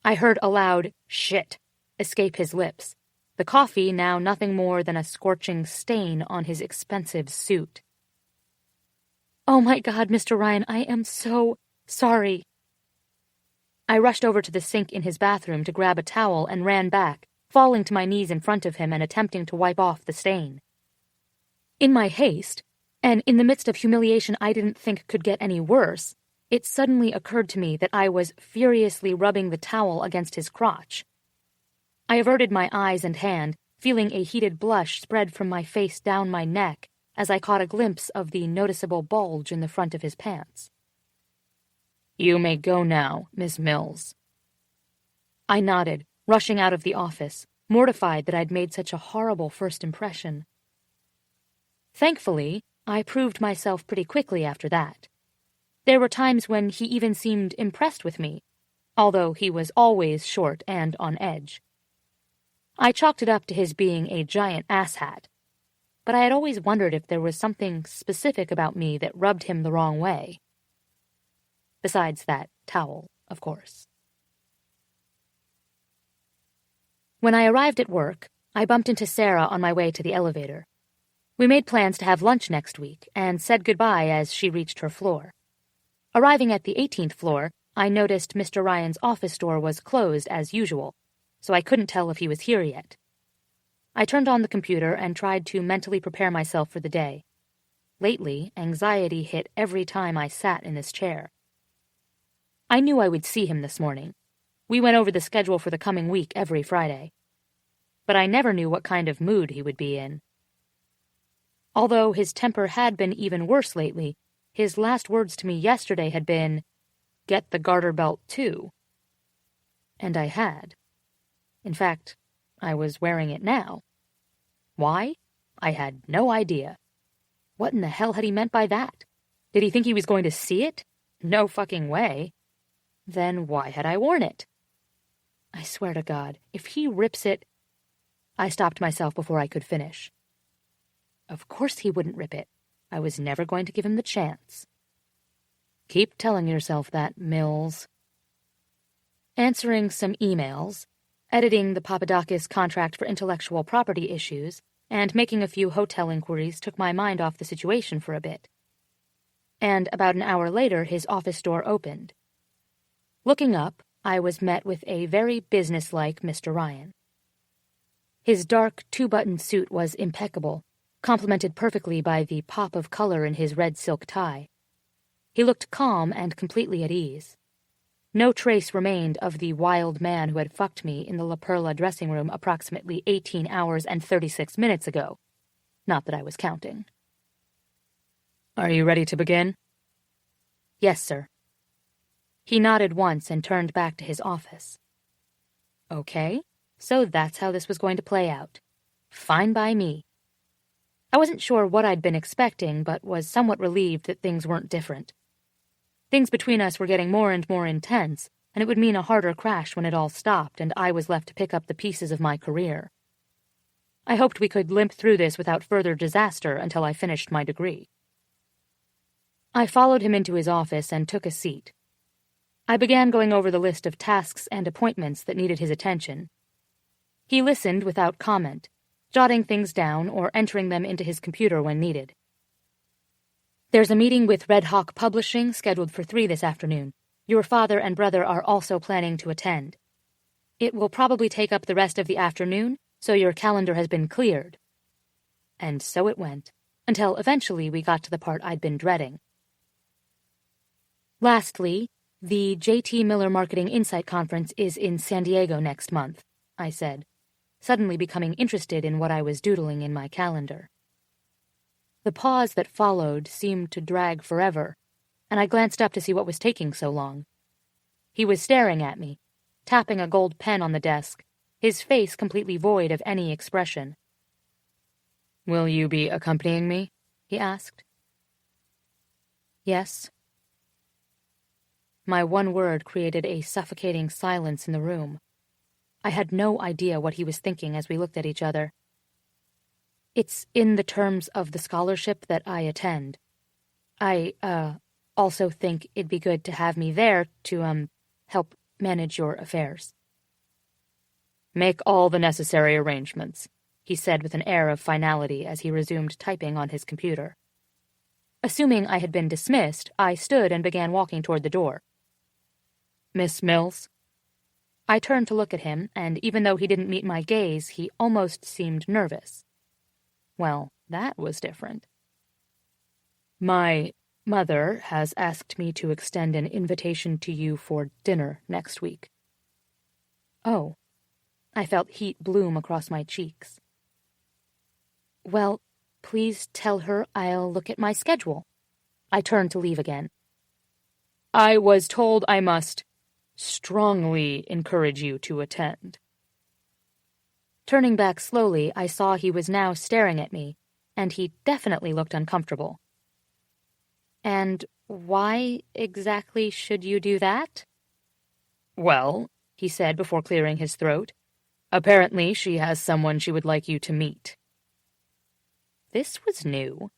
I heard a loud "shit" escape his lips, the coffee now nothing more than a scorching stain on his expensive suit. "Oh my God, Mr. Ryan, I am so sorry." I rushed over to the sink in his bathroom to grab a towel and ran back, falling to my knees in front of him and attempting to wipe off the stain. In my haste, and in the midst of humiliation I didn't think could get any worse, it suddenly occurred to me that I was furiously rubbing the towel against his crotch. I averted my eyes and hand, feeling a heated blush spread from my face down my neck as I caught a glimpse of the noticeable bulge in the front of his pants. "You may go now, Miss Mills." I nodded, rushing out of the office, mortified that I'd made such a horrible first impression. Thankfully, I proved myself pretty quickly after that. There were times when he even seemed impressed with me, although he was always short and on edge. I chalked it up to his being a giant asshat, but I had always wondered if there was something specific about me that rubbed him the wrong way. Besides that towel, of course. When I arrived at work, I bumped into Sarah on my way to the elevator. We made plans to have lunch next week and said goodbye as she reached her floor. Arriving at the 18th floor, I noticed Mr. Ryan's office door was closed as usual, so I couldn't tell if he was here yet. I turned on the computer and tried to mentally prepare myself for the day. Lately, anxiety hit every time I sat in this chair. I knew I would see him this morning. We went over the schedule for the coming week every Friday. But I never knew what kind of mood he would be in. Although his temper had been even worse lately, his last words to me yesterday had been, "Get the garter belt too." And I had. In fact, I was wearing it now. Why? I had no idea. What in the hell had he meant by that? Did he think he was going to see it? No fucking way. Then why had I worn it? I swear to God, if he rips it... I stopped myself before I could finish. Of course he wouldn't rip it. I was never going to give him the chance. Keep telling yourself that, Mills. Answering some emails, editing the Papadakis contract for intellectual property issues, and making a few hotel inquiries took my mind off the situation for a bit. And about an hour later, his office door opened. Looking up, I was met with a very businesslike Mr. Ryan. His dark two-button suit was impeccable, complemented perfectly by the pop of color in his red silk tie. He looked calm and completely at ease. No trace remained of the wild man who had fucked me in the La Perla dressing room approximately 18 hours and 36 minutes ago. Not that I was counting. Are you ready to begin? Yes, sir. He nodded once and turned back to his office. Okay, so that's how this was going to play out. Fine by me. I wasn't sure what I'd been expecting, but was somewhat relieved that things weren't different. Things between us were getting more and more intense, and it would mean a harder crash when it all stopped and I was left to pick up the pieces of my career. I hoped we could limp through this without further disaster until I finished my degree. I followed him into his office and took a seat. I began going over the list of tasks and appointments that needed his attention. He listened without comment, jotting things down or entering them into his computer when needed. There's a meeting with Red Hawk Publishing scheduled for 3 this afternoon. Your father and brother are also planning to attend. It will probably take up the rest of the afternoon, so your calendar has been cleared. And so it went, until eventually we got to the part I'd been dreading. Lastly, the J.T. Miller Marketing Insight Conference is in San Diego next month, I said, suddenly becoming interested in what I was doodling in my calendar. The pause that followed seemed to drag forever, and I glanced up to see what was taking so long. He was staring at me, tapping a gold pen on the desk, his face completely void of any expression. Will you be accompanying me? He asked. Yes. My one word created a suffocating silence in the room. I had no idea what he was thinking as we looked at each other. It's in the terms of the scholarship that I attend. I, also think it'd be good to have me there to, help manage your affairs. Make all the necessary arrangements, he said with an air of finality as he resumed typing on his computer. Assuming I had been dismissed, I stood and began walking toward the door. Miss Mills? I turned to look at him, and even though he didn't meet my gaze, he almost seemed nervous. Well, that was different. My mother has asked me to extend an invitation to you for dinner next week. Oh. I felt heat bloom across my cheeks. Well, please tell her I'll look at my schedule. I turned to leave again. I was told I must strongly encourage you to attend. Turning back slowly, I saw he was now staring at me, and he definitely looked uncomfortable. And why exactly should you do that? Well, he said before clearing his throat, apparently she has someone she would like you to meet. This was new.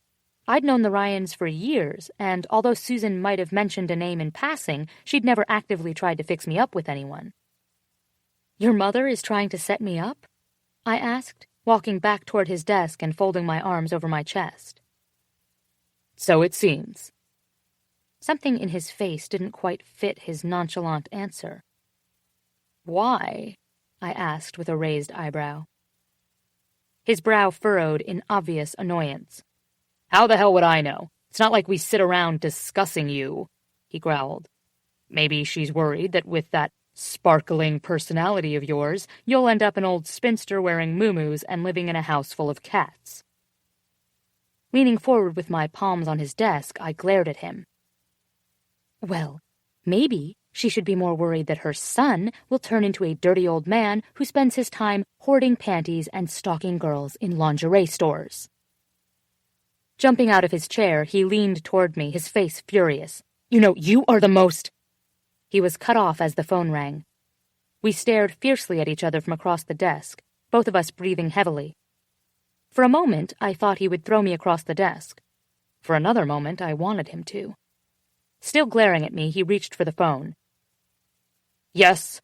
I'd known the Ryans for years, and although Susan might have mentioned a name in passing, she'd never actively tried to fix me up with anyone. Your mother is trying to set me up? I asked, walking back toward his desk and folding my arms over my chest. So it seems. Something in his face didn't quite fit his nonchalant answer. Why? I asked with a raised eyebrow. His brow furrowed in obvious annoyance. How the hell would I know? It's not like we sit around discussing you, he growled. Maybe she's worried that with that sparkling personality of yours, you'll end up an old spinster wearing muumuus and living in a house full of cats. Leaning forward with my palms on his desk, I glared at him. Well, maybe she should be more worried that her son will turn into a dirty old man who spends his time hoarding panties and stalking girls in lingerie stores. Jumping out of his chair, he leaned toward me, his face furious. You know, you are the most... He was cut off as the phone rang. We stared fiercely at each other from across the desk, both of us breathing heavily. For a moment, I thought he would throw me across the desk. For another moment, I wanted him to. Still glaring at me, he reached for the phone. "Yes,"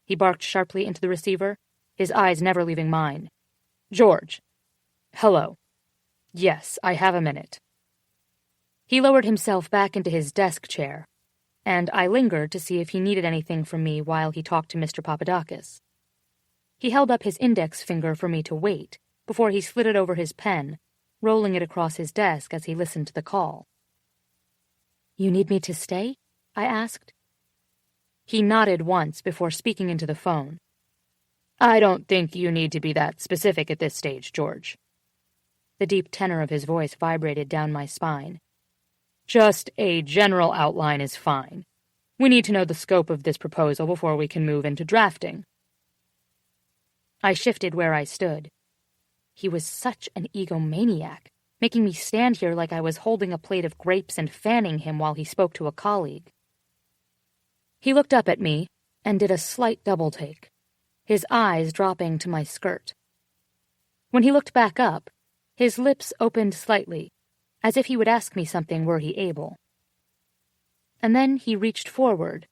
he barked sharply into the receiver, his eyes never leaving mine. "George. Hello. Yes, I have a minute." He lowered himself back into his desk chair, and I lingered to see if he needed anything from me while he talked to Mr. Papadakis. He held up his index finger for me to wait, before he slid it over his pen, rolling it across his desk as he listened to the call. "You need me to stay?" I asked. He nodded once before speaking into the phone. "I don't think you need to be that specific at this stage, George." The deep tenor of his voice vibrated down my spine. "Just a general outline is fine. We need to know the scope of this proposal before we can move into drafting." I shifted where I stood. He was such an egomaniac, making me stand here like I was holding a plate of grapes and fanning him while he spoke to a colleague. He looked up at me and did a slight double-take, his eyes dropping to my skirt. When he looked back up, his lips opened slightly, as if he would ask me something were he able. And then he reached forward,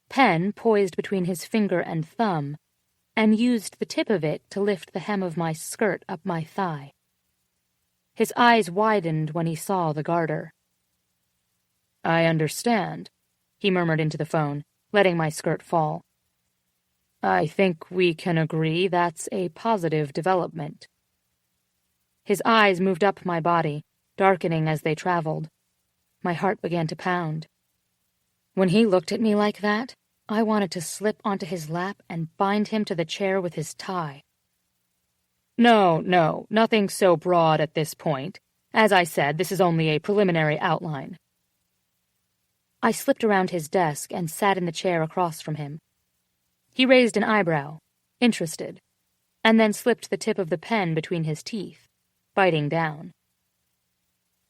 pen poised between his finger and thumb, and used the tip of it to lift the hem of my skirt up my thigh. His eyes widened when he saw the garter. "I understand," he murmured into the phone, letting my skirt fall. "I think we can agree that's a positive development." His eyes moved up my body, darkening as they traveled. My heart began to pound. When he looked at me like that, I wanted to slip onto his lap and bind him to the chair with his tie. No, nothing so broad at this point. As I said, this is only a preliminary outline." I slipped around his desk and sat in the chair across from him. He raised an eyebrow, interested, and then slipped the tip of the pen between his teeth, biting down.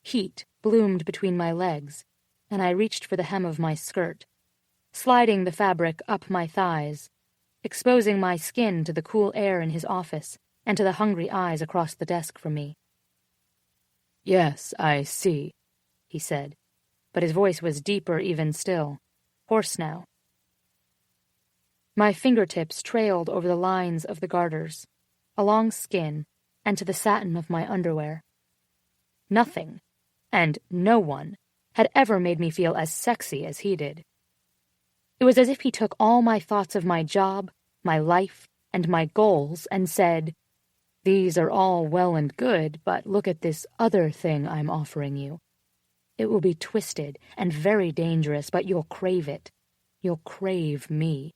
Heat bloomed between my legs, and I reached for the hem of my skirt, sliding the fabric up my thighs, exposing my skin to the cool air in his office and to the hungry eyes across the desk from me. "Yes, I see," he said, but his voice was deeper even still, hoarse now. My fingertips trailed over the lines of the garters, along skin, and to the satin of my underwear. Nothing, and no one, had ever made me feel as sexy as he did. It was as if he took all my thoughts of my job, my life, and my goals and said, "These are all well and good, but look at this other thing I'm offering you. It will be twisted and very dangerous, but you'll crave it. You'll crave me."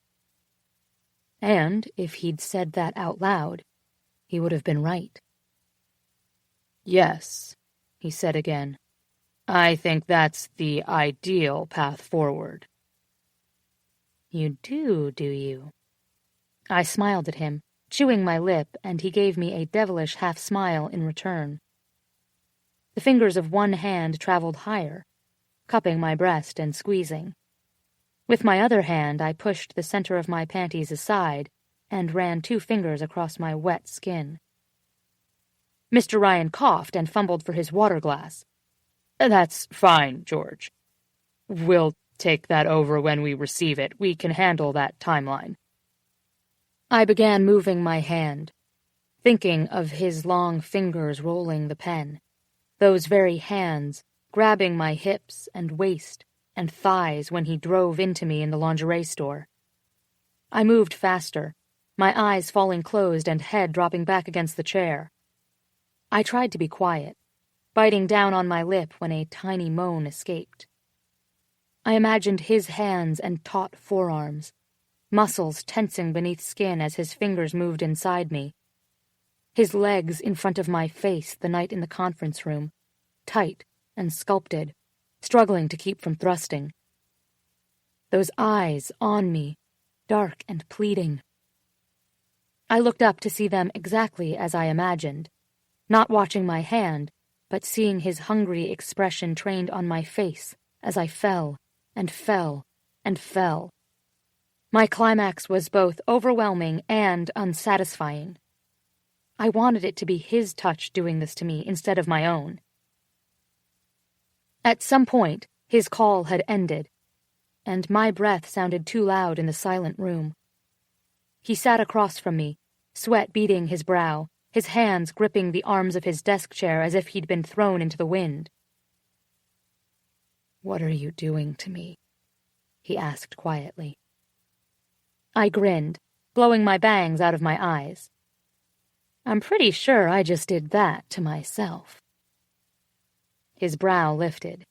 And if he'd said that out loud, he would have been right. "Yes," he said again. "I think that's the ideal path forward." "You do you?" I smiled at him, chewing my lip, and he gave me a devilish half-smile in return. The fingers of one hand traveled higher, cupping my breast and squeezing. With my other hand, I pushed the center of my panties aside and ran 2 fingers across my wet skin. Mr. Ryan coughed and fumbled for his water glass. "That's fine, George. We'll take that over when we receive it. We can handle that timeline." I began moving my hand, thinking of his long fingers rolling the pen, those very hands grabbing my hips and waist and thighs when he drove into me in the lingerie store. I moved faster, my eyes falling closed and head dropping back against the chair. I tried to be quiet, biting down on my lip when a tiny moan escaped. I imagined his hands and taut forearms, muscles tensing beneath skin as his fingers moved inside me. His legs in front of my face the night in the conference room, tight and sculpted, struggling to keep from thrusting. Those eyes on me, dark and pleading. I looked up to see them exactly as I imagined, not watching my hand, but seeing his hungry expression trained on my face as I fell and fell and fell. My climax was both overwhelming and unsatisfying. I wanted it to be his touch doing this to me instead of my own. At some point, his call had ended, and my breath sounded too loud in the silent room. He sat across from me, sweat beading his brow, his hands gripping the arms of his desk chair as if he'd been thrown into the wind. "What are you doing to me?" he asked quietly. I grinned, blowing my bangs out of my eyes. "I'm pretty sure I just did that to myself." His brow lifted.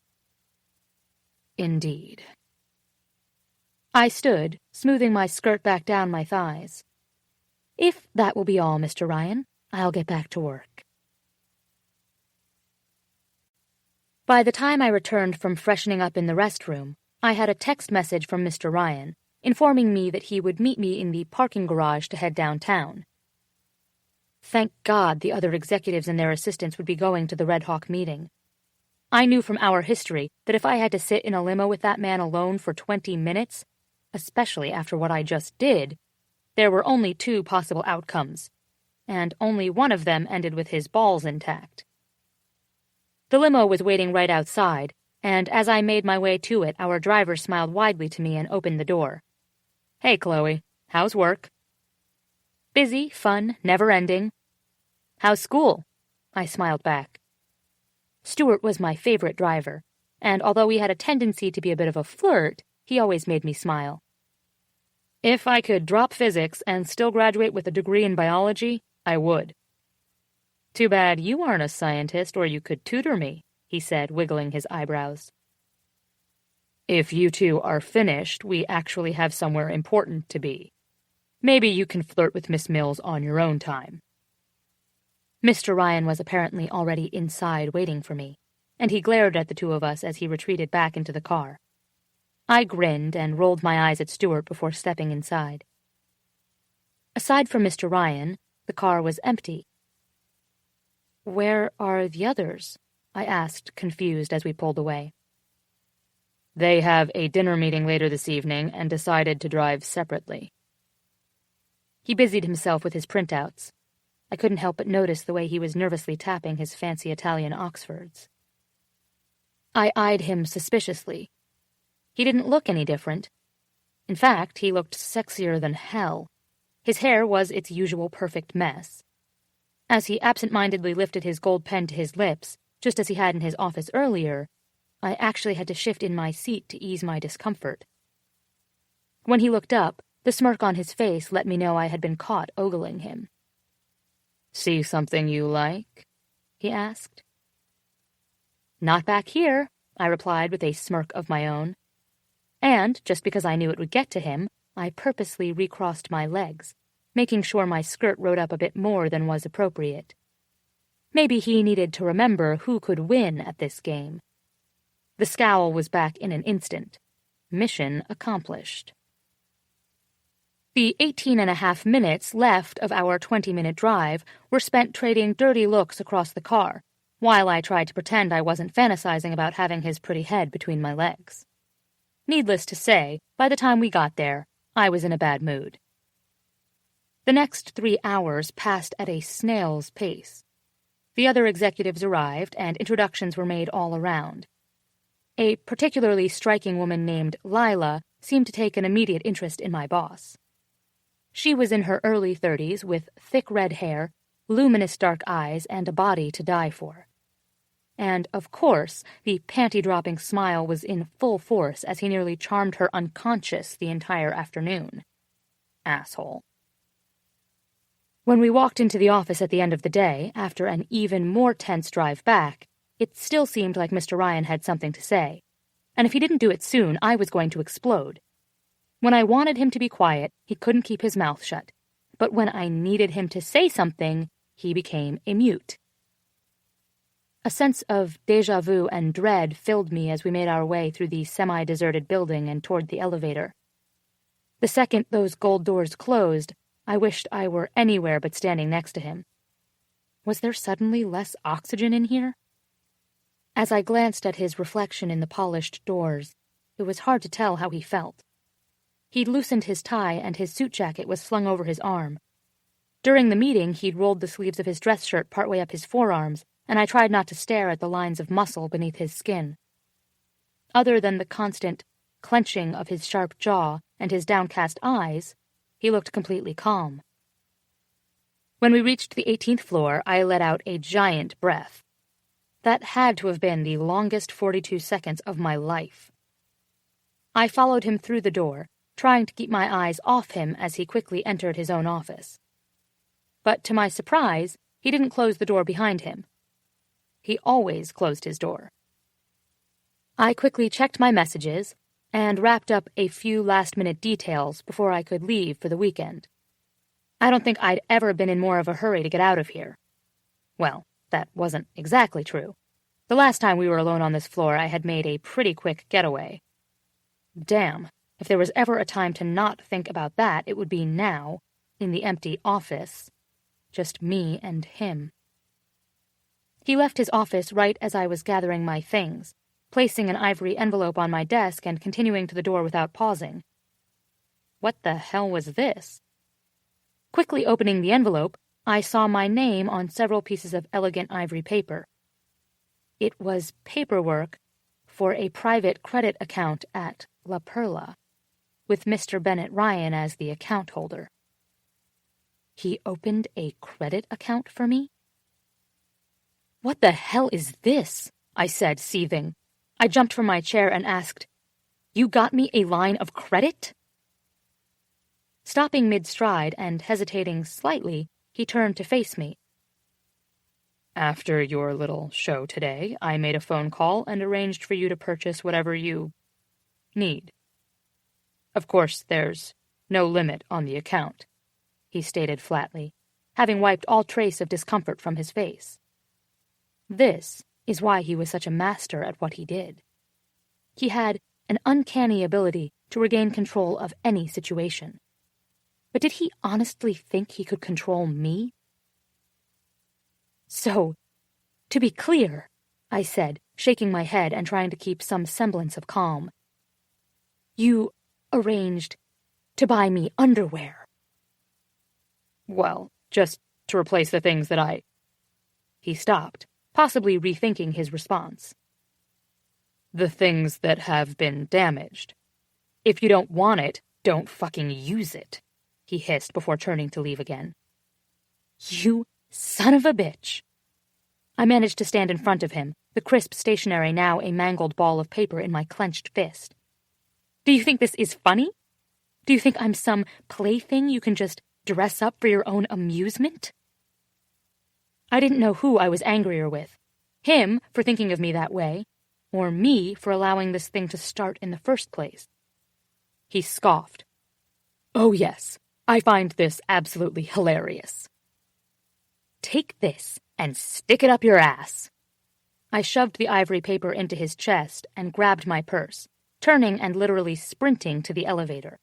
"Indeed." I stood, smoothing my skirt back down my thighs. "If that will be all, Mr. Ryan, I'll get back to work." By the time I returned from freshening up in the restroom, I had a text message from Mr. Ryan, informing me that he would meet me in the parking garage to head downtown. Thank God the other executives and their assistants would be going to the Red Hawk meeting. I knew from our history that if I had to sit in a limo with that man alone for 20 minutes, especially after what I just did, there were only 2 possible outcomes, and only one of them ended with his balls intact. The limo was waiting right outside, and as I made my way to it, our driver smiled widely to me and opened the door. "Hey, Chloe. How's work?" "Busy, fun, never-ending." "How's school?" I smiled back. Stuart was my favorite driver, and although he had a tendency to be a bit of a flirt, he always made me smile. "If I could drop physics and still graduate with a degree in biology, I would." "Too bad you aren't a scientist, or you could tutor me," he said, wiggling his eyebrows. "If you two are finished, we actually have somewhere important to be. Maybe you can flirt with Miss Mills on your own time." Mr. Ryan was apparently already inside waiting for me, and he glared at the 2 of us as he retreated back into the car. I grinned and rolled my eyes at Stuart before stepping inside. Aside from Mr. Ryan, the car was empty. "Where are the others?" I asked, confused, as we pulled away. "They have a dinner meeting later this evening and decided to drive separately." He busied himself with his printouts. I couldn't help but notice the way he was nervously tapping his fancy Italian Oxfords. I eyed him suspiciously. He didn't look any different. In fact, he looked sexier than hell. His hair was its usual perfect mess. As he absent-mindedly lifted his gold pen to his lips, just as he had in his office earlier, I actually had to shift in my seat to ease my discomfort. When he looked up, the smirk on his face let me know I had been caught ogling him. "See something you like?" he asked. "Not back here," I replied with a smirk of my own. And, just because I knew it would get to him, I purposely recrossed my legs, making sure my skirt rode up a bit more than was appropriate. Maybe he needed to remember who could win at this game. The scowl was back in an instant. Mission accomplished. The 18.5 minutes left of our 20-minute drive were spent trading dirty looks across the car, while I tried to pretend I wasn't fantasizing about having his pretty head between my legs. Needless to say, by the time we got there, I was in a bad mood. The next 3 hours passed at a snail's pace. The other executives arrived, and introductions were made all around. A particularly striking woman named Lila seemed to take an immediate interest in my boss. She was in her early 30s, with thick red hair, luminous dark eyes, and a body to die for. And, of course, the panty-dropping smile was in full force as he nearly charmed her unconscious the entire afternoon. Asshole. When we walked into the office at the end of the day, after an even more tense drive back, it still seemed like Mr. Ryan had something to say, and if he didn't do it soon, I was going to explode. When I wanted him to be quiet, he couldn't keep his mouth shut, but when I needed him to say something, he became a mute. A sense of déjà vu and dread filled me as we made our way through the semi-deserted building and toward the elevator. The second those gold doors closed, I wished I were anywhere but standing next to him. Was there suddenly less oxygen in here? As I glanced at his reflection in the polished doors, it was hard to tell how he felt. He'd loosened his tie and his suit jacket was slung over his arm. During the meeting, he'd rolled the sleeves of his dress shirt partway up his forearms, and I tried not to stare at the lines of muscle beneath his skin. Other than the constant clenching of his sharp jaw and his downcast eyes, he looked completely calm. When we reached the 18th floor, I let out a giant breath. That had to have been the longest 42 seconds of my life. I followed him through the door, trying to keep my eyes off him as he quickly entered his own office. But to my surprise, he didn't close the door behind him. He always closed his door. I quickly checked my messages and wrapped up a few last-minute details before I could leave for the weekend. I don't think I'd ever been in more of a hurry to get out of here. Well, that wasn't exactly true. The last time we were alone on this floor, I had made a pretty quick getaway. Damn, if there was ever a time to not think about that, it would be now, in the empty office. Just me and him. He left his office right as I was gathering my things, placing an ivory envelope on my desk and continuing to the door without pausing. What the hell was this? Quickly opening the envelope, I saw my name on several pieces of elegant ivory paper. It was paperwork for a private credit account at La Perla, with Mr. Bennett Ryan as the account holder. He opened a credit account for me? What the hell is this? I said, seething. I jumped from my chair and asked, "You got me a line of credit?" Stopping mid-stride and hesitating slightly, he turned to face me. "After your little show today, I made a phone call and arranged for you to purchase whatever you need. Of course, there's no limit on the account," he stated flatly, having wiped all trace of discomfort from his face. This is why he was such a master at what he did. He had an uncanny ability to regain control of any situation. But did he honestly think he could control me? "So, to be clear," I said, shaking my head and trying to keep some semblance of calm, "you arranged to buy me underwear." "Well, just to replace the things that I—" He stopped, possibly rethinking his response. "The things that have been damaged. If you don't want it, don't fucking use it," he hissed before turning to leave again. "You son of a bitch." I managed to stand in front of him, the crisp stationery now a mangled ball of paper in my clenched fist. "Do you think this is funny? Do you think I'm some plaything you can just dress up for your own amusement?" I didn't know who I was angrier with, him for thinking of me that way, or me for allowing this thing to start in the first place. He scoffed. "Oh yes, I find this absolutely hilarious." "Take this and stick it up your ass." I shoved the ivory paper into his chest and grabbed my purse, turning and literally sprinting to the elevator.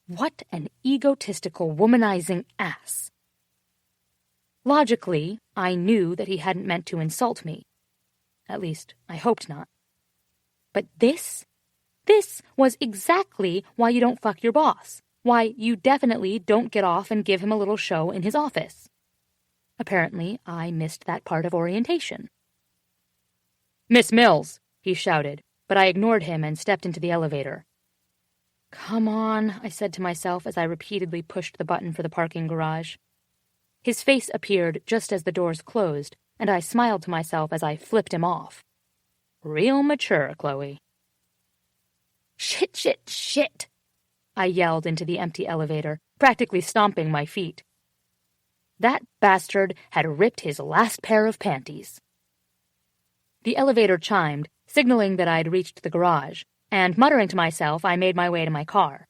What an egotistical, womanizing ass. Logically, I knew that he hadn't meant to insult me. At least, I hoped not. But this was exactly why you don't fuck your boss. Why you definitely don't get off and give him a little show in his office. Apparently, I missed that part of orientation. "Miss Mills," he shouted, but I ignored him and stepped into the elevator. "Come on," I said to myself as I repeatedly pushed the button for the parking garage. His face appeared just as the doors closed, and I smiled to myself as I flipped him off. Real mature, Chloe. "Shit, shit, shit!" I yelled into the empty elevator, practically stomping my feet. That bastard had ripped his last pair of panties. The elevator chimed, signaling that I'd reached the garage, and muttering to myself, I made my way to my car.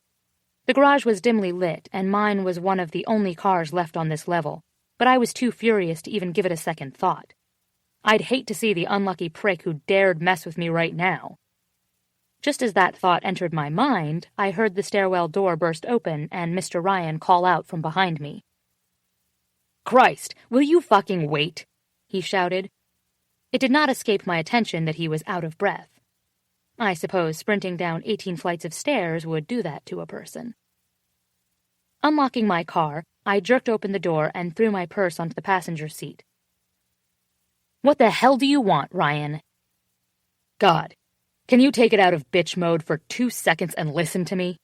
The garage was dimly lit, and mine was one of the only cars left on this level, but I was too furious to even give it a second thought. I'd hate to see the unlucky prick who dared mess with me right now. Just as that thought entered my mind, I heard the stairwell door burst open and Mr. Ryan call out from behind me. "Christ, will you fucking wait?" he shouted. It did not escape my attention that he was out of breath. I suppose sprinting down 18 flights of stairs would do that to a person. Unlocking my car, I jerked open the door and threw my purse onto the passenger seat. "What the hell do you want, Ryan? God, can you take it out of bitch mode for 2 seconds and listen to me?"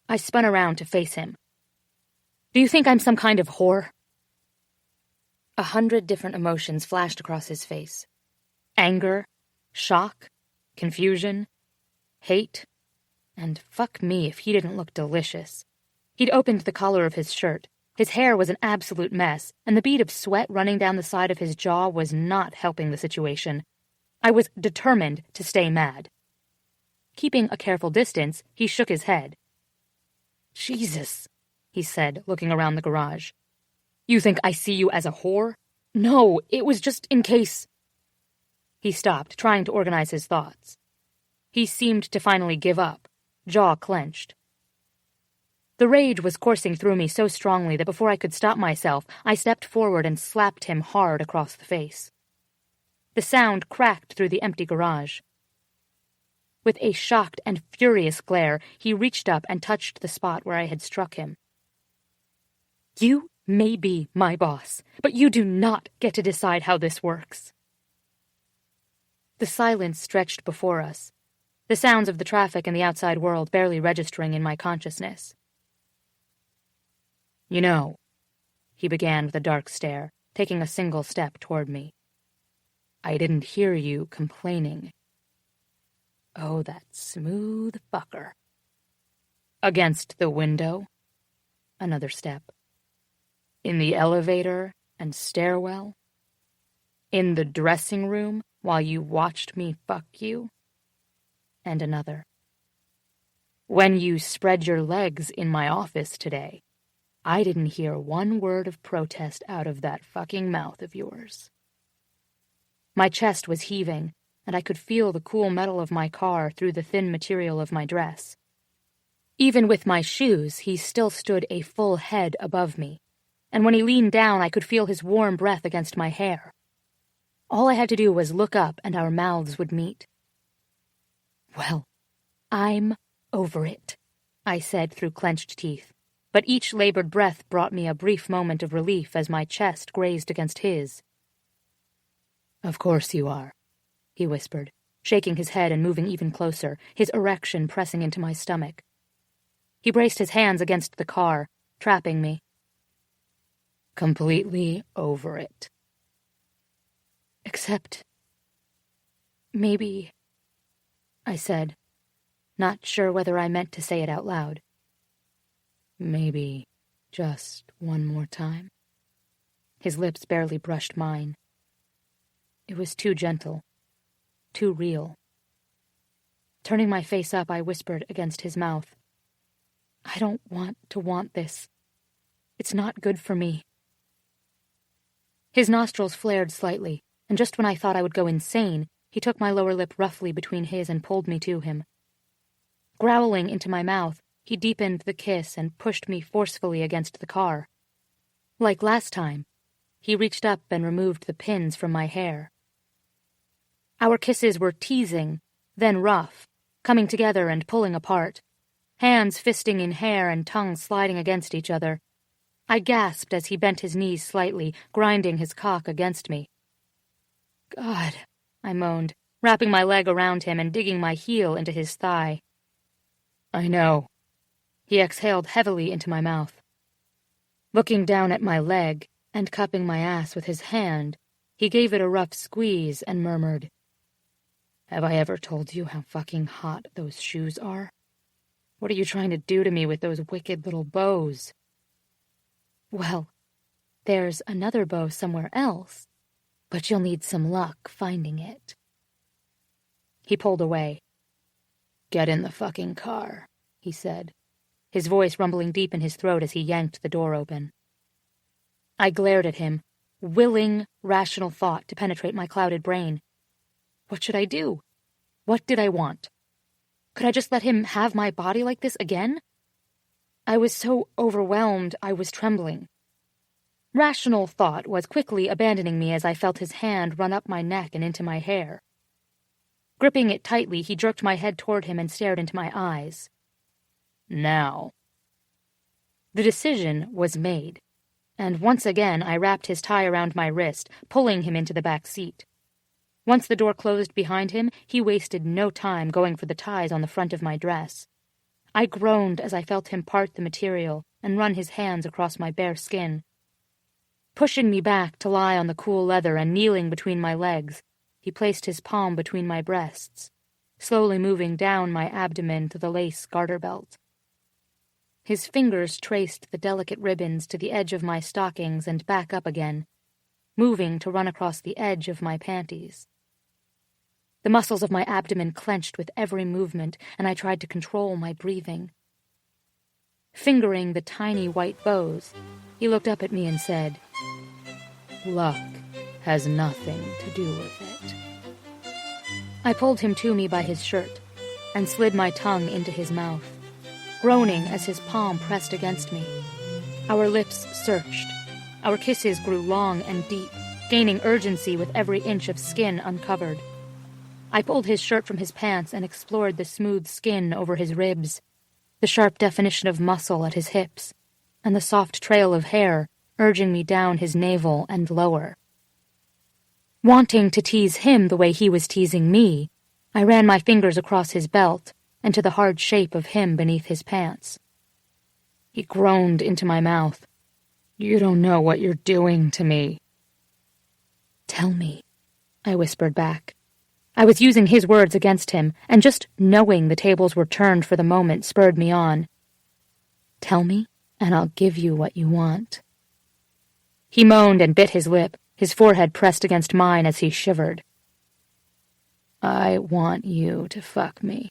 I spun around to face him. "Do you think I'm some kind of whore?" 100 different emotions flashed across his face. Anger, shock, confusion, hate, and fuck me if he didn't look delicious. He'd opened the collar of his shirt. His hair was an absolute mess, and the bead of sweat running down the side of his jaw was not helping the situation. I was determined to stay mad. Keeping a careful distance, he shook his head. "Jesus," he said, looking around the garage. "You think I see you as a whore? No, it was just in case." He stopped, trying to organize his thoughts. He seemed to finally give up, jaw clenched. The rage was coursing through me so strongly that before I could stop myself, I stepped forward and slapped him hard across the face. The sound cracked through the empty garage. With a shocked and furious glare, he reached up and touched the spot where I had struck him. "You may be my boss, but you do not get to decide how this works." The silence stretched before us, the sounds of the traffic and the outside world barely registering in my consciousness. "You know," he began with a dark stare, taking a single step toward me, "I didn't hear you complaining." Oh, that smooth fucker. "Against the window?" Another step. "In the elevator and stairwell? In the dressing room while you watched me fuck you?" And another. "When you spread your legs in my office today, I didn't hear one word of protest out of that fucking mouth of yours." My chest was heaving, and I could feel the cool metal of my car through the thin material of my dress. Even with my shoes, he still stood a full head above me, and when he leaned down, I could feel his warm breath against my hair. All I had to do was look up, and our mouths would meet. "Well, I'm over it," I said through clenched teeth, but each labored breath brought me a brief moment of relief as my chest grazed against his. "Of course you are," he whispered, shaking his head and moving even closer, his erection pressing into my stomach. He braced his hands against the car, trapping me. "Completely over it." "Except maybe," I said, not sure whether I meant to say it out loud. "Maybe just one more time?" His lips barely brushed mine. It was too gentle, too real. Turning my face up, I whispered against his mouth, "I don't want to want this. It's not good for me." His nostrils flared slightly, and just when I thought I would go insane, he took my lower lip roughly between his and pulled me to him. Growling into my mouth, he deepened the kiss and pushed me forcefully against the car. Like last time, he reached up and removed the pins from my hair. Our kisses were teasing, then rough, coming together and pulling apart, hands fisting in hair and tongues sliding against each other. I gasped as he bent his knees slightly, grinding his cock against me. "God," I moaned, wrapping my leg around him and digging my heel into his thigh. "I know." He exhaled heavily into my mouth. Looking down at my leg and cupping my ass with his hand, he gave it a rough squeeze and murmured, "Have I ever told you how fucking hot those shoes are? What are you trying to do to me with those wicked little bows?" "Well, there's another bow somewhere else, but you'll need some luck finding it." He pulled away. "Get in the fucking car," he said, his voice rumbling deep in his throat as he yanked the door open. I glared at him, willing, rational thought to penetrate my clouded brain. What should I do? What did I want? Could I just let him have my body like this again? I was so overwhelmed I was trembling. Rational thought was quickly abandoning me as I felt his hand run up my neck and into my hair. Gripping it tightly, he jerked my head toward him and stared into my eyes. Now. The decision was made, and once again I wrapped his tie around my wrist, pulling him into the back seat. Once the door closed behind him, he wasted no time going for the ties on the front of my dress. I groaned as I felt him part the material and run his hands across my bare skin. Pushing me back to lie on the cool leather and kneeling between my legs, he placed his palm between my breasts, slowly moving down my abdomen to the lace garter belt. His fingers traced the delicate ribbons to the edge of my stockings and back up again, moving to run across the edge of my panties. The muscles of my abdomen clenched with every movement, and I tried to control my breathing. Fingering the tiny white bows, he looked up at me and said, "Luck has nothing to do with it." I pulled him to me by his shirt and slid my tongue into his mouth, groaning as his palm pressed against me. Our lips searched. Our kisses grew long and deep, gaining urgency with every inch of skin uncovered. I pulled his shirt from his pants and explored the smooth skin over his ribs, the sharp definition of muscle at his hips, and the soft trail of hair urging me down his navel and lower. Wanting to tease him the way he was teasing me, I ran my fingers across his belt and to the hard shape of him beneath his pants. He groaned into my mouth. "You don't know what you're doing to me." "Tell me," I whispered back. I was using his words against him, and just knowing the tables were turned for the moment spurred me on. "Tell me, and I'll give you what you want." He moaned and bit his lip, his forehead pressed against mine as he shivered. "I want you to fuck me."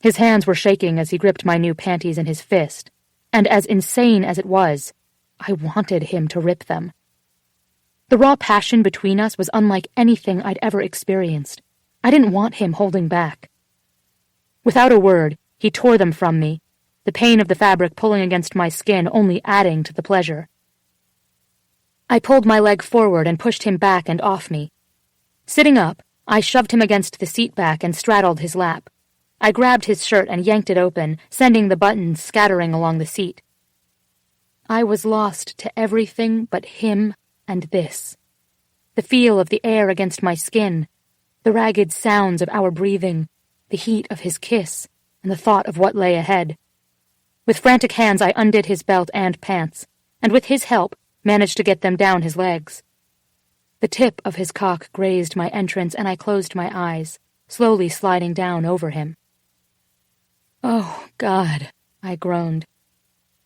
His hands were shaking as he gripped my new panties in his fist, and as insane as it was, I wanted him to rip them. The raw passion between us was unlike anything I'd ever experienced. I didn't want him holding back. Without a word, he tore them from me, the pain of the fabric pulling against my skin only adding to the pleasure. I pulled my leg forward and pushed him back and off me. Sitting up, I shoved him against the seat back and straddled his lap. I grabbed his shirt and yanked it open, sending the buttons scattering along the seat. I was lost to everything but him and this. The feel of the air against my skin, the ragged sounds of our breathing, the heat of his kiss, and the thought of what lay ahead. With frantic hands I undid his belt and pants, and with his help managed to get them down his legs. The tip of his cock grazed my entrance and I closed my eyes, slowly sliding down over him. "Oh, God," I groaned.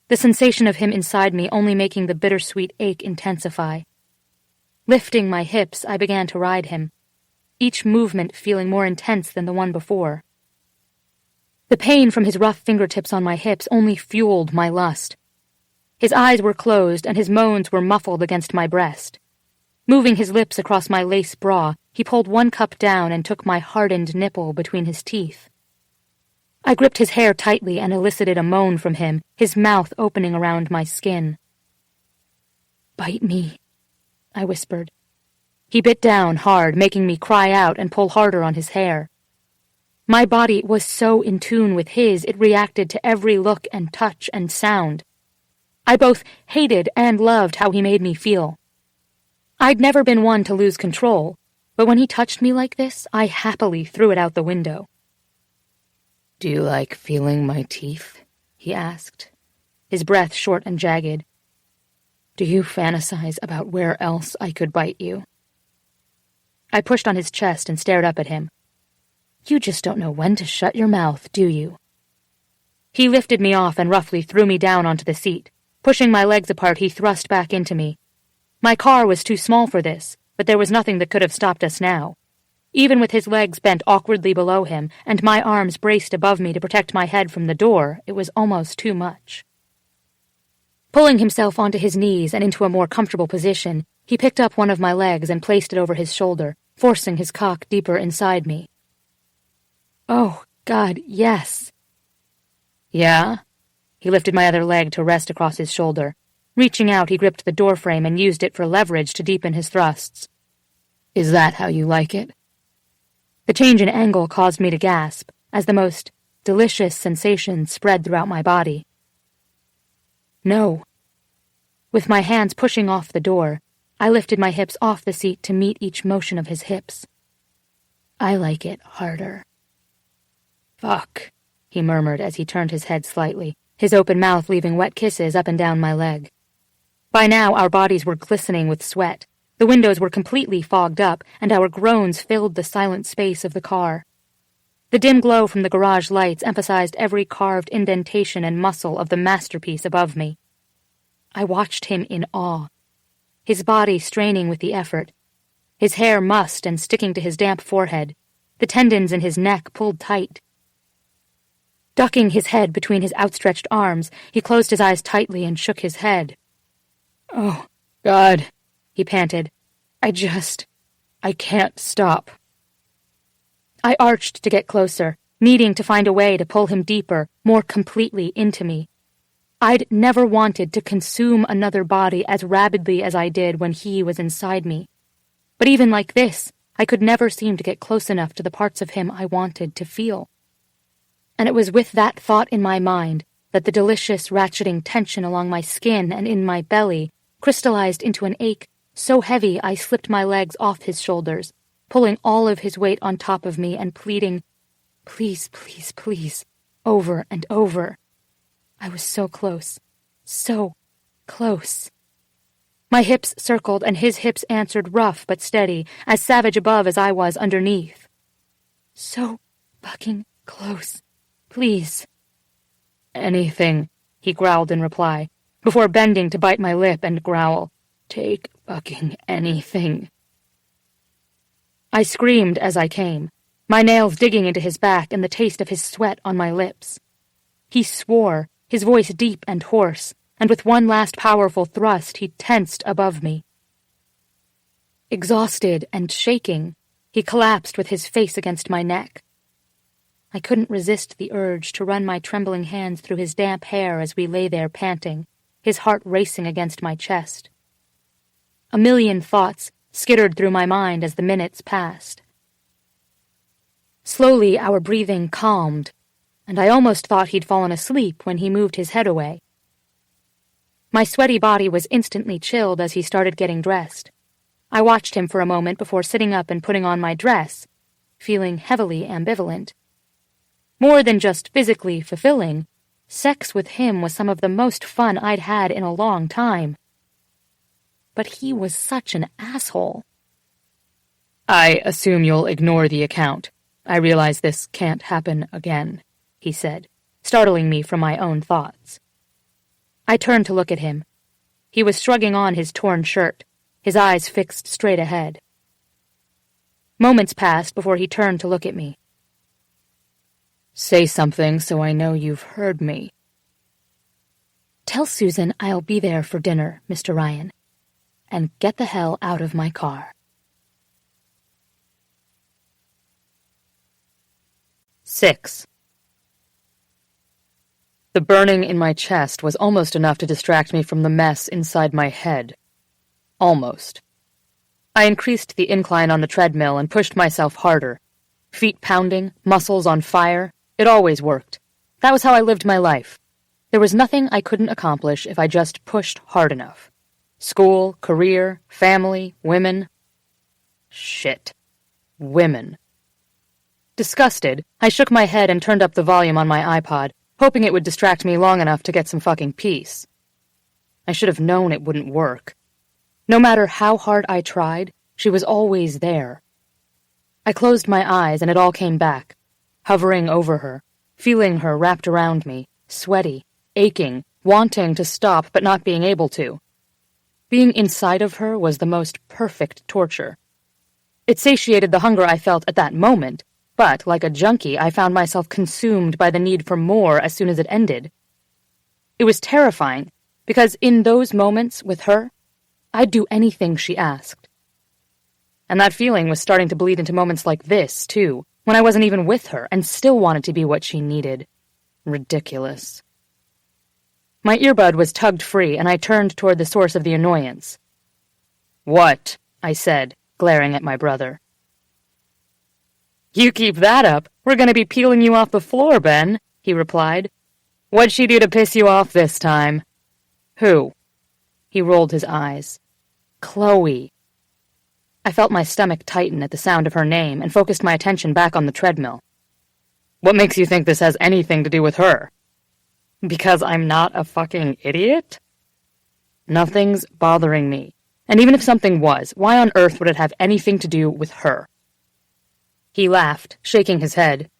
The sensation of him inside me only making the bittersweet ache intensify. Lifting my hips, I began to ride him, each movement feeling more intense than the one before. The pain from his rough fingertips on my hips only fueled my lust. His eyes were closed and his moans were muffled against my breast. Moving his lips across my lace bra, he pulled one cup down and took my hardened nipple between his teeth. I gripped his hair tightly and elicited a moan from him, his mouth opening around my skin. "Bite me," I whispered. He bit down hard, making me cry out and pull harder on his hair. My body was so in tune with his, it reacted to every look and touch and sound. I both hated and loved how he made me feel. I'd never been one to lose control, but when he touched me like this, I happily threw it out the window. "Do you like feeling my teeth?" he asked, his breath short and jagged. "Do you fantasize about where else I could bite you?" I pushed on his chest and stared up at him. "You just don't know when to shut your mouth, do you?" He lifted me off and roughly threw me down onto the seat. Pushing my legs apart, he thrust back into me. My car was too small for this, but there was nothing that could have stopped us now. Even with his legs bent awkwardly below him and my arms braced above me to protect my head from the door, it was almost too much. Pulling himself onto his knees and into a more comfortable position, he picked up one of my legs and placed it over his shoulder, forcing his cock deeper inside me. "Oh, God, yes." "Yeah?" He lifted my other leg to rest across his shoulder. Reaching out, he gripped the doorframe and used it for leverage to deepen his thrusts. "Is that how you like it?" The change in angle caused me to gasp as the most delicious sensation spread throughout my body. No. With my hands pushing off the door, I lifted my hips off the seat to meet each motion of his hips. I like it harder. Fuck, he murmured as he turned his head slightly, his open mouth leaving wet kisses up and down my leg. By now our bodies were glistening with sweat. The windows were completely fogged up, and our groans filled the silent space of the car. The dim glow from the garage lights emphasized every carved indentation and muscle of the masterpiece above me. I watched him in awe, his body straining with the effort, his hair mussed and sticking to his damp forehead, the tendons in his neck pulled tight. Ducking his head between his outstretched arms, he closed his eyes tightly and shook his head. "Oh, God," he panted. I can't stop." I arched to get closer, needing to find a way to pull him deeper, more completely into me. I'd never wanted to consume another body as rabidly as I did when he was inside me. But even like this, I could never seem to get close enough to the parts of him I wanted to feel. And it was with that thought in my mind that the delicious ratcheting tension along my skin and in my belly crystallized into an ache so heavy I slipped my legs off his shoulders, pulling all of his weight on top of me and pleading, "Please, please, please," over and over. I was so close, so close. My hips circled and his hips answered rough but steady, as savage above as I was underneath. So fucking close. Please. "Anything," he growled in reply, before bending to bite my lip and growl, "Take fucking anything." I screamed as I came, my nails digging into his back and the taste of his sweat on my lips. He swore, his voice deep and hoarse, and with one last powerful thrust he tensed above me. Exhausted and shaking, he collapsed with his face against my neck. I couldn't resist the urge to run my trembling hands through his damp hair as we lay there panting, his heart racing against my chest. A million thoughts skittered through my mind as the minutes passed. Slowly our breathing calmed, and I almost thought he'd fallen asleep when he moved his head away. My sweaty body was instantly chilled as he started getting dressed. I watched him for a moment before sitting up and putting on my dress, feeling heavily ambivalent. More than just physically fulfilling, sex with him was some of the most fun I'd had in a long time. But he was such an asshole. "I assume you'll ignore the account. I realize this can't happen again," he said, startling me from my own thoughts. I turned to look at him. He was shrugging on his torn shirt, his eyes fixed straight ahead. Moments passed before he turned to look at me. "Say something so I know you've heard me." "Tell Susan I'll be there for dinner, Mr. Ryan. And get the hell out of my car." 6. The burning in my chest was almost enough to distract me from the mess inside my head. Almost. I increased the incline on the treadmill and pushed myself harder. Feet pounding, muscles on fire. It always worked. That was how I lived my life. There was nothing I couldn't accomplish if I just pushed hard enough. School, career, family, women. Shit. Women. Disgusted, I shook my head and turned up the volume on my iPod, hoping it would distract me long enough to get some fucking peace. I should have known it wouldn't work. No matter how hard I tried, she was always there. I closed my eyes and it all came back, hovering over her, feeling her wrapped around me, sweaty, aching, wanting to stop but not being able to. Being inside of her was the most perfect torture. It satiated the hunger I felt at that moment, but, like a junkie, I found myself consumed by the need for more as soon as it ended. It was terrifying, because in those moments with her, I'd do anything she asked. And that feeling was starting to bleed into moments like this, too, when I wasn't even with her and still wanted to be what she needed. Ridiculous. My earbud was tugged free, and I turned toward the source of the annoyance. "What?" I said, glaring at my brother. "You keep that up, we're going to be peeling you off the floor, Ben," he replied. "What'd she do to piss you off this time?" "Who?" He rolled his eyes. "Chloe." I felt my stomach tighten at the sound of her name and focused my attention back on the treadmill. "What makes you think this has anything to do with her?" "Because I'm not a fucking idiot?" "Nothing's bothering me. And even if something was, why on earth would it have anything to do with her?" He laughed, shaking his head.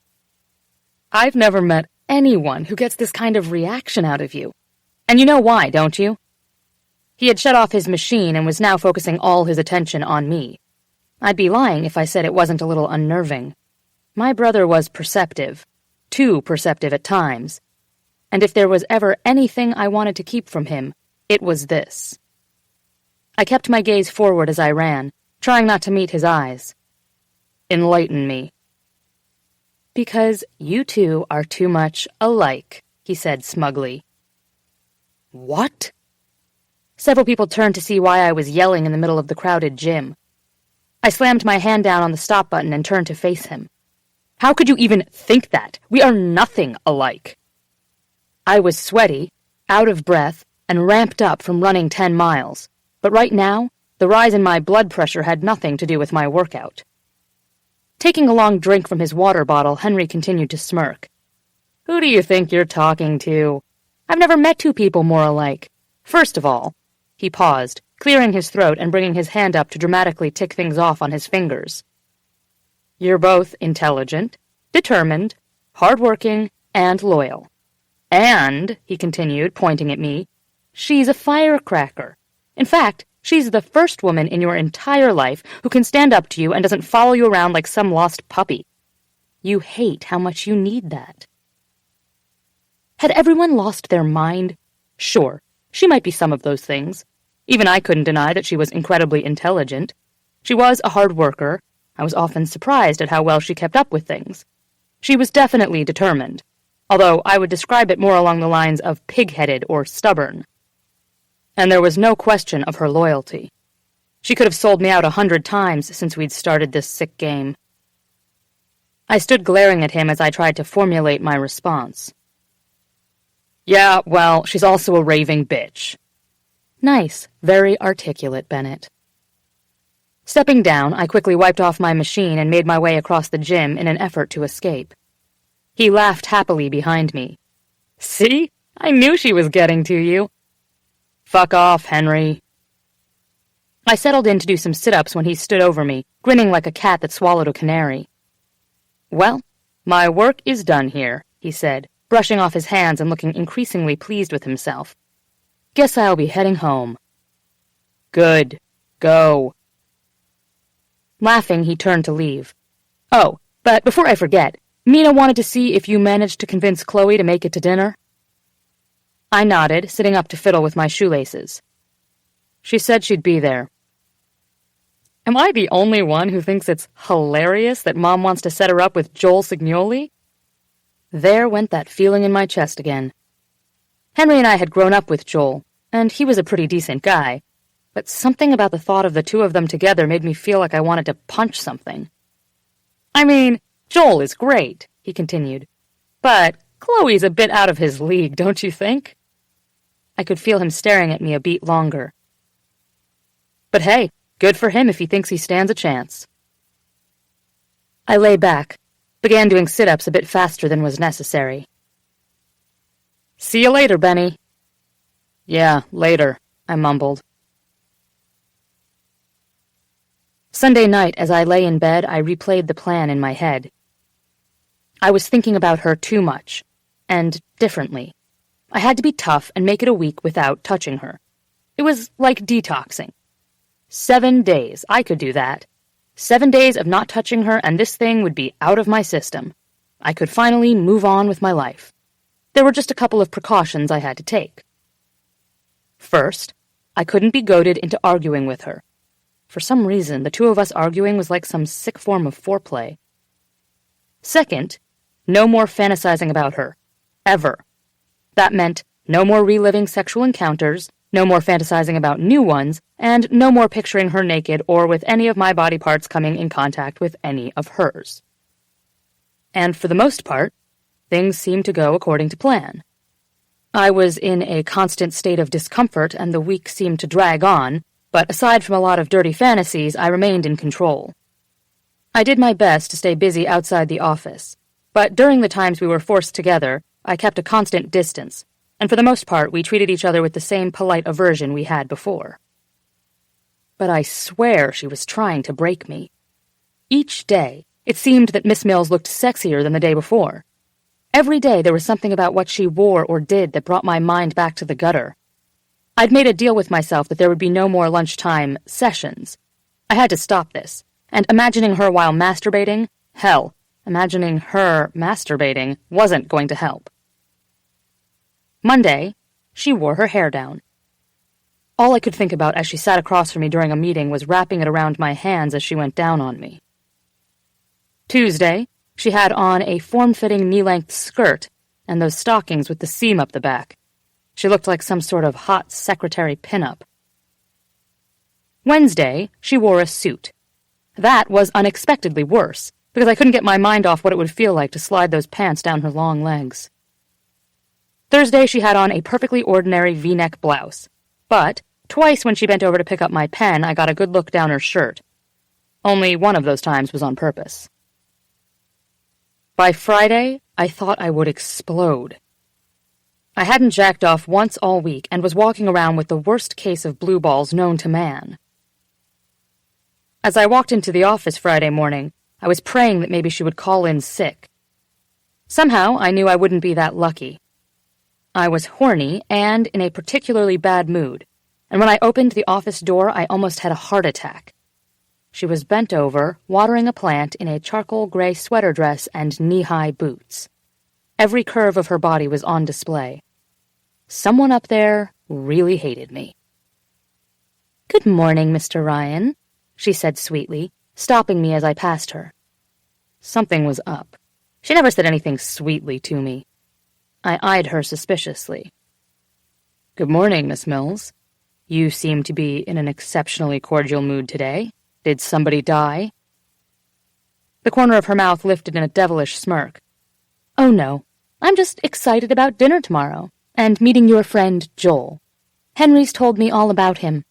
"I've never met anyone who gets this kind of reaction out of you. And you know why, don't you?" He had shut off his machine and was now focusing all his attention on me. I'd be lying if I said it wasn't a little unnerving. My brother was perceptive, too perceptive at times. And if there was ever anything I wanted to keep from him, it was this. I kept my gaze forward as I ran, trying not to meet his eyes. "Enlighten me." "Because you two are too much alike," he said smugly. "What?" Several people turned to see why I was yelling in the middle of the crowded gym. I slammed my hand down on the stop button and turned to face him. "How could you even think that? We are nothing alike." I was sweaty, out of breath, and ramped up from running 10 miles. But right now, the rise in my blood pressure had nothing to do with my workout. Taking a long drink from his water bottle, Henry continued to smirk. "Who do you think you're talking to? I've never met two people more alike. First of all," he paused, clearing his throat and bringing his hand up to dramatically tick things off on his fingers. "You're both intelligent, determined, hard-working, and loyal. And," he continued, pointing at me, "she's a firecracker. In fact, she's the first woman in your entire life who can stand up to you and doesn't follow you around like some lost puppy. You hate how much you need that." Had everyone lost their mind? Sure, she might be some of those things. Even I couldn't deny that she was incredibly intelligent. She was a hard worker. I was often surprised at how well she kept up with things. She was definitely determined, although I would describe it more along the lines of pig-headed or stubborn. And there was no question of her loyalty. She could have sold me out 100 times since we'd started this sick game. I stood glaring at him as I tried to formulate my response. "Yeah, well, she's also a raving bitch." "Nice, very articulate, Bennett." Stepping down, I quickly wiped off my machine and made my way across the gym in an effort to escape. He laughed happily behind me. "See? I knew she was getting to you." "Fuck off, Henry." I settled in to do some sit-ups when he stood over me, grinning like a cat that swallowed a canary. "Well, my work is done here," he said, brushing off his hands and looking increasingly pleased with himself. "Guess I'll be heading home." "Good. Go." Laughing, he turned to leave. "Oh, but before I forget, Mina wanted to see if you managed to convince Chloe to make it to dinner." I nodded, sitting up to fiddle with my shoelaces. "She said she'd be there." Am I the only one who thinks it's hilarious that Mom wants to set her up with Joel Signoli? There went that feeling in my chest again. Henry and I had grown up with Joel, and he was a pretty decent guy, but something about the thought of the two of them together made me feel like I wanted to punch something. "I mean, Joel is great," he continued, "but Chloe's a bit out of his league, don't you think?" I could feel him staring at me a beat longer. But hey, good for him if he thinks he stands a chance. I lay back, began doing sit-ups a bit faster than was necessary. "See you later, Benny." "Yeah, later," I mumbled. Sunday night, as I lay in bed, I replayed the plan in my head. I was thinking about her too much, and differently. I had to be tough and make it a week without touching her. It was like detoxing. 7 days, I could do that. 7 days of not touching her, and this thing would be out of my system. I could finally move on with my life. There were just a couple of precautions I had to take. First, I couldn't be goaded into arguing with her. For some reason, the two of us arguing was like some sick form of foreplay. Second, no more fantasizing about her. Ever. That meant no more reliving sexual encounters, no more fantasizing about new ones, and no more picturing her naked or with any of my body parts coming in contact with any of hers. and for the most part, things seemed to go according to plan. I was in a constant state of discomfort, and the week seemed to drag on, but aside from a lot of dirty fantasies, I remained in control. I did my best to stay busy outside the office, but during the times we were forced together, I kept a constant distance, and for the most part we treated each other with the same polite aversion we had before. But I swear she was trying to break me. Each day, it seemed that Miss Mills looked sexier than the day before. Every day there was something about what she wore or did that brought my mind back to the gutter. I'd made a deal with myself that there would be no more lunchtime sessions. I had to stop this, and imagining her while masturbating, hell, imagining her masturbating wasn't going to help. Monday, she wore her hair down. All I could think about as she sat across from me during a meeting was wrapping it around my hands as she went down on me. Tuesday, she had on a form-fitting knee-length skirt and those stockings with the seam up the back. She looked like some sort of hot secretary pinup. Wednesday, she wore a suit. That was unexpectedly worse, because I couldn't get my mind off what it would feel like to slide those pants down her long legs. Thursday, she had on a perfectly ordinary V-neck blouse, but twice when she bent over to pick up my pen, I got a good look down her shirt. Only one of those times was on purpose. By Friday, I thought I would explode. I hadn't jacked off once all week and was walking around with the worst case of blue balls known to man. As I walked into the office Friday morning, I was praying that maybe she would call in sick. Somehow, I knew I wouldn't be that lucky. I was horny and in a particularly bad mood, and when I opened the office door, I almost had a heart attack. She was bent over, watering a plant in a charcoal gray sweater dress and knee-high boots. Every curve of her body was on display. Someone up there really hated me. "Good morning, Mr. Ryan," she said sweetly, stopping me as I passed her. Something was up. She never said anything sweetly to me. I eyed her suspiciously. "Good morning, Miss Mills. You seem to be in an exceptionally cordial mood today. Did somebody die?" The corner of her mouth lifted in a devilish smirk. "Oh, no. I'm just excited about dinner tomorrow, and meeting your friend Joel. Henry's told me all about him.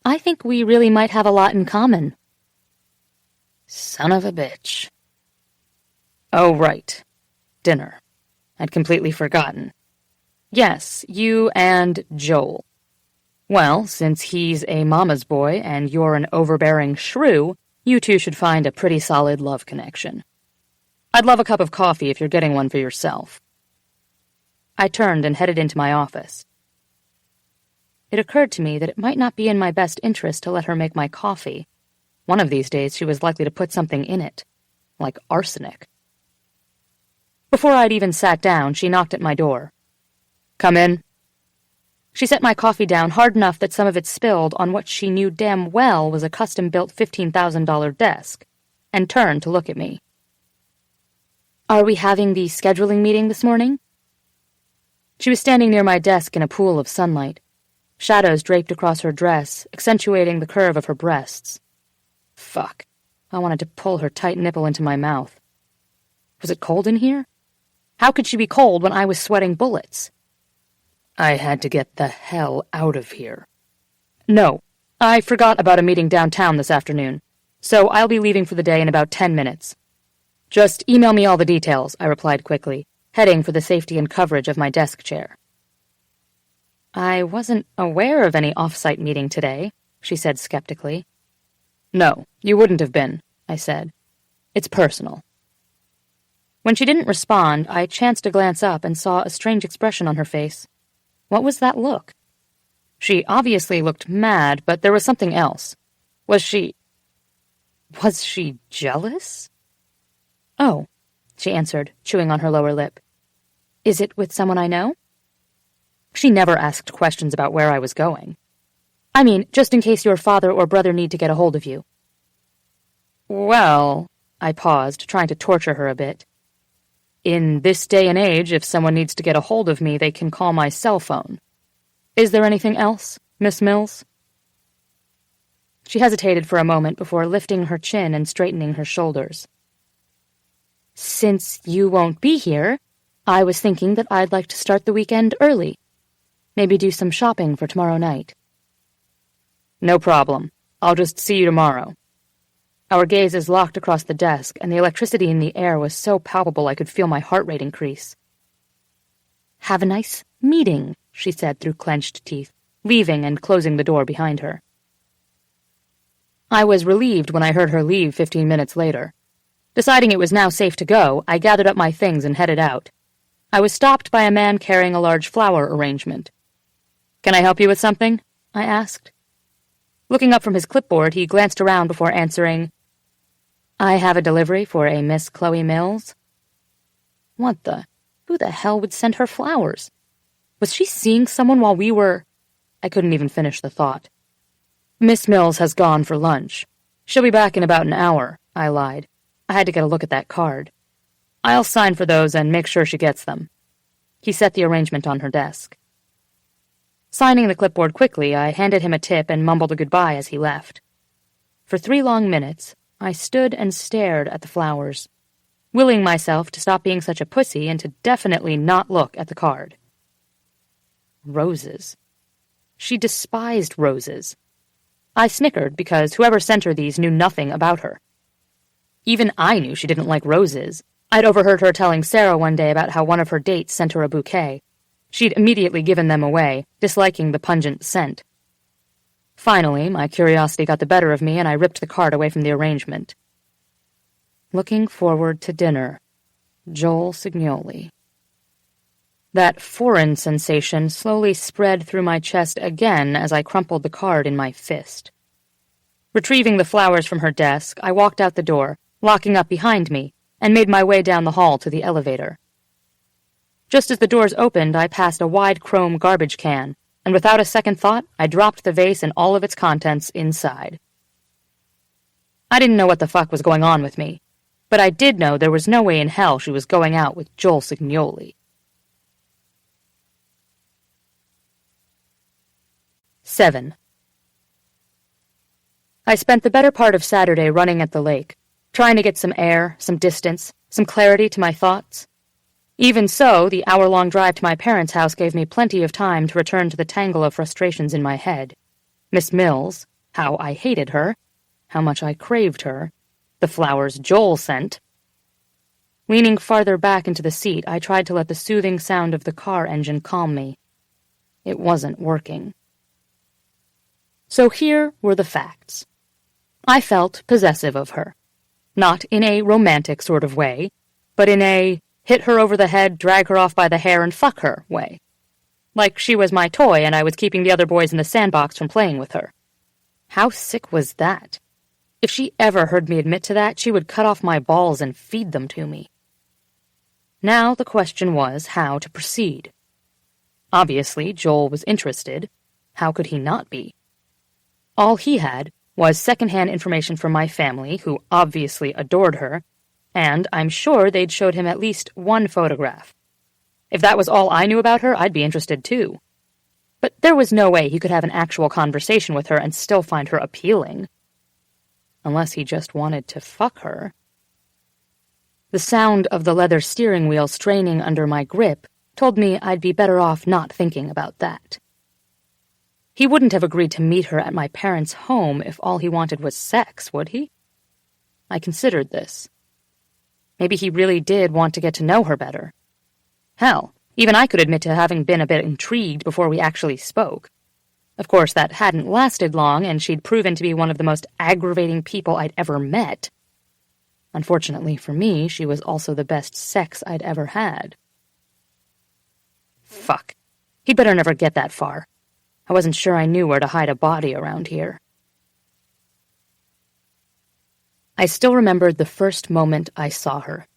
I think we really might have a lot in common." Son of a bitch. Oh, right. Dinner. I'd completely forgotten. Yes, you and Joel. Well, since he's a mama's boy and you're an overbearing shrew, you two should find a pretty solid love connection. I'd love a cup of coffee if you're getting one for yourself. I turned and headed into my office. It occurred to me that it might not be in my best interest to let her make my coffee. One of these days she was likely to put something in it, like arsenic. Before I'd even sat down, she knocked at my door. "Come in." She set my coffee down hard enough that some of it spilled on what she knew damn well was a custom-built $15,000 desk, and turned to look at me. "Are we having the scheduling meeting this morning?" She was standing near my desk in a pool of sunlight. Shadows draped across her dress, accentuating the curve of her breasts. Fuck. I wanted to pull her tight nipple into my mouth. Was it cold in here? How could she be cold when I was sweating bullets? I had to get the hell out of here. No, I forgot about a meeting downtown this afternoon, so I'll be leaving for the day in about 10 minutes. Just email me all the details, I replied quickly, heading for the safety and coverage of my desk chair. I wasn't aware of any off-site meeting today, she said skeptically. No, you wouldn't have been, I said. It's personal. When she didn't respond, I chanced to glance up and saw a strange expression on her face. What was that look? She obviously looked mad, but there was something else. Was she jealous? Oh, she answered, chewing on her lower lip. Is it with someone I know? She never asked questions about where I was going. I mean, just in case your father or brother need to get a hold of you. Well, I paused, trying to torture her a bit. In this day and age, if someone needs to get a hold of me, they can call my cell phone. Is there anything else, Miss Mills? She hesitated for a moment before lifting her chin and straightening her shoulders. Since you won't be here, I was thinking that I'd like to start the weekend early. Maybe do some shopping for tomorrow night. No problem. I'll just see you tomorrow. Our gazes locked across the desk, and the electricity in the air was so palpable I could feel my heart rate increase. Have a nice meeting, she said through clenched teeth, leaving and closing the door behind her. I was relieved when I heard her leave 15 minutes later. Deciding it was now safe to go, I gathered up my things and headed out. I was stopped by a man carrying a large flower arrangement. "Can I help you with something?" I asked. Looking up from his clipboard, he glanced around before answering, "I have a delivery for a Miss Chloe Mills." Who the hell would send her flowers? Was she seeing someone while we were... I couldn't even finish the thought. "Miss Mills has gone for lunch. She'll be back in about an hour," I lied. I had to get a look at that card. "I'll sign for those and make sure she gets them." He set the arrangement on her desk. Signing the clipboard quickly, I handed him a tip and mumbled a goodbye as he left. For 3 long minutes, I stood and stared at the flowers, willing myself to stop being such a pussy and to definitely not look at the card. Roses. She despised roses. I snickered because whoever sent her these knew nothing about her. Even I knew she didn't like roses. I'd overheard her telling Sarah one day about how one of her dates sent her a bouquet. She'd immediately given them away, disliking the pungent scent. Finally, my curiosity got the better of me, and I ripped the card away from the arrangement. Looking forward to dinner. Joel Signoli. That foreign sensation slowly spread through my chest again as I crumpled the card in my fist. Retrieving the flowers from her desk, I walked out the door, locking up behind me, and made my way down the hall to the elevator. Just as the doors opened, I passed a wide chrome garbage can, and without a second thought, I dropped the vase and all of its contents inside. I didn't know what the fuck was going on with me, but I did know there was no way in hell she was going out with Joel Signoli. 7. I spent the better part of Saturday running at the lake, trying to get some air, some distance, some clarity to my thoughts. Even so, the hour-long drive to my parents' house gave me plenty of time to return to the tangle of frustrations in my head. Miss Mills, how I hated her, how much I craved her, the flowers Joel sent. Leaning farther back into the seat, I tried to let the soothing sound of the car engine calm me. It wasn't working. So here were the facts. I felt possessive of her. Not in a romantic sort of way, but in a hit her over the head, drag her off by the hair, and fuck her way. Like she was my toy and I was keeping the other boys in the sandbox from playing with her. How sick was that? If she ever heard me admit to that, she would cut off my balls and feed them to me. Now the question was how to proceed. Obviously, Joel was interested. How could he not be? All he had was second-hand information from my family, who obviously adored her, and I'm sure they'd showed him at least one photograph. If that was all I knew about her, I'd be interested too. But there was no way he could have an actual conversation with her and still find her appealing. Unless he just wanted to fuck her. The sound of the leather steering wheel straining under my grip told me I'd be better off not thinking about that. He wouldn't have agreed to meet her at my parents' home if all he wanted was sex, would he? I considered this. Maybe he really did want to get to know her better. Hell, even I could admit to having been a bit intrigued before we actually spoke. Of course, that hadn't lasted long, and she'd proven to be one of the most aggravating people I'd ever met. Unfortunately for me, she was also the best sex I'd ever had. Fuck. He'd better never get that far. I wasn't sure I knew where to hide a body around here. I still remembered the first moment I saw her.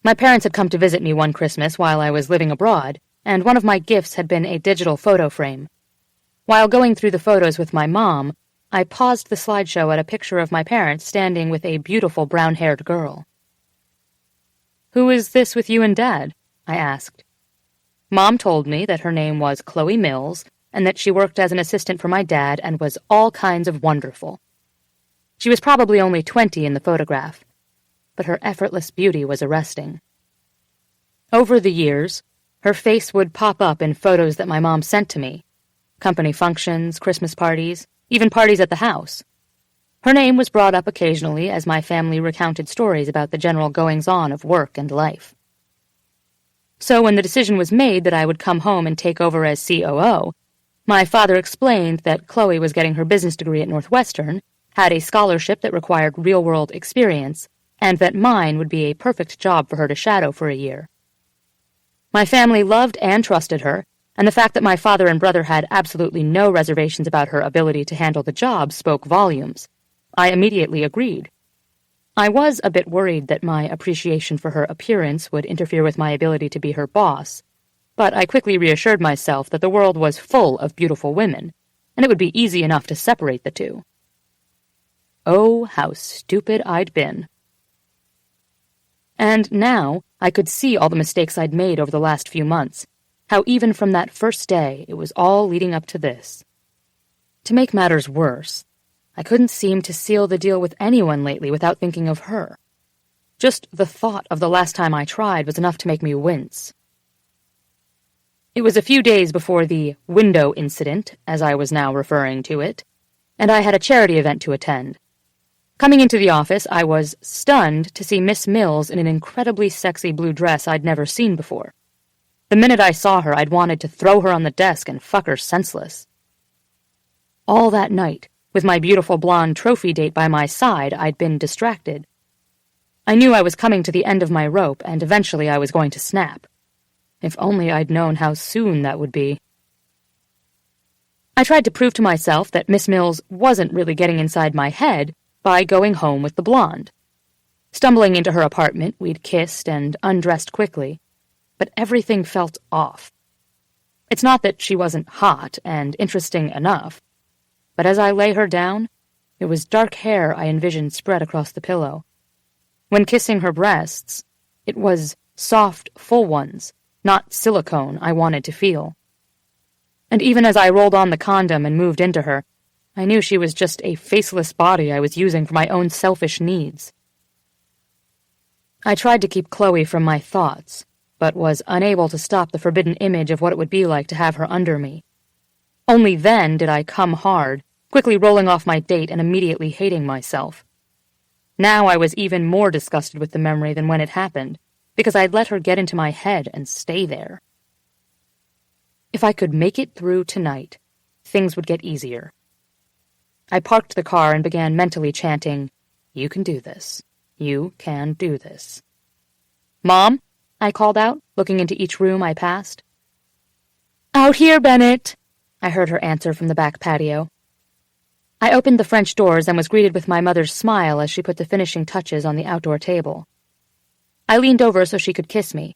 My parents had come to visit me one Christmas while I was living abroad, and one of my gifts had been a digital photo frame. While going through the photos with my mom, I paused the slideshow at a picture of my parents standing with a beautiful brown-haired girl. "Who is this with you and Dad?" I asked. Mom told me that her name was Chloe Mills, and that she worked as an assistant for my dad and was all kinds of wonderful. She was probably only 20 in the photograph. but her effortless beauty was arresting. Over the years, her face would pop up in photos that my mom sent to me. Company functions, Christmas parties, even parties at the house. Her name was brought up occasionally as my family recounted stories about the general goings-on of work and life. So when the decision was made that I would come home and take over as COO, my father explained that Chloe was getting her business degree at Northwestern, had a scholarship that required real-world experience, and that mine would be a perfect job for her to shadow for a year. My family loved and trusted her, and the fact that my father and brother had absolutely no reservations about her ability to handle the job spoke volumes. I immediately agreed. I was a bit worried that my appreciation for her appearance would interfere with my ability to be her boss, but I quickly reassured myself that the world was full of beautiful women, and it would be easy enough to separate the two. Oh, how stupid I'd been. And now I could see all the mistakes I'd made over the last few months, how even from that first day it was all leading up to this. To make matters worse, I couldn't seem to seal the deal with anyone lately without thinking of her. Just the thought of the last time I tried was enough to make me wince. It was a few days before the window incident, as I was now referring to it, and I had a charity event to attend. Coming into the office, I was stunned to see Miss Mills in an incredibly sexy blue dress I'd never seen before. The minute I saw her, I'd wanted to throw her on the desk and fuck her senseless. All that night, with my beautiful blonde trophy date by my side, I'd been distracted. I knew I was coming to the end of my rope, and eventually I was going to snap. If only I'd known how soon that would be. I tried to prove to myself that Miss Mills wasn't really getting inside my head by going home with the blonde. Stumbling into her apartment, we'd kissed and undressed quickly, but everything felt off. It's not that she wasn't hot and interesting enough, but as I lay her down, it was dark hair I envisioned spread across the pillow. When kissing her breasts, it was soft, full ones, not silicone I wanted to feel. And even as I rolled on the condom and moved into her, I knew she was just a faceless body I was using for my own selfish needs. I tried to keep Chloe from my thoughts, but was unable to stop the forbidden image of what it would be like to have her under me. Only then did I come hard, quickly rolling off my date and immediately hating myself. Now I was even more disgusted with the memory than when it happened, because I'd let her get into my head and stay there. If I could make it through tonight, things would get easier. I parked the car and began mentally chanting, "You can do this. You can do this." "Mom?" I called out, looking into each room I passed. "Out here, Bennett," I heard her answer from the back patio. I opened the French doors and was greeted with my mother's smile as she put the finishing touches on the outdoor table. I leaned over so she could kiss me.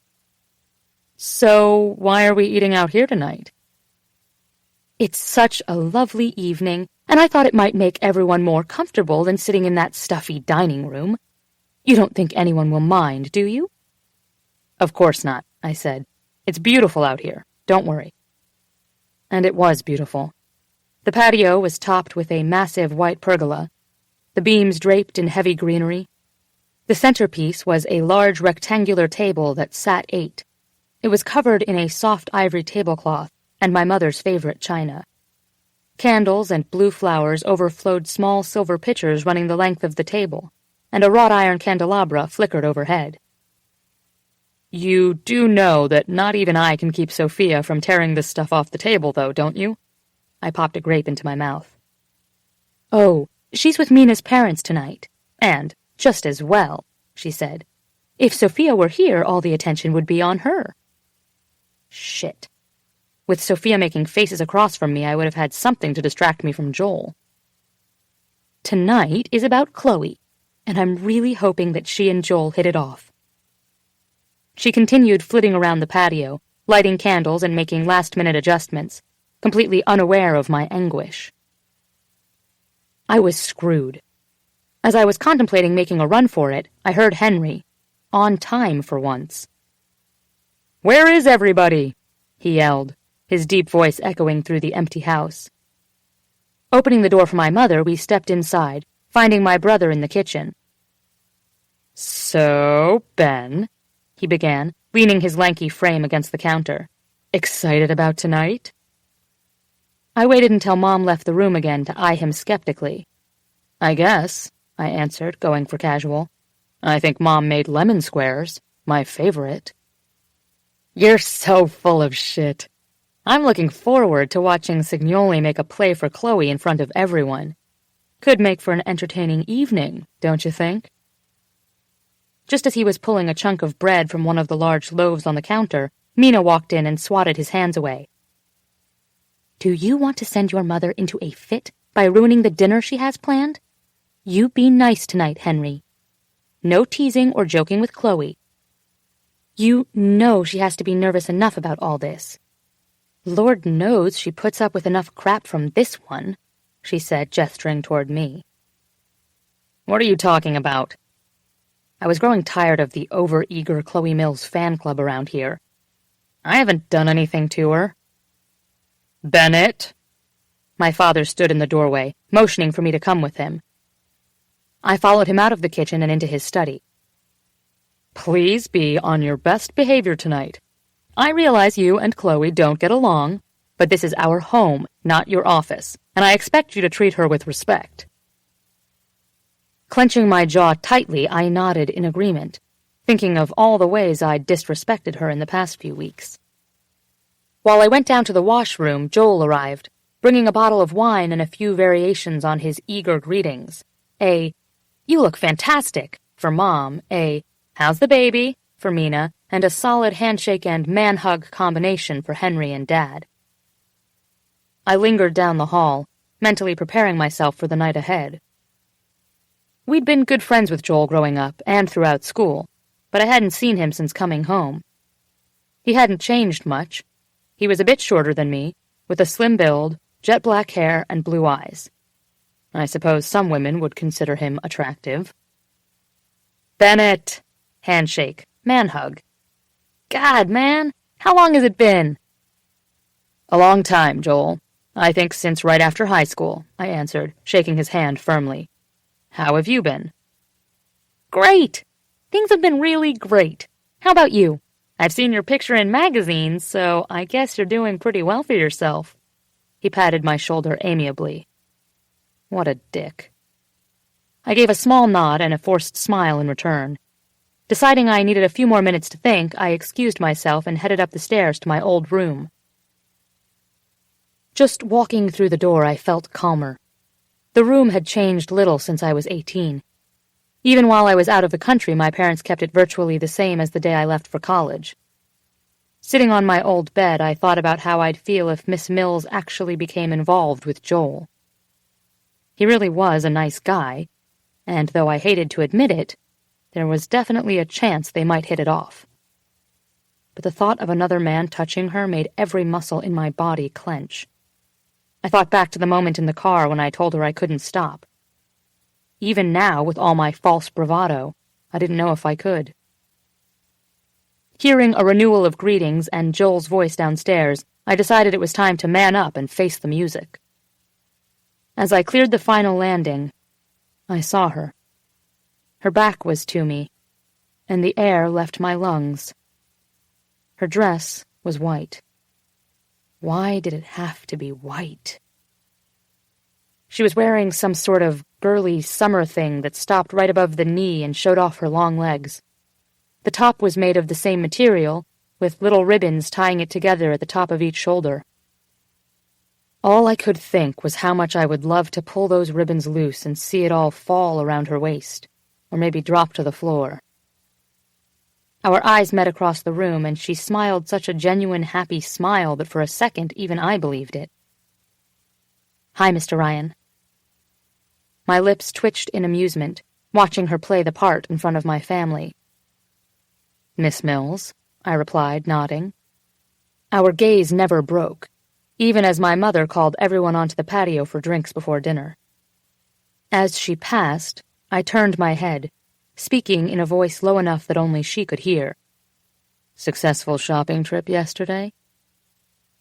"So, why are we eating out here tonight?" "It's such a lovely evening, and I thought it might make everyone more comfortable than sitting in that stuffy dining room. You don't think anyone will mind, do you?" "Of course not," I said. "It's beautiful out here. Don't worry." And it was beautiful. The patio was topped with a massive white pergola, the beams draped in heavy greenery. The centerpiece was a large rectangular table that sat 8. It was covered in a soft ivory tablecloth and my mother's favorite china. Candles and blue flowers overflowed small silver pitchers running the length of the table, and a wrought iron candelabra flickered overhead. "You do know that not even I can keep Sophia from tearing this stuff off the table, though, don't you?" I popped a grape into my mouth. "Oh, she's with Mina's parents tonight, and just as well," she said. "If Sophia were here, all the attention would be on her." Shit. With Sophia making faces across from me, I would have had something to distract me from Joel. "Tonight is about Chloe, and I'm really hoping that she and Joel hit it off." She continued flitting around the patio, lighting candles and making last-minute adjustments, completely unaware of my anguish. I was screwed. As I was contemplating making a run for it, I heard Henry, on time for once. "Where is everybody?" he yelled, his deep voice echoing through the empty house. Opening the door for my mother, we stepped inside, finding my brother in the kitchen. "So, Ben," he began, leaning his lanky frame against the counter. "Excited about tonight?" I waited until Mom left the room again to eye him skeptically. "I guess," I answered, going for casual. "I think Mom made lemon squares, my favorite." "You're so full of shit. I'm looking forward to watching Signoli make a play for Chloe in front of everyone. Could make for an entertaining evening, don't you think?" Just as he was pulling a chunk of bread from one of the large loaves on the counter, Mina walked in and swatted his hands away. "Do you want to send your mother into a fit by ruining the dinner she has planned? You be nice tonight, Henry. No teasing or joking with Chloe. You know she has to be nervous enough about all this. Lord knows she puts up with enough crap from this one," she said, gesturing toward me. "What are you talking about?" I was growing tired of the over-eager Chloe Mills fan club around here. "I haven't done anything to her." "Bennett!" My father stood in the doorway, motioning for me to come with him. I followed him out of the kitchen and into his study. "Please be on your best behavior tonight. I realize you and Chloe don't get along, but this is our home, not your office, and I expect you to treat her with respect." Clenching my jaw tightly, I nodded in agreement, thinking of all the ways I'd disrespected her in the past few weeks. While I went down to the washroom, Joel arrived, bringing a bottle of wine and a few variations on his eager greetings. A, "You look fantastic," for Mom, a, "How's the baby?" for Mina, and a solid handshake and man-hug combination for Henry and Dad. I lingered down the hall, mentally preparing myself for the night ahead. We'd been good friends with Joel growing up and throughout school, but I hadn't seen him since coming home. He hadn't changed much. He was a bit shorter than me, with a slim build, jet black hair, and blue eyes. I suppose some women would consider him attractive. "Bennett!" Handshake. Man-hug. "God, man, how long has it been?" "A long time, Joel. I think since right after high school," I answered, shaking his hand firmly. "How have you been?" "Great! Things have been really great. How about you? I've seen your picture in magazines, so I guess you're doing pretty well for yourself." He patted my shoulder amiably. What a dick. I gave a small nod and a forced smile in return. Deciding I needed a few more minutes to think, I excused myself and headed up the stairs to my old room. Just walking through the door, I felt calmer. The room had changed little since I was 18. Even while I was out of the country, my parents kept it virtually the same as the day I left for college. Sitting on my old bed, I thought about how I'd feel if Miss Mills actually became involved with Joel. He really was a nice guy, and though I hated to admit it, there was definitely a chance they might hit it off. But the thought of another man touching her made every muscle in my body clench. I thought back to the moment in the car when I told her I couldn't stop. Even now, with all my false bravado, I didn't know if I could. Hearing a renewal of greetings and Joel's voice downstairs, I decided it was time to man up and face the music. As I cleared the final landing, I saw her. Her back was to me, and the air left my lungs. Her dress was white. Why did it have to be white? She was wearing some sort of girly summer thing that stopped right above the knee and showed off her long legs. The top was made of the same material, with little ribbons tying it together at the top of each shoulder. All I could think was how much I would love to pull those ribbons loose and see it all fall around her waist, or maybe drop to the floor. Our eyes met across the room, and she smiled such a genuine, happy smile that for a second even I believed it. "Hi, Mr. Ryan." My lips twitched in amusement, watching her play the part in front of my family. "Miss Mills," I replied, nodding. Our gaze never broke, even as my mother called everyone onto the patio for drinks before dinner. As she passed, I turned my head, speaking in a voice low enough that only she could hear. "Successful shopping trip yesterday?"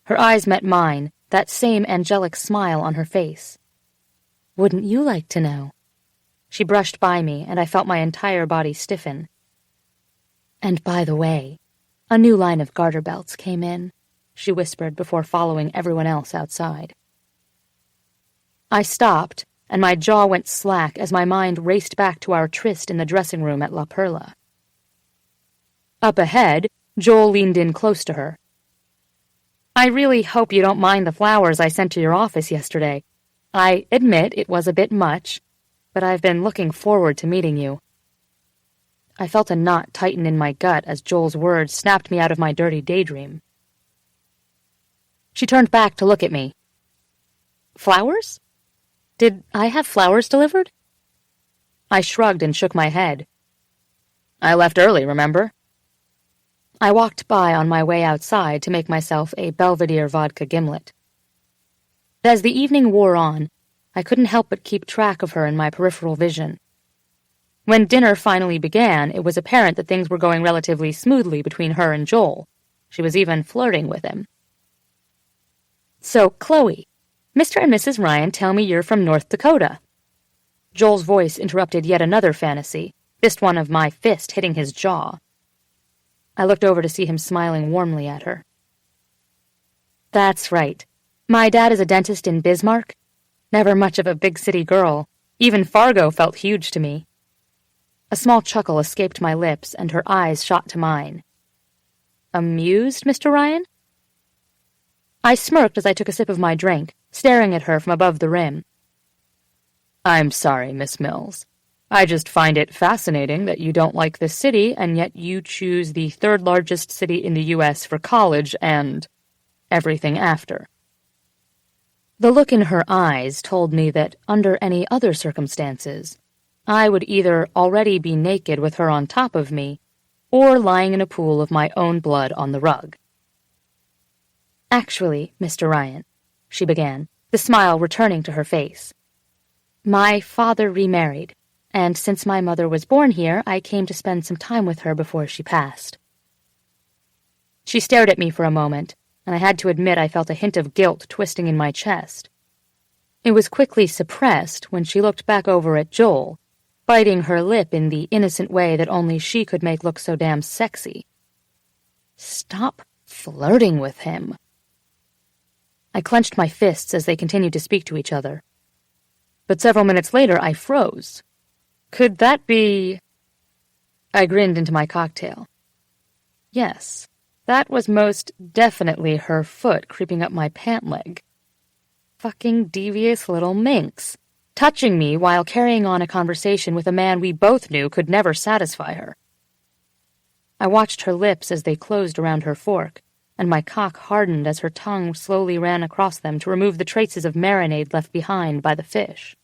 Her eyes met mine, that same angelic smile on her face. "Wouldn't you like to know?" She brushed by me, and I felt my entire body stiffen, And by the way, a new line of garter belts came in, she whispered before following everyone else outside. I stopped, and my jaw went slack as my mind raced back to our tryst in the dressing room at La Perla. Up ahead, Joel leaned in close to her. I really hope you don't mind the flowers I sent to your office yesterday. I admit it was a bit much, but I've been looking forward to meeting you. I felt a knot tighten in my gut as Joel's words snapped me out of my dirty daydream. She turned back to look at me. Flowers? Did I have flowers delivered? I shrugged and shook my head. I left early, remember? I walked by on my way outside to make myself a Belvedere vodka gimlet. As the evening wore on, I couldn't help but keep track of her in my peripheral vision. When dinner finally began, it was apparent that things were going relatively smoothly between her and Joel. She was even flirting with him. So, Chloe, Mr. and Mrs. Ryan tell me you're from North Dakota. Joel's voice interrupted yet another fantasy, this one of my fist hitting his jaw. I looked over to see him smiling warmly at her. That's right. My dad is a dentist in Bismarck. Never much of a big city girl. Even Fargo felt huge to me. A small chuckle escaped my lips, and her eyes shot to mine. Amused, Mr. Ryan? I smirked as I took a sip of my drink, staring at her from above the rim. I'm sorry, Miss Mills. I just find it fascinating that you don't like this city, and yet you choose the third largest city in the U.S. for college and everything after. The look in her eyes told me that, under any other circumstances, I would either already be naked with her on top of me, or lying in a pool of my own blood on the rug. Actually, Mr. Ryan, she began, the smile returning to her face. My father remarried, and since my mother was born here, I came to spend some time with her before she passed. She stared at me for a moment, and I had to admit I felt a hint of guilt twisting in my chest. It was quickly suppressed when she looked back over at Joel, biting her lip in the innocent way that only she could make look so damn sexy. Stop flirting with him. I clenched my fists as they continued to speak to each other. But several minutes later, I froze. Could that be... I grinned into my cocktail. Yes, that was most definitely her foot creeping up my pant leg. Fucking devious little minx, touching me while carrying on a conversation with a man we both knew could never satisfy her. I watched her lips as they closed around her fork, and my cock hardened as her tongue slowly ran across them to remove the traces of marinade left behind by the fish.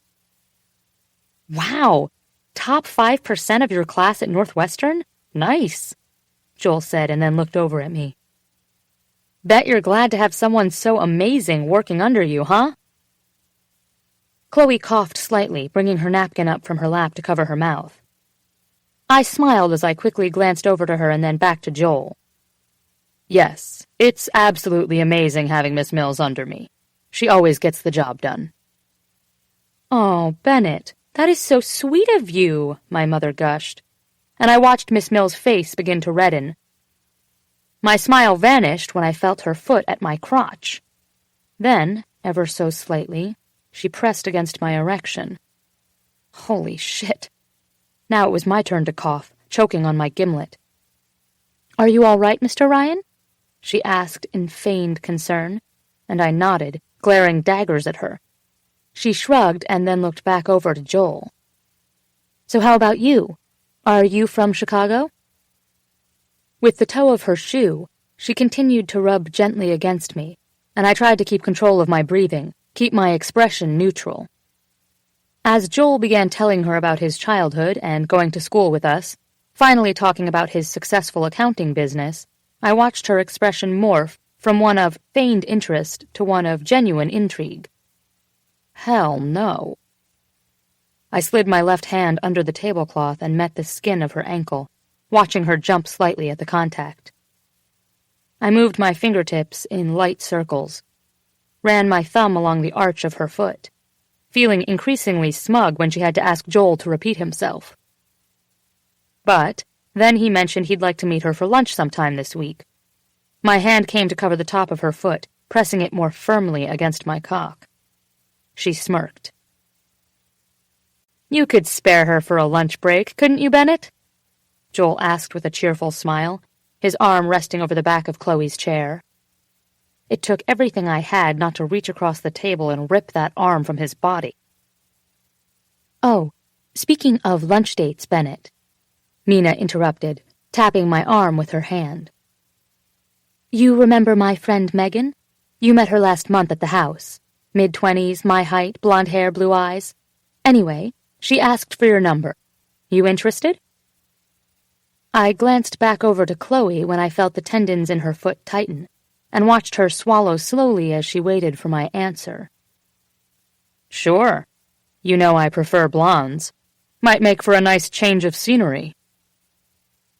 Wow! Top 5% of your class at Northwestern? Nice, Joel said and then looked over at me. Bet you're glad to have someone so amazing working under you, huh? Chloe coughed slightly, bringing her napkin up from her lap to cover her mouth. I smiled as I quickly glanced over to her and then back to Joel. Yes, it's absolutely amazing having Miss Mills under me. She always gets the job done. Oh, Bennett, that is so sweet of you, my mother gushed, and I watched Miss Mills' face begin to redden. My smile vanished when I felt her foot at my crotch. Then, ever so slightly, she pressed against my erection. Holy shit. Now it was my turn to cough, choking on my gimlet. Are you all right, Mr. Ryan? She asked in feigned concern, and I nodded, glaring daggers at her. She shrugged and then looked back over to Joel. So how about you? Are you from Chicago? With the toe of her shoe, she continued to rub gently against me, and I tried to keep control of my breathing, keep my expression neutral. As Joel began telling her about his childhood and going to school with us, finally talking about his successful accounting business, I watched her expression morph from one of feigned interest to one of genuine intrigue. Hell no. I slid my left hand under the tablecloth and met the skin of her ankle, watching her jump slightly at the contact. I moved my fingertips in light circles, ran my thumb along the arch of her foot, feeling increasingly smug when she had to ask Joel to repeat himself. But, Then he mentioned he'd like to meet her for lunch sometime this week. My hand came to cover the top of her foot, pressing it more firmly against my cock. She smirked. "You could spare her for a lunch break, couldn't you, Bennett?" Joel asked with a cheerful smile, his arm resting over the back of Chloe's chair. It took everything I had not to reach across the table and rip that arm from his body. "Oh, speaking of lunch dates, Bennett," Mina interrupted, tapping my arm with her hand. "You remember my friend Megan? You met her last month at the house. Mid-20s, my height, blonde hair, blue eyes. Anyway, she asked for your number. You interested?" I glanced back over to Chloe when I felt the tendons in her foot tighten, and watched her swallow slowly as she waited for my answer. "Sure. You know I prefer blondes. Might make for a nice change of scenery."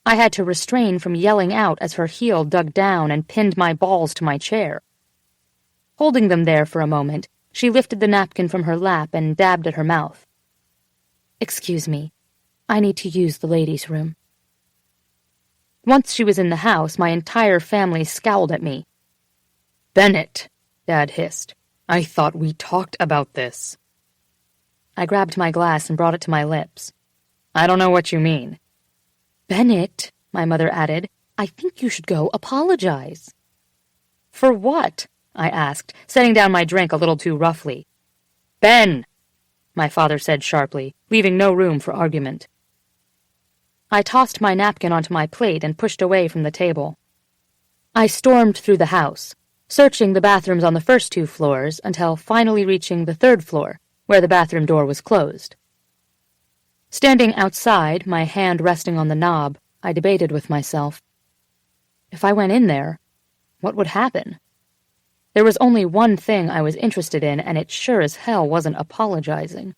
I had to restrain from yelling out as her heel dug down and pinned my balls to my chair. Holding them there for a moment, she lifted the napkin from her lap and dabbed at her mouth. "Excuse me. I need to use the ladies' room." Once she was in the house, my entire family scowled at me. "Bennett," Dad hissed. "I thought we talked about this." I grabbed my glass and brought it to my lips. "I don't know what you mean." "Bennett," my mother added, "I think you should go apologize." "For what?" I asked, setting down my drink a little too roughly. "Ben!" my father said sharply, leaving no room for argument. I tossed my napkin onto my plate and pushed away from the table. I stormed through the house, searching the bathrooms on the first 2 floors until finally reaching the 3rd floor, where the bathroom door was closed. Standing outside, my hand resting on the knob, I debated with myself. If I went in there, what would happen? There was only one thing I was interested in, and it sure as hell wasn't apologizing.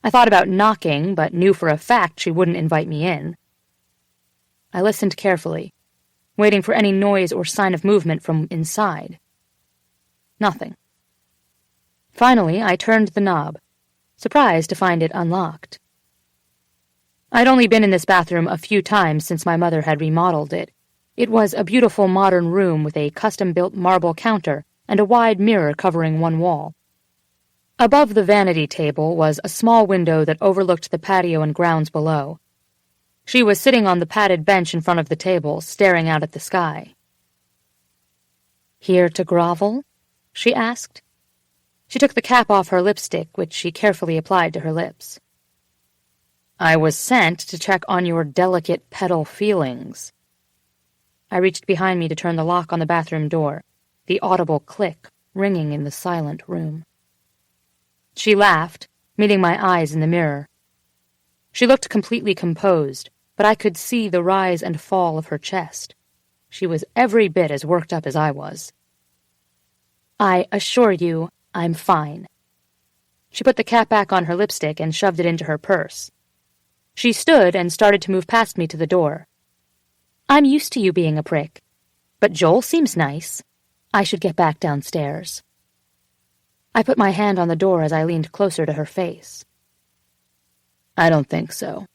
I thought about knocking, but knew for a fact she wouldn't invite me in. I listened carefully, waiting for any noise or sign of movement from inside. Nothing. Finally, I turned the knob, surprised to find it unlocked. I'd only been in this bathroom a few times since my mother had remodeled it. It was a beautiful modern room with a custom-built marble counter and a wide mirror covering one wall. Above the vanity table was a small window that overlooked the patio and grounds below. She was sitting on the padded bench in front of the table, staring out at the sky. "Here to grovel?" she asked. She took the cap off her lipstick, which she carefully applied to her lips. "I was sent to check on your delicate petal feelings." I reached behind me to turn the lock on the bathroom door, the audible click ringing in the silent room. She laughed, meeting my eyes in the mirror. She looked completely composed, but I could see the rise and fall of her chest. She was every bit as worked up as I was. "I assure you, I'm fine." She put the cap back on her lipstick and shoved it into her purse. She stood and started to move past me to the door. "I'm used to you being a prick, but Joel seems nice. I should get back downstairs." I put my hand on the door as I leaned closer to her face. "I don't think so."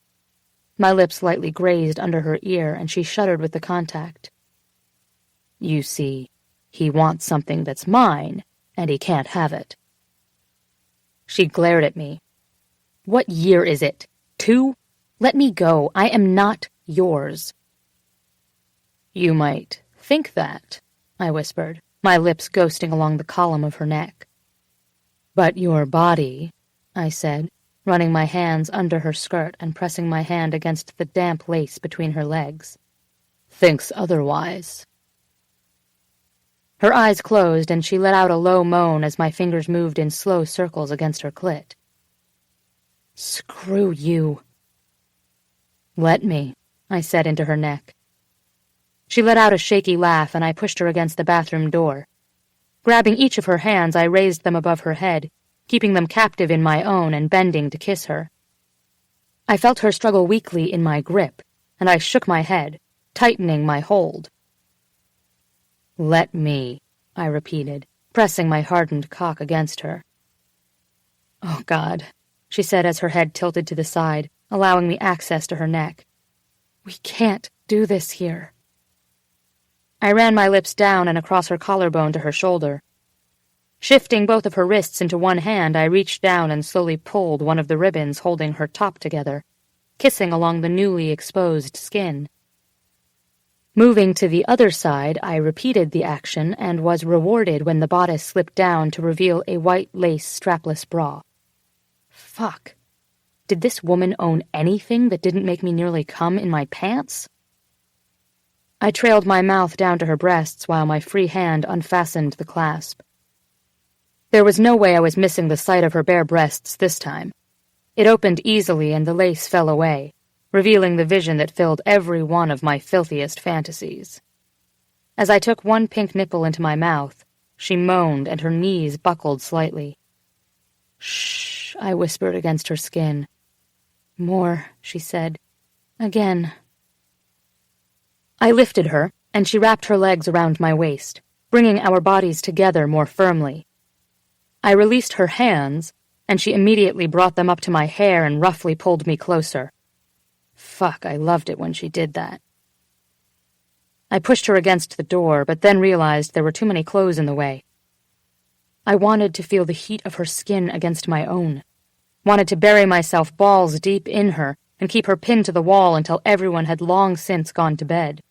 My lips lightly grazed under her ear, and she shuddered with the contact. "You see, he wants something that's mine, and he can't have it." She glared at me. "What year is it? 2? Let me go. I am not yours." "You might think that," I whispered, my lips ghosting along the column of her neck. "But your body," I said, running my hands under her skirt and pressing my hand against the damp lace between her legs, "thinks otherwise." Her eyes closed, and she let out a low moan as my fingers moved in slow circles against her clit. "Screw you." "Let me," I said into her neck. She let out a shaky laugh, and I pushed her against the bathroom door. Grabbing each of her hands, I raised them above her head, keeping them captive in my own and bending to kiss her. I felt her struggle weakly in my grip, and I shook my head, tightening my hold. "Let me," I repeated, pressing my hardened cock against her. "Oh, God," she said as her head tilted to the side, allowing me access to her neck. We can't do this here. I ran my lips down and across her collarbone to her shoulder. Shifting both of her wrists into one hand, I reached down and slowly pulled one of the ribbons holding her top together, kissing along the newly exposed skin. Moving to the other side, I repeated the action and was rewarded when the bodice slipped down to reveal a white lace strapless bra. Fuck. Did this woman own anything that didn't make me nearly come in my pants? I trailed my mouth down to her breasts while my free hand unfastened the clasp. There was no way I was missing the sight of her bare breasts this time. It opened easily and the lace fell away, revealing the vision that filled every one of my filthiest fantasies. As I took one pink nipple into my mouth, she moaned and her knees buckled slightly. "Shh," I whispered against her skin. "More," she said. "Again." I lifted her, and she wrapped her legs around my waist, bringing our bodies together more firmly. I released her hands, and she immediately brought them up to my hair and roughly pulled me closer. Fuck, I loved it when she did that. I pushed her against the door, but then realized there were too many clothes in the way. I wanted to feel the heat of her skin against my own, wanted to bury myself balls deep in her and keep her pinned to the wall until everyone had long since gone to bed.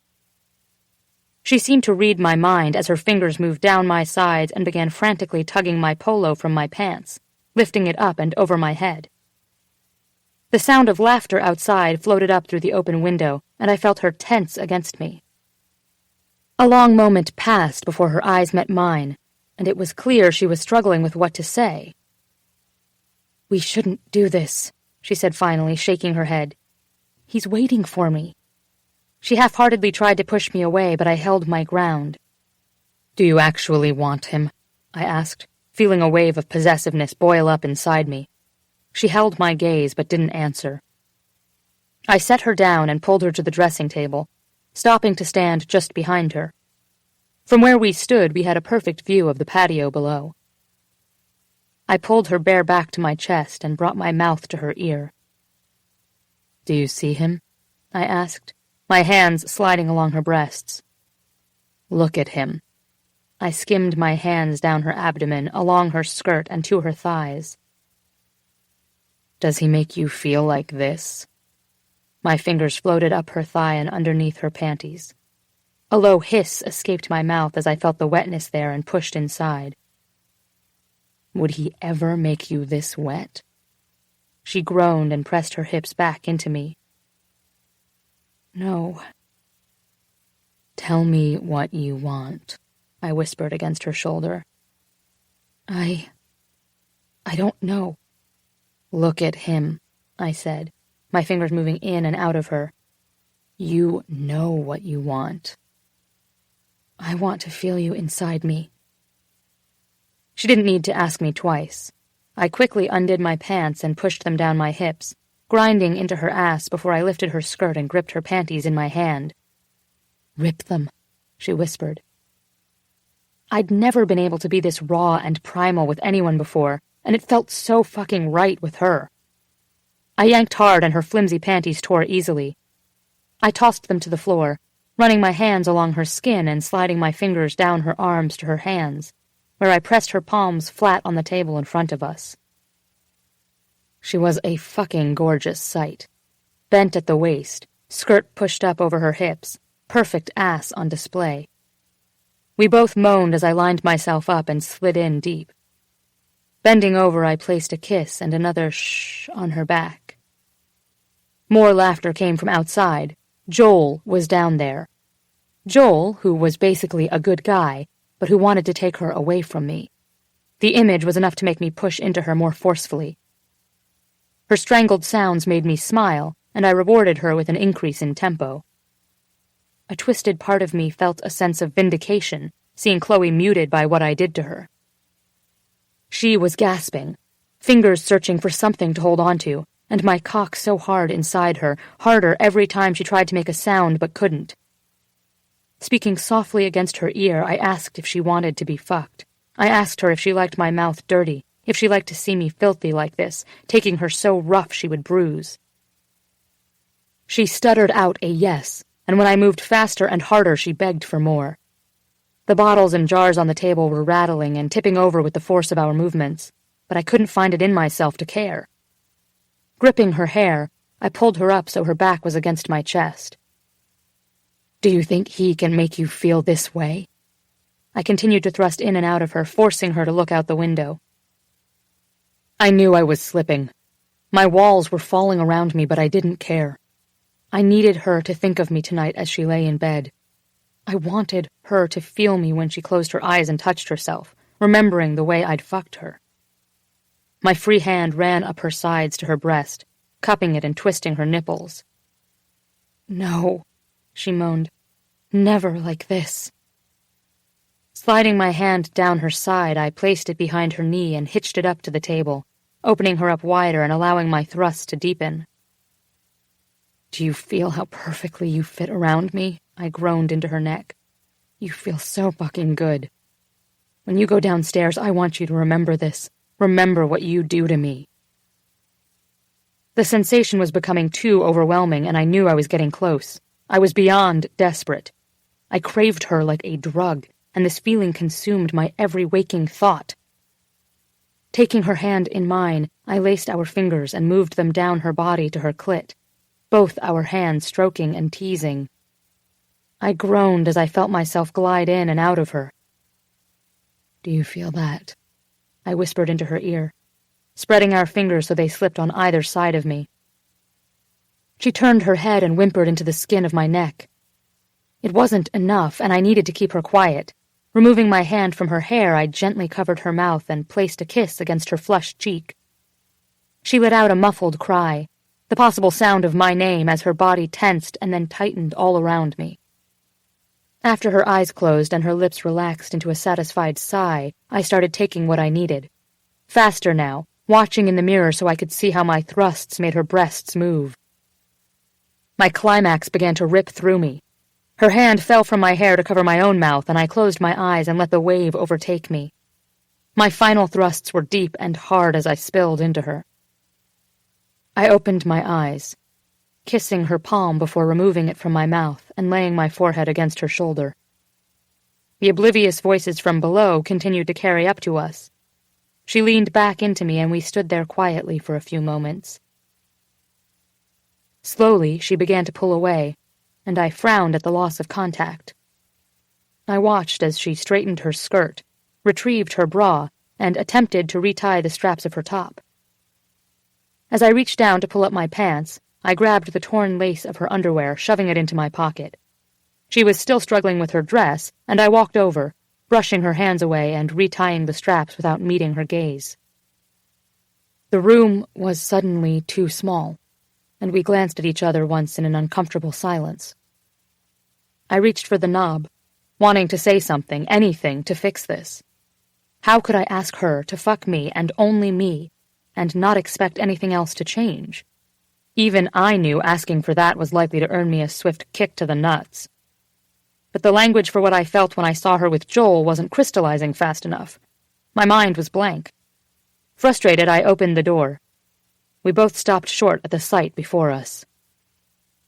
She seemed to read my mind as her fingers moved down my sides and began frantically tugging my polo from my pants, lifting it up and over my head. The sound of laughter outside floated up through the open window, and I felt her tense against me. A long moment passed before her eyes met mine, and it was clear she was struggling with what to say. "We shouldn't do this," she said finally, shaking her head. "He's waiting for me." She half-heartedly tried to push me away, but I held my ground. "Do you actually want him?" I asked, feeling a wave of possessiveness boil up inside me. She held my gaze but didn't answer. I set her down and pulled her to the dressing table, stopping to stand just behind her. From where we stood, we had a perfect view of the patio below. I pulled her bare back to my chest and brought my mouth to her ear. "Do you see him?" I asked, my hands sliding along her breasts. "Look at him." I skimmed my hands down her abdomen, along her skirt, and to her thighs. "Does he make you feel like this?" My fingers floated up her thigh and underneath her panties. A low hiss escaped my mouth as I felt the wetness there and pushed inside. "Would he ever make you this wet?" She groaned and pressed her hips back into me. "No." "Tell me what you want," I whispered against her shoulder. I don't know." "Look at him," I said, my fingers moving in and out of her. "You know what you want." "I want to feel you inside me." She didn't need to ask me twice. I quickly undid my pants and pushed them down my hips, grinding into her ass before I lifted her skirt and gripped her panties in my hand. "Rip them," she whispered. I'd never been able to be this raw and primal with anyone before, and it felt so fucking right with her. I yanked hard and her flimsy panties tore easily. I tossed them to the floor, running my hands along her skin and sliding my fingers down her arms to her hands, where I pressed her palms flat on the table in front of us. She was a fucking gorgeous sight. Bent at the waist, skirt pushed up over her hips, perfect ass on display. We both moaned as I lined myself up and slid in deep. Bending over, I placed a kiss and another shh on her back. More laughter came from outside. Joel was down there. Joel, who was basically a good guy, but who wanted to take her away from me. The image was enough to make me push into her more forcefully. Her strangled sounds made me smile, and I rewarded her with an increase in tempo. A twisted part of me felt a sense of vindication, seeing Chloe muted by what I did to her. She was gasping, fingers searching for something to hold on to, and my cock so hard inside her, harder every time she tried to make a sound but couldn't. Speaking softly against her ear, I asked if she wanted to be fucked. I asked her if she liked my mouth dirty, if she liked to see me filthy like this, taking her so rough she would bruise. She stuttered out a yes, and when I moved faster and harder, she begged for more. The bottles and jars on the table were rattling and tipping over with the force of our movements, but I couldn't find it in myself to care. Gripping her hair, I pulled her up so her back was against my chest. "Do you think he can make you feel this way?" I continued to thrust in and out of her, forcing her to look out the window. I knew I was slipping. My walls were falling around me, but I didn't care. I needed her to think of me tonight as she lay in bed. I wanted her to feel me when she closed her eyes and touched herself, remembering the way I'd fucked her. My free hand ran up her sides to her breast, cupping it and twisting her nipples. "No," she moaned. "Never like this." Sliding my hand down her side, I placed it behind her knee and hitched it up to the table, opening her up wider and allowing my thrusts to deepen. "Do you feel how perfectly you fit around me?" I groaned into her neck. "You feel so fucking good. When you go downstairs, I want you to remember this. Remember what you do to me." The sensation was becoming too overwhelming, and I knew I was getting close. I was beyond desperate. I craved her like a drug, and this feeling consumed my every waking thought. Taking her hand in mine, I laced our fingers and moved them down her body to her clit, both our hands stroking and teasing. I groaned as I felt myself glide in and out of her. "Do you feel that?" I whispered into her ear, spreading our fingers so they slipped on either side of me. She turned her head and whimpered into the skin of my neck. It wasn't enough, and I needed to keep her quiet. Removing my hand from her hair, I gently covered her mouth and placed a kiss against her flushed cheek. She let out a muffled cry, the possible sound of my name as her body tensed and then tightened all around me. After her eyes closed and her lips relaxed into a satisfied sigh, I started taking what I needed. Faster now, watching in the mirror so I could see how my thrusts made her breasts move. My climax began to rip through me. Her hand fell from my hair to cover my own mouth, and I closed my eyes and let the wave overtake me. My final thrusts were deep and hard as I spilled into her. I opened my eyes, kissing her palm before removing it from my mouth and laying my forehead against her shoulder. The oblivious voices from below continued to carry up to us. She leaned back into me, and we stood there quietly for a few moments. Slowly, she began to pull away, and I frowned at the loss of contact. I watched as she straightened her skirt, retrieved her bra, and attempted to retie the straps of her top. As I reached down to pull up my pants, I grabbed the torn lace of her underwear, shoving it into my pocket. She was still struggling with her dress, and I walked over, brushing her hands away and retying the straps without meeting her gaze. The room was suddenly too small, and we glanced at each other once in an uncomfortable silence. I reached for the knob, wanting to say something, anything, to fix this. How could I ask her to fuck me and only me, and not expect anything else to change? Even I knew asking for that was likely to earn me a swift kick to the nuts. But the language for what I felt when I saw her with Joel wasn't crystallizing fast enough. My mind was blank. Frustrated, I opened the door. We both stopped short at the sight before us.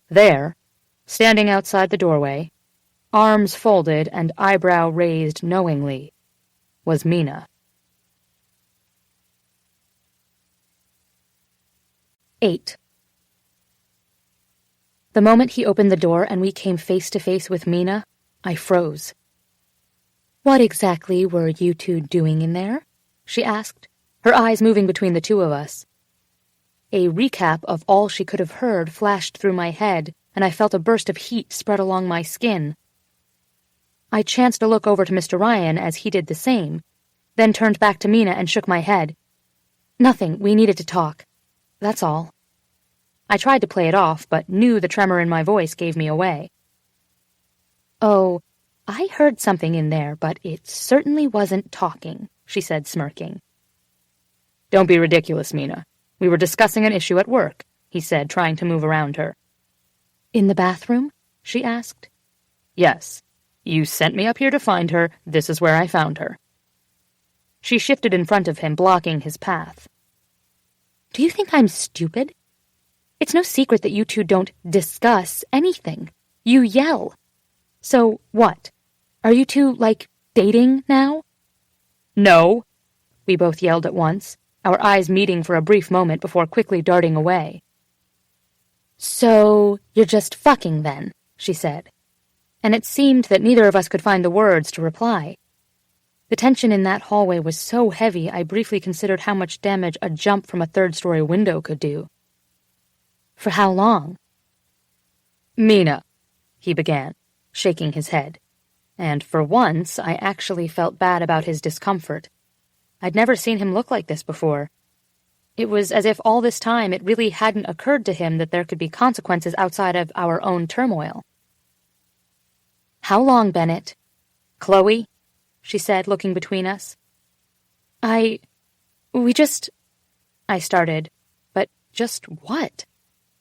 There, standing outside the doorway, arms folded and eyebrow raised knowingly, was Mina. 8. The moment he opened the door and we came face to face with Mina, I froze. "What exactly were you two doing in there?" she asked, her eyes moving between the two of us. A recap of all she could have heard flashed through my head, and I felt a burst of heat spread along my skin. I chanced to look over to Mr. Ryan as he did the same, then turned back to Mina and shook my head. "Nothing, we needed to talk. That's all." I tried to play it off, but knew the tremor in my voice gave me away. "Oh, I heard something in there, but it certainly wasn't talking," she said, smirking. "Don't be ridiculous, Mina. We were discussing an issue at work," he said, trying to move around her. "In the bathroom?" she asked. "Yes. You sent me up here to find her. This is where I found her." She shifted in front of him, blocking his path. "Do you think I'm stupid?" It's no secret that you two don't discuss anything. You yell. So what? Are you two, dating now? No, we both yelled at once, our eyes meeting for a brief moment before quickly darting away. So you're just fucking then, she said, and it seemed that neither of us could find the words to reply. The tension in that hallway was so heavy I briefly considered how much damage a jump from a third-story window could do. For how long? Mina, he began, shaking his head, and for once I actually felt bad about his discomfort. I'd never seen him look like this before. It was as if all this time it really hadn't occurred to him that there could be consequences outside of our own turmoil. How long, Bennett? Chloe, she said, looking between us. I started, but just what?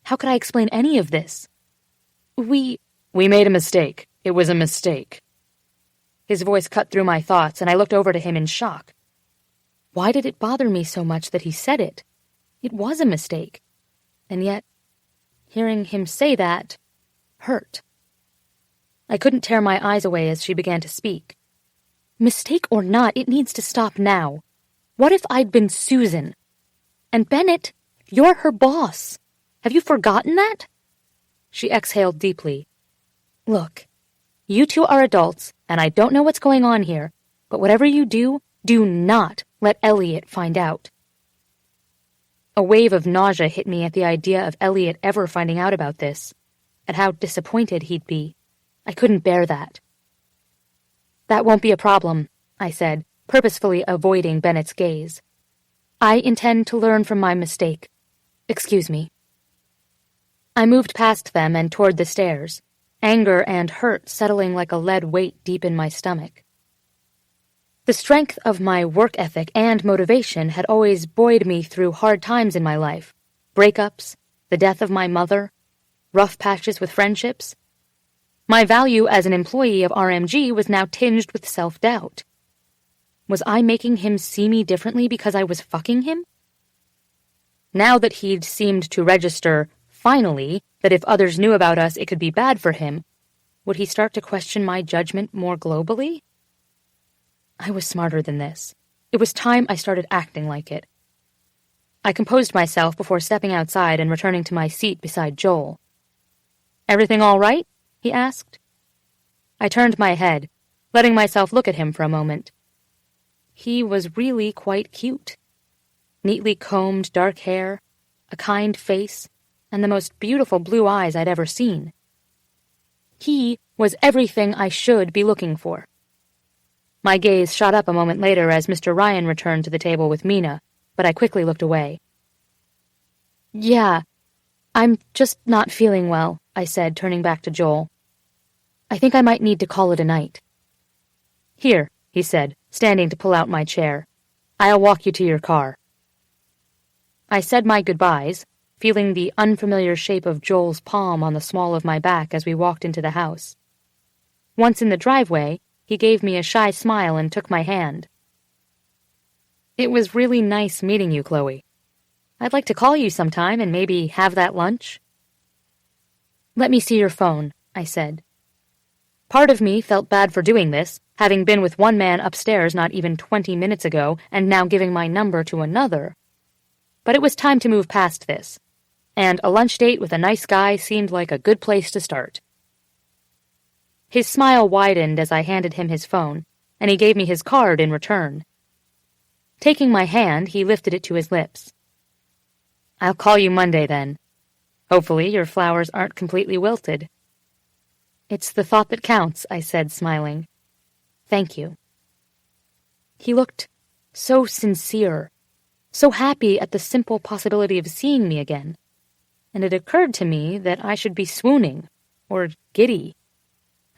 How could I explain any of this? We made a mistake. It was a mistake. His voice cut through my thoughts, and I looked over to him in shock. Why did it bother me so much that he said it? It was a mistake. And yet, hearing him say that hurt. I couldn't tear my eyes away as she began to speak. Mistake or not, it needs to stop now. What if I'd been Susan? And Bennett, you're her boss. Have you forgotten that? She exhaled deeply. Look, you two are adults, and I don't know what's going on here, but whatever you do not let Elliot find out. A wave of nausea hit me at the idea of Elliot ever finding out about this, at how disappointed he'd be. I couldn't bear that. That won't be a problem, I said, purposefully avoiding Bennett's gaze. I intend to learn from my mistake. Excuse me. I moved past them and toward the stairs, anger and hurt settling like a lead weight deep in my stomach. The strength of my work ethic and motivation had always buoyed me through hard times in my life. Breakups, the death of my mother, rough patches with friendships. My value as an employee of RMG was now tinged with self-doubt. Was I making him see me differently because I was fucking him? Now that he'd seemed to register, finally, that if others knew about us it could be bad for him, would he start to question my judgment more globally? I was smarter than this. It was time I started acting like it. I composed myself before stepping outside and returning to my seat beside Joel. Everything all right? He asked. I turned my head, letting myself look at him for a moment. He was really quite cute. Neatly combed dark hair, a kind face, and the most beautiful blue eyes I'd ever seen. He was everything I should be looking for. My gaze shot up a moment later as Mr. Ryan returned to the table with Mina, but I quickly looked away. Yeah, I'm just not feeling well, I said, turning back to Joel. I think I might need to call it a night. Here, he said, standing to pull out my chair. I'll walk you to your car. I said my goodbyes, feeling the unfamiliar shape of Joel's palm on the small of my back as we walked into the house. Once in the driveway, he gave me a shy smile and took my hand. It was really nice meeting you, Chloe. I'd like to call you sometime and maybe have that lunch. Let me see your phone, I said. Part of me felt bad for doing this, having been with one man upstairs not even 20 minutes ago and now giving my number to another. But it was time to move past this, and a lunch date with a nice guy seemed like a good place to start. His smile widened as I handed him his phone, and he gave me his card in return. Taking my hand, he lifted it to his lips. I'll call you Monday, then. Hopefully your flowers aren't completely wilted. It's the thought that counts, I said, smiling. Thank you. He looked so sincere, so happy at the simple possibility of seeing me again, and it occurred to me that I should be swooning, or giddy.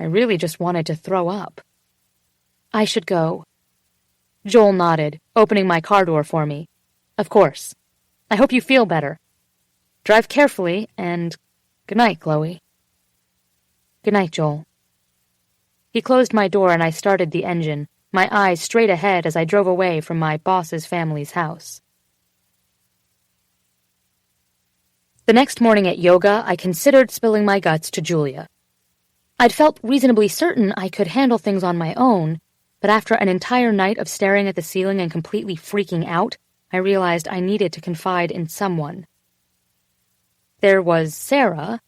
I really just wanted to throw up. I should go. Joel nodded, opening my car door for me. Of course. I hope you feel better. Drive carefully, and good night, Chloe. Good night, Joel. He closed my door and I started the engine, my eyes straight ahead as I drove away from my boss's family's house. The next morning at yoga, I considered spilling my guts to Julia. I'd felt reasonably certain I could handle things on my own, but after an entire night of staring at the ceiling and completely freaking out, I realized I needed to confide in someone. There was Sarah,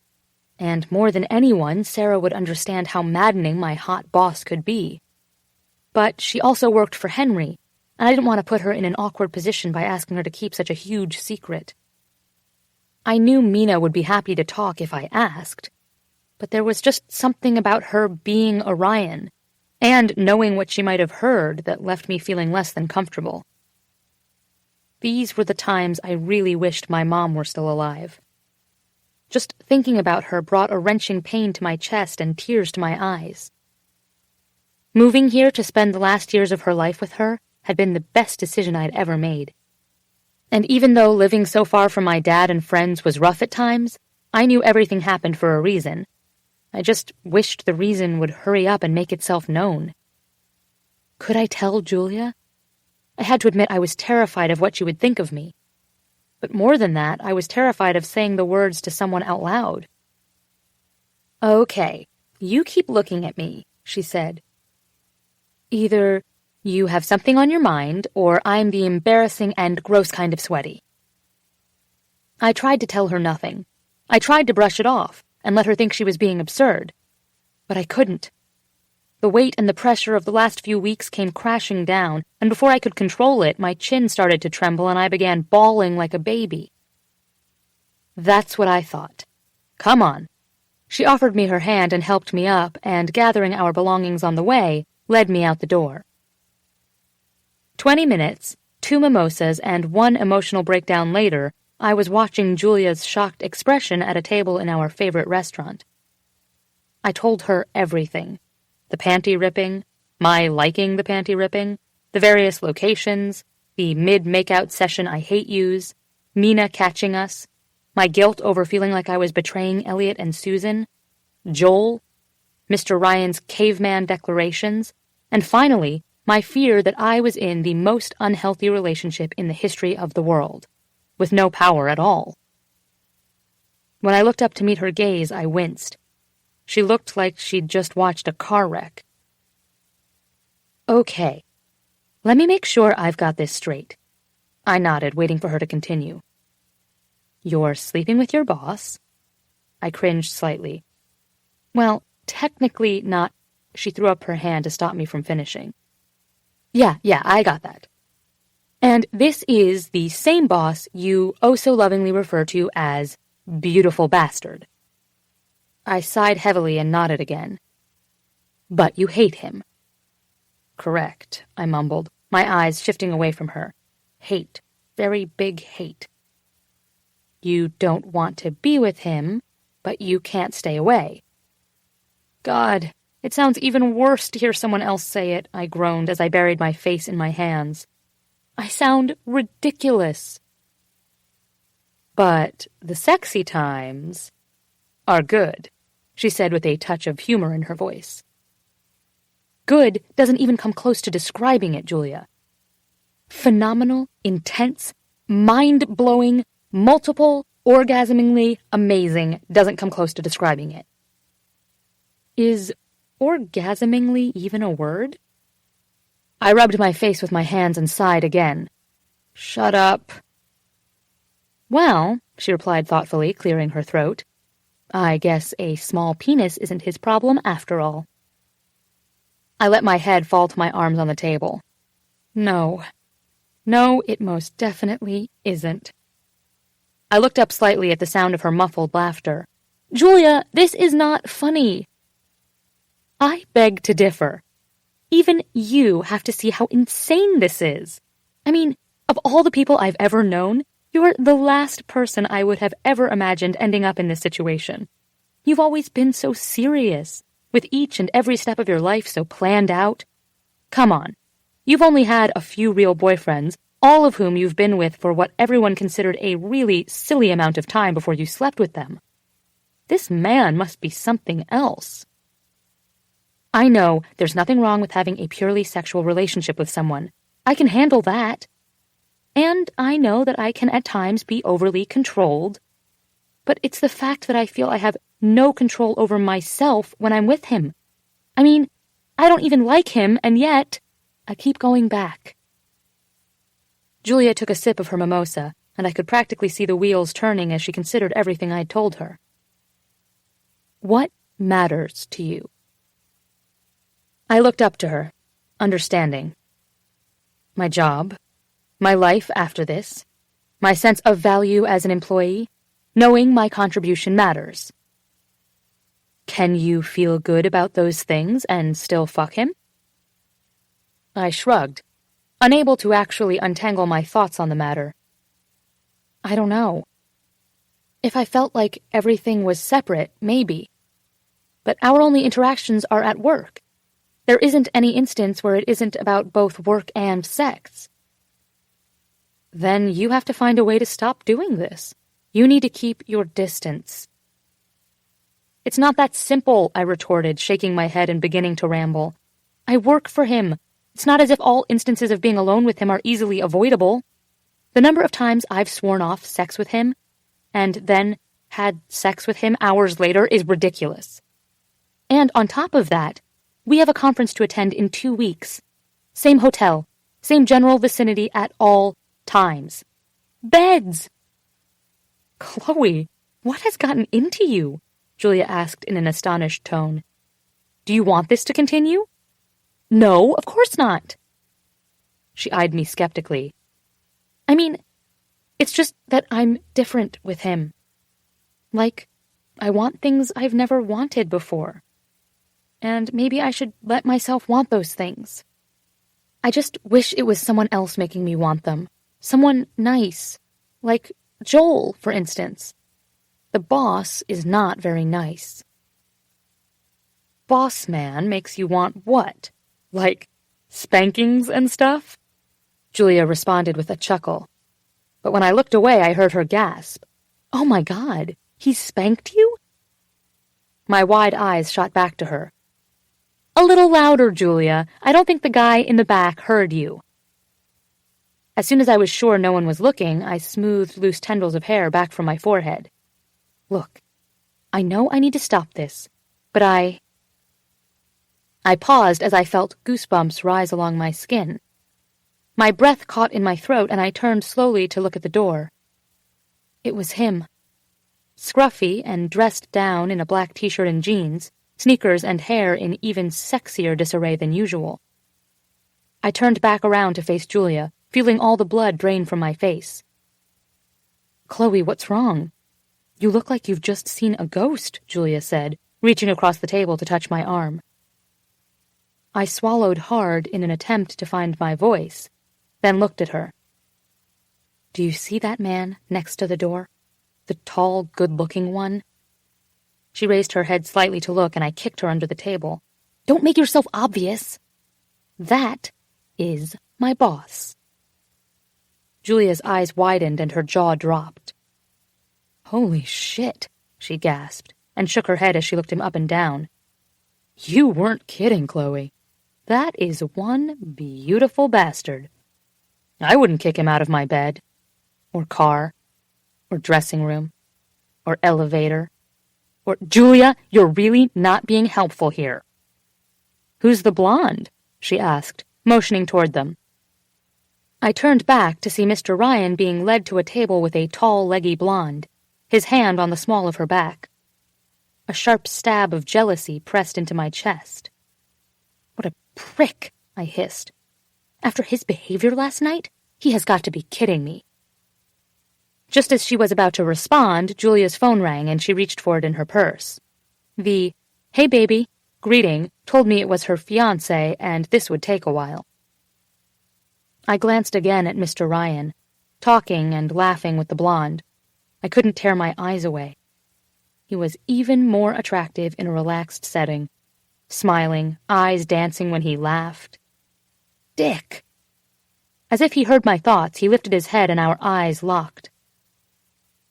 and more than anyone, Sarah would understand how maddening my hot boss could be. But she also worked for Henry, and I didn't want to put her in an awkward position by asking her to keep such a huge secret. I knew Mina would be happy to talk if I asked, but there was just something about her being Orion, and knowing what she might have heard that left me feeling less than comfortable. These were the times I really wished my mom were still alive. Just thinking about her brought a wrenching pain to my chest and tears to my eyes. Moving here to spend the last years of her life with her had been the best decision I'd ever made. And even though living so far from my dad and friends was rough at times, I knew everything happened for a reason. I just wished the reason would hurry up and make itself known. Could I tell Julia? I had to admit I was terrified of what she would think of me. But more than that, I was terrified of saying the words to someone out loud. "Okay, you keep looking at me," she said. "Either you have something on your mind, or I'm the embarrassing and gross kind of sweaty." I tried to tell her nothing. I tried to brush it off and let her think she was being absurd. But I couldn't. The weight and the pressure of the last few weeks came crashing down, and before I could control it, my chin started to tremble and I began bawling like a baby. That's what I thought. Come on. She offered me her hand and helped me up, and gathering our belongings on the way, led me out the door. 20 minutes, 2 mimosas, and 1 emotional breakdown later, I was watching Julia's shocked expression at a table in our favorite restaurant. I told her everything. The panty ripping, my liking the panty ripping, the various locations, the mid-makeout session I hate use, Mina catching us, my guilt over feeling like I was betraying Elliot and Susan, Joel, Mr. Ryan's caveman declarations, and finally, my fear that I was in the most unhealthy relationship in the history of the world, with no power at all. When I looked up to meet her gaze, I winced. She looked like she'd just watched a car wreck. "Okay, let me make sure I've got this straight." I nodded, waiting for her to continue. "You're sleeping with your boss?" I cringed slightly. "Well, technically not." She threw up her hand to stop me from finishing. Yeah, I got that. "And this is the same boss you oh so lovingly refer to as beautiful bastard." I sighed heavily and nodded again. "But you hate him." "Correct," I mumbled, my eyes shifting away from her. "Hate. Very big hate." "You don't want to be with him, but you can't stay away." God, it sounds even worse to hear someone else say it, I groaned as I buried my face in my hands. I sound ridiculous. "But the sexy times are good," she said with a touch of humor in her voice. Good doesn't even come close to describing it, Julia. Phenomenal, intense, mind-blowing, multiple, orgasmingly amazing doesn't come close to describing it. Is orgasmingly even a word? I rubbed my face with my hands and sighed again. Shut up. Well, she replied thoughtfully, clearing her throat, I guess a small penis isn't his problem after all. I let my head fall to my arms on the table. No, it most definitely isn't. I looked up slightly at the sound of her muffled laughter. Julia, this is not funny. I beg to differ. Even you have to see how insane this is. I mean, of all the people I've ever known, you're the last person I would have ever imagined ending up in this situation. You've always been so serious, with each and every step of your life so planned out. Come on. You've only had a few real boyfriends, all of whom you've been with for what everyone considered a really silly amount of time before you slept with them. This man must be something else. I know there's nothing wrong with having a purely sexual relationship with someone. I can handle that. And I know that I can at times be overly controlled. But it's the fact that I feel I have no control over myself when I'm with him. I mean, I don't even like him, and yet I keep going back. Julia took a sip of her mimosa, and I could practically see the wheels turning as she considered everything I'd told her. What matters to you? I looked up to her, understanding. My job, my life after this, my sense of value as an employee, knowing my contribution matters. Can you feel good about those things and still fuck him? I shrugged, unable to actually untangle my thoughts on the matter. I don't know. If I felt like everything was separate, maybe. But our only interactions are at work. There isn't any instance where it isn't about both work and sex. Then you have to find a way to stop doing this. You need to keep your distance. It's not that simple, I retorted, shaking my head and beginning to ramble. I work for him. It's not as if all instances of being alone with him are easily avoidable. The number of times I've sworn off sex with him and then had sex with him hours later is ridiculous. And on top of that, we have a conference to attend in 2 weeks. Same hotel, same general vicinity at all times. Beds! Chloe, what has gotten into you? Julia asked in an astonished tone. Do you want this to continue? No, of course not. She eyed me skeptically. I mean, it's just that I'm different with him. Like, I want things I've never wanted before. And maybe I should let myself want those things. I just wish it was someone else making me want them. Someone nice. Like Joel, for instance. The boss is not very nice. Boss man makes you want what? Like spankings and stuff? Julia responded with a chuckle. But when I looked away, I heard her gasp. Oh my God, he spanked you? My wide eyes shot back to her. A little louder, Julia. I don't think the guy in the back heard you. As soon as I was sure no one was looking, I smoothed loose tendrils of hair back from my forehead. Look, I know I need to stop this, but I paused as I felt goosebumps rise along my skin. My breath caught in my throat, and I turned slowly to look at the door. It was him. Scruffy and dressed down in a black t-shirt and jeans, sneakers and hair in even sexier disarray than usual. I turned back around to face Julia, feeling all the blood drain from my face. Chloe, what's wrong? You look like you've just seen a ghost, Julia said, reaching across the table to touch my arm. I swallowed hard in an attempt to find my voice, then looked at her. Do you see that man next to the door? The tall, good-looking one? She raised her head slightly to look, and I kicked her under the table. Don't make yourself obvious. That is my boss. Julia's eyes widened and her jaw dropped. Holy shit, she gasped, and shook her head as she looked him up and down. You weren't kidding, Chloe. That is one beautiful bastard. I wouldn't kick him out of my bed, or car, or dressing room, or elevator, or... Julia, you're really not being helpful here. Who's the blonde? She asked, motioning toward them. I turned back to see Mr. Ryan being led to a table with a tall, leggy blonde, his hand on the small of her back. A sharp stab of jealousy pressed into my chest. What a prick, I hissed. After his behavior last night, he has got to be kidding me. Just as she was about to respond, Julia's phone rang and she reached for it in her purse. The, "Hey baby," greeting told me it was her fiancé and this would take a while. I glanced again at Mr. Ryan, talking and laughing with the blonde. I couldn't tear my eyes away. He was even more attractive in a relaxed setting, smiling, eyes dancing when he laughed. Dick! As if he heard my thoughts, he lifted his head and our eyes locked.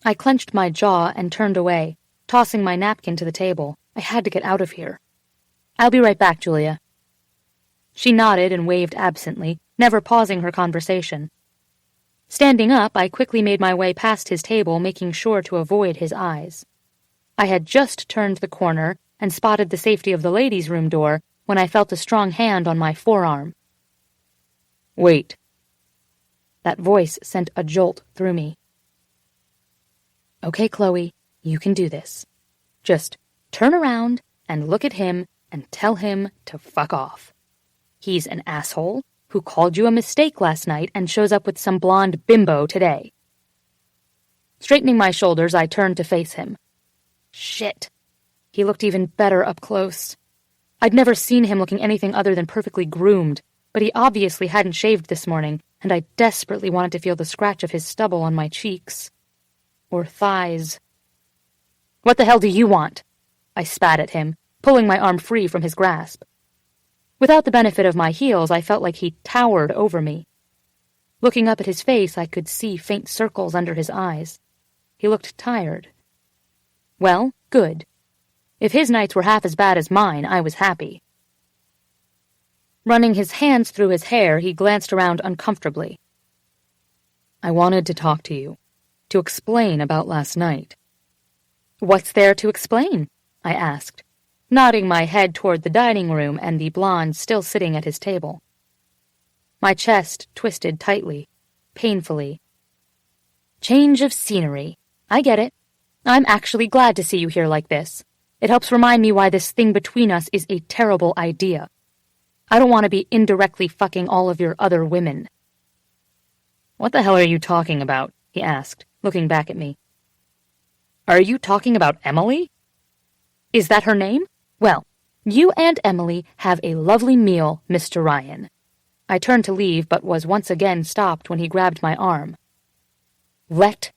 I clenched my jaw and turned away, tossing my napkin to the table. I had to get out of here. I'll be right back, Julia. She nodded and waved absently, never pausing her conversation. Standing up, I quickly made my way past his table, making sure to avoid his eyes. I had just turned the corner and spotted the safety of the ladies' room door when I felt a strong hand on my forearm. "Wait." That voice sent a jolt through me. "Okay, Chloe, you can do this. Just turn around and look at him and tell him to fuck off. He's an asshole who called you a mistake last night and shows up with some blonde bimbo today." Straightening my shoulders, I turned to face him. Shit. He looked even better up close. I'd never seen him looking anything other than perfectly groomed, but he obviously hadn't shaved this morning, and I desperately wanted to feel the scratch of his stubble on my cheeks. Or thighs. "What the hell do you want?" I spat at him, pulling my arm free from his grasp. Without the benefit of my heels, I felt like he towered over me. Looking up at his face, I could see faint circles under his eyes. He looked tired. Well, good. If his nights were half as bad as mine, I was happy. Running his hands through his hair, he glanced around uncomfortably. "I wanted to talk to you, to explain about last night." "What's there to explain?" I asked, nodding my head toward the dining room and the blonde still sitting at his table. My chest twisted tightly, painfully. "Change of scenery. I get it. I'm actually glad to see you here like this. It helps remind me why this thing between us is a terrible idea. I don't want to be indirectly fucking all of your other women." "What the hell are you talking about?" he asked, looking back at me. "Are you talking about Emily?" "Is that her name? Well, you and Emily have a lovely meal, Mr. Ryan." I turned to leave, but was once again stopped when he grabbed my arm. "Let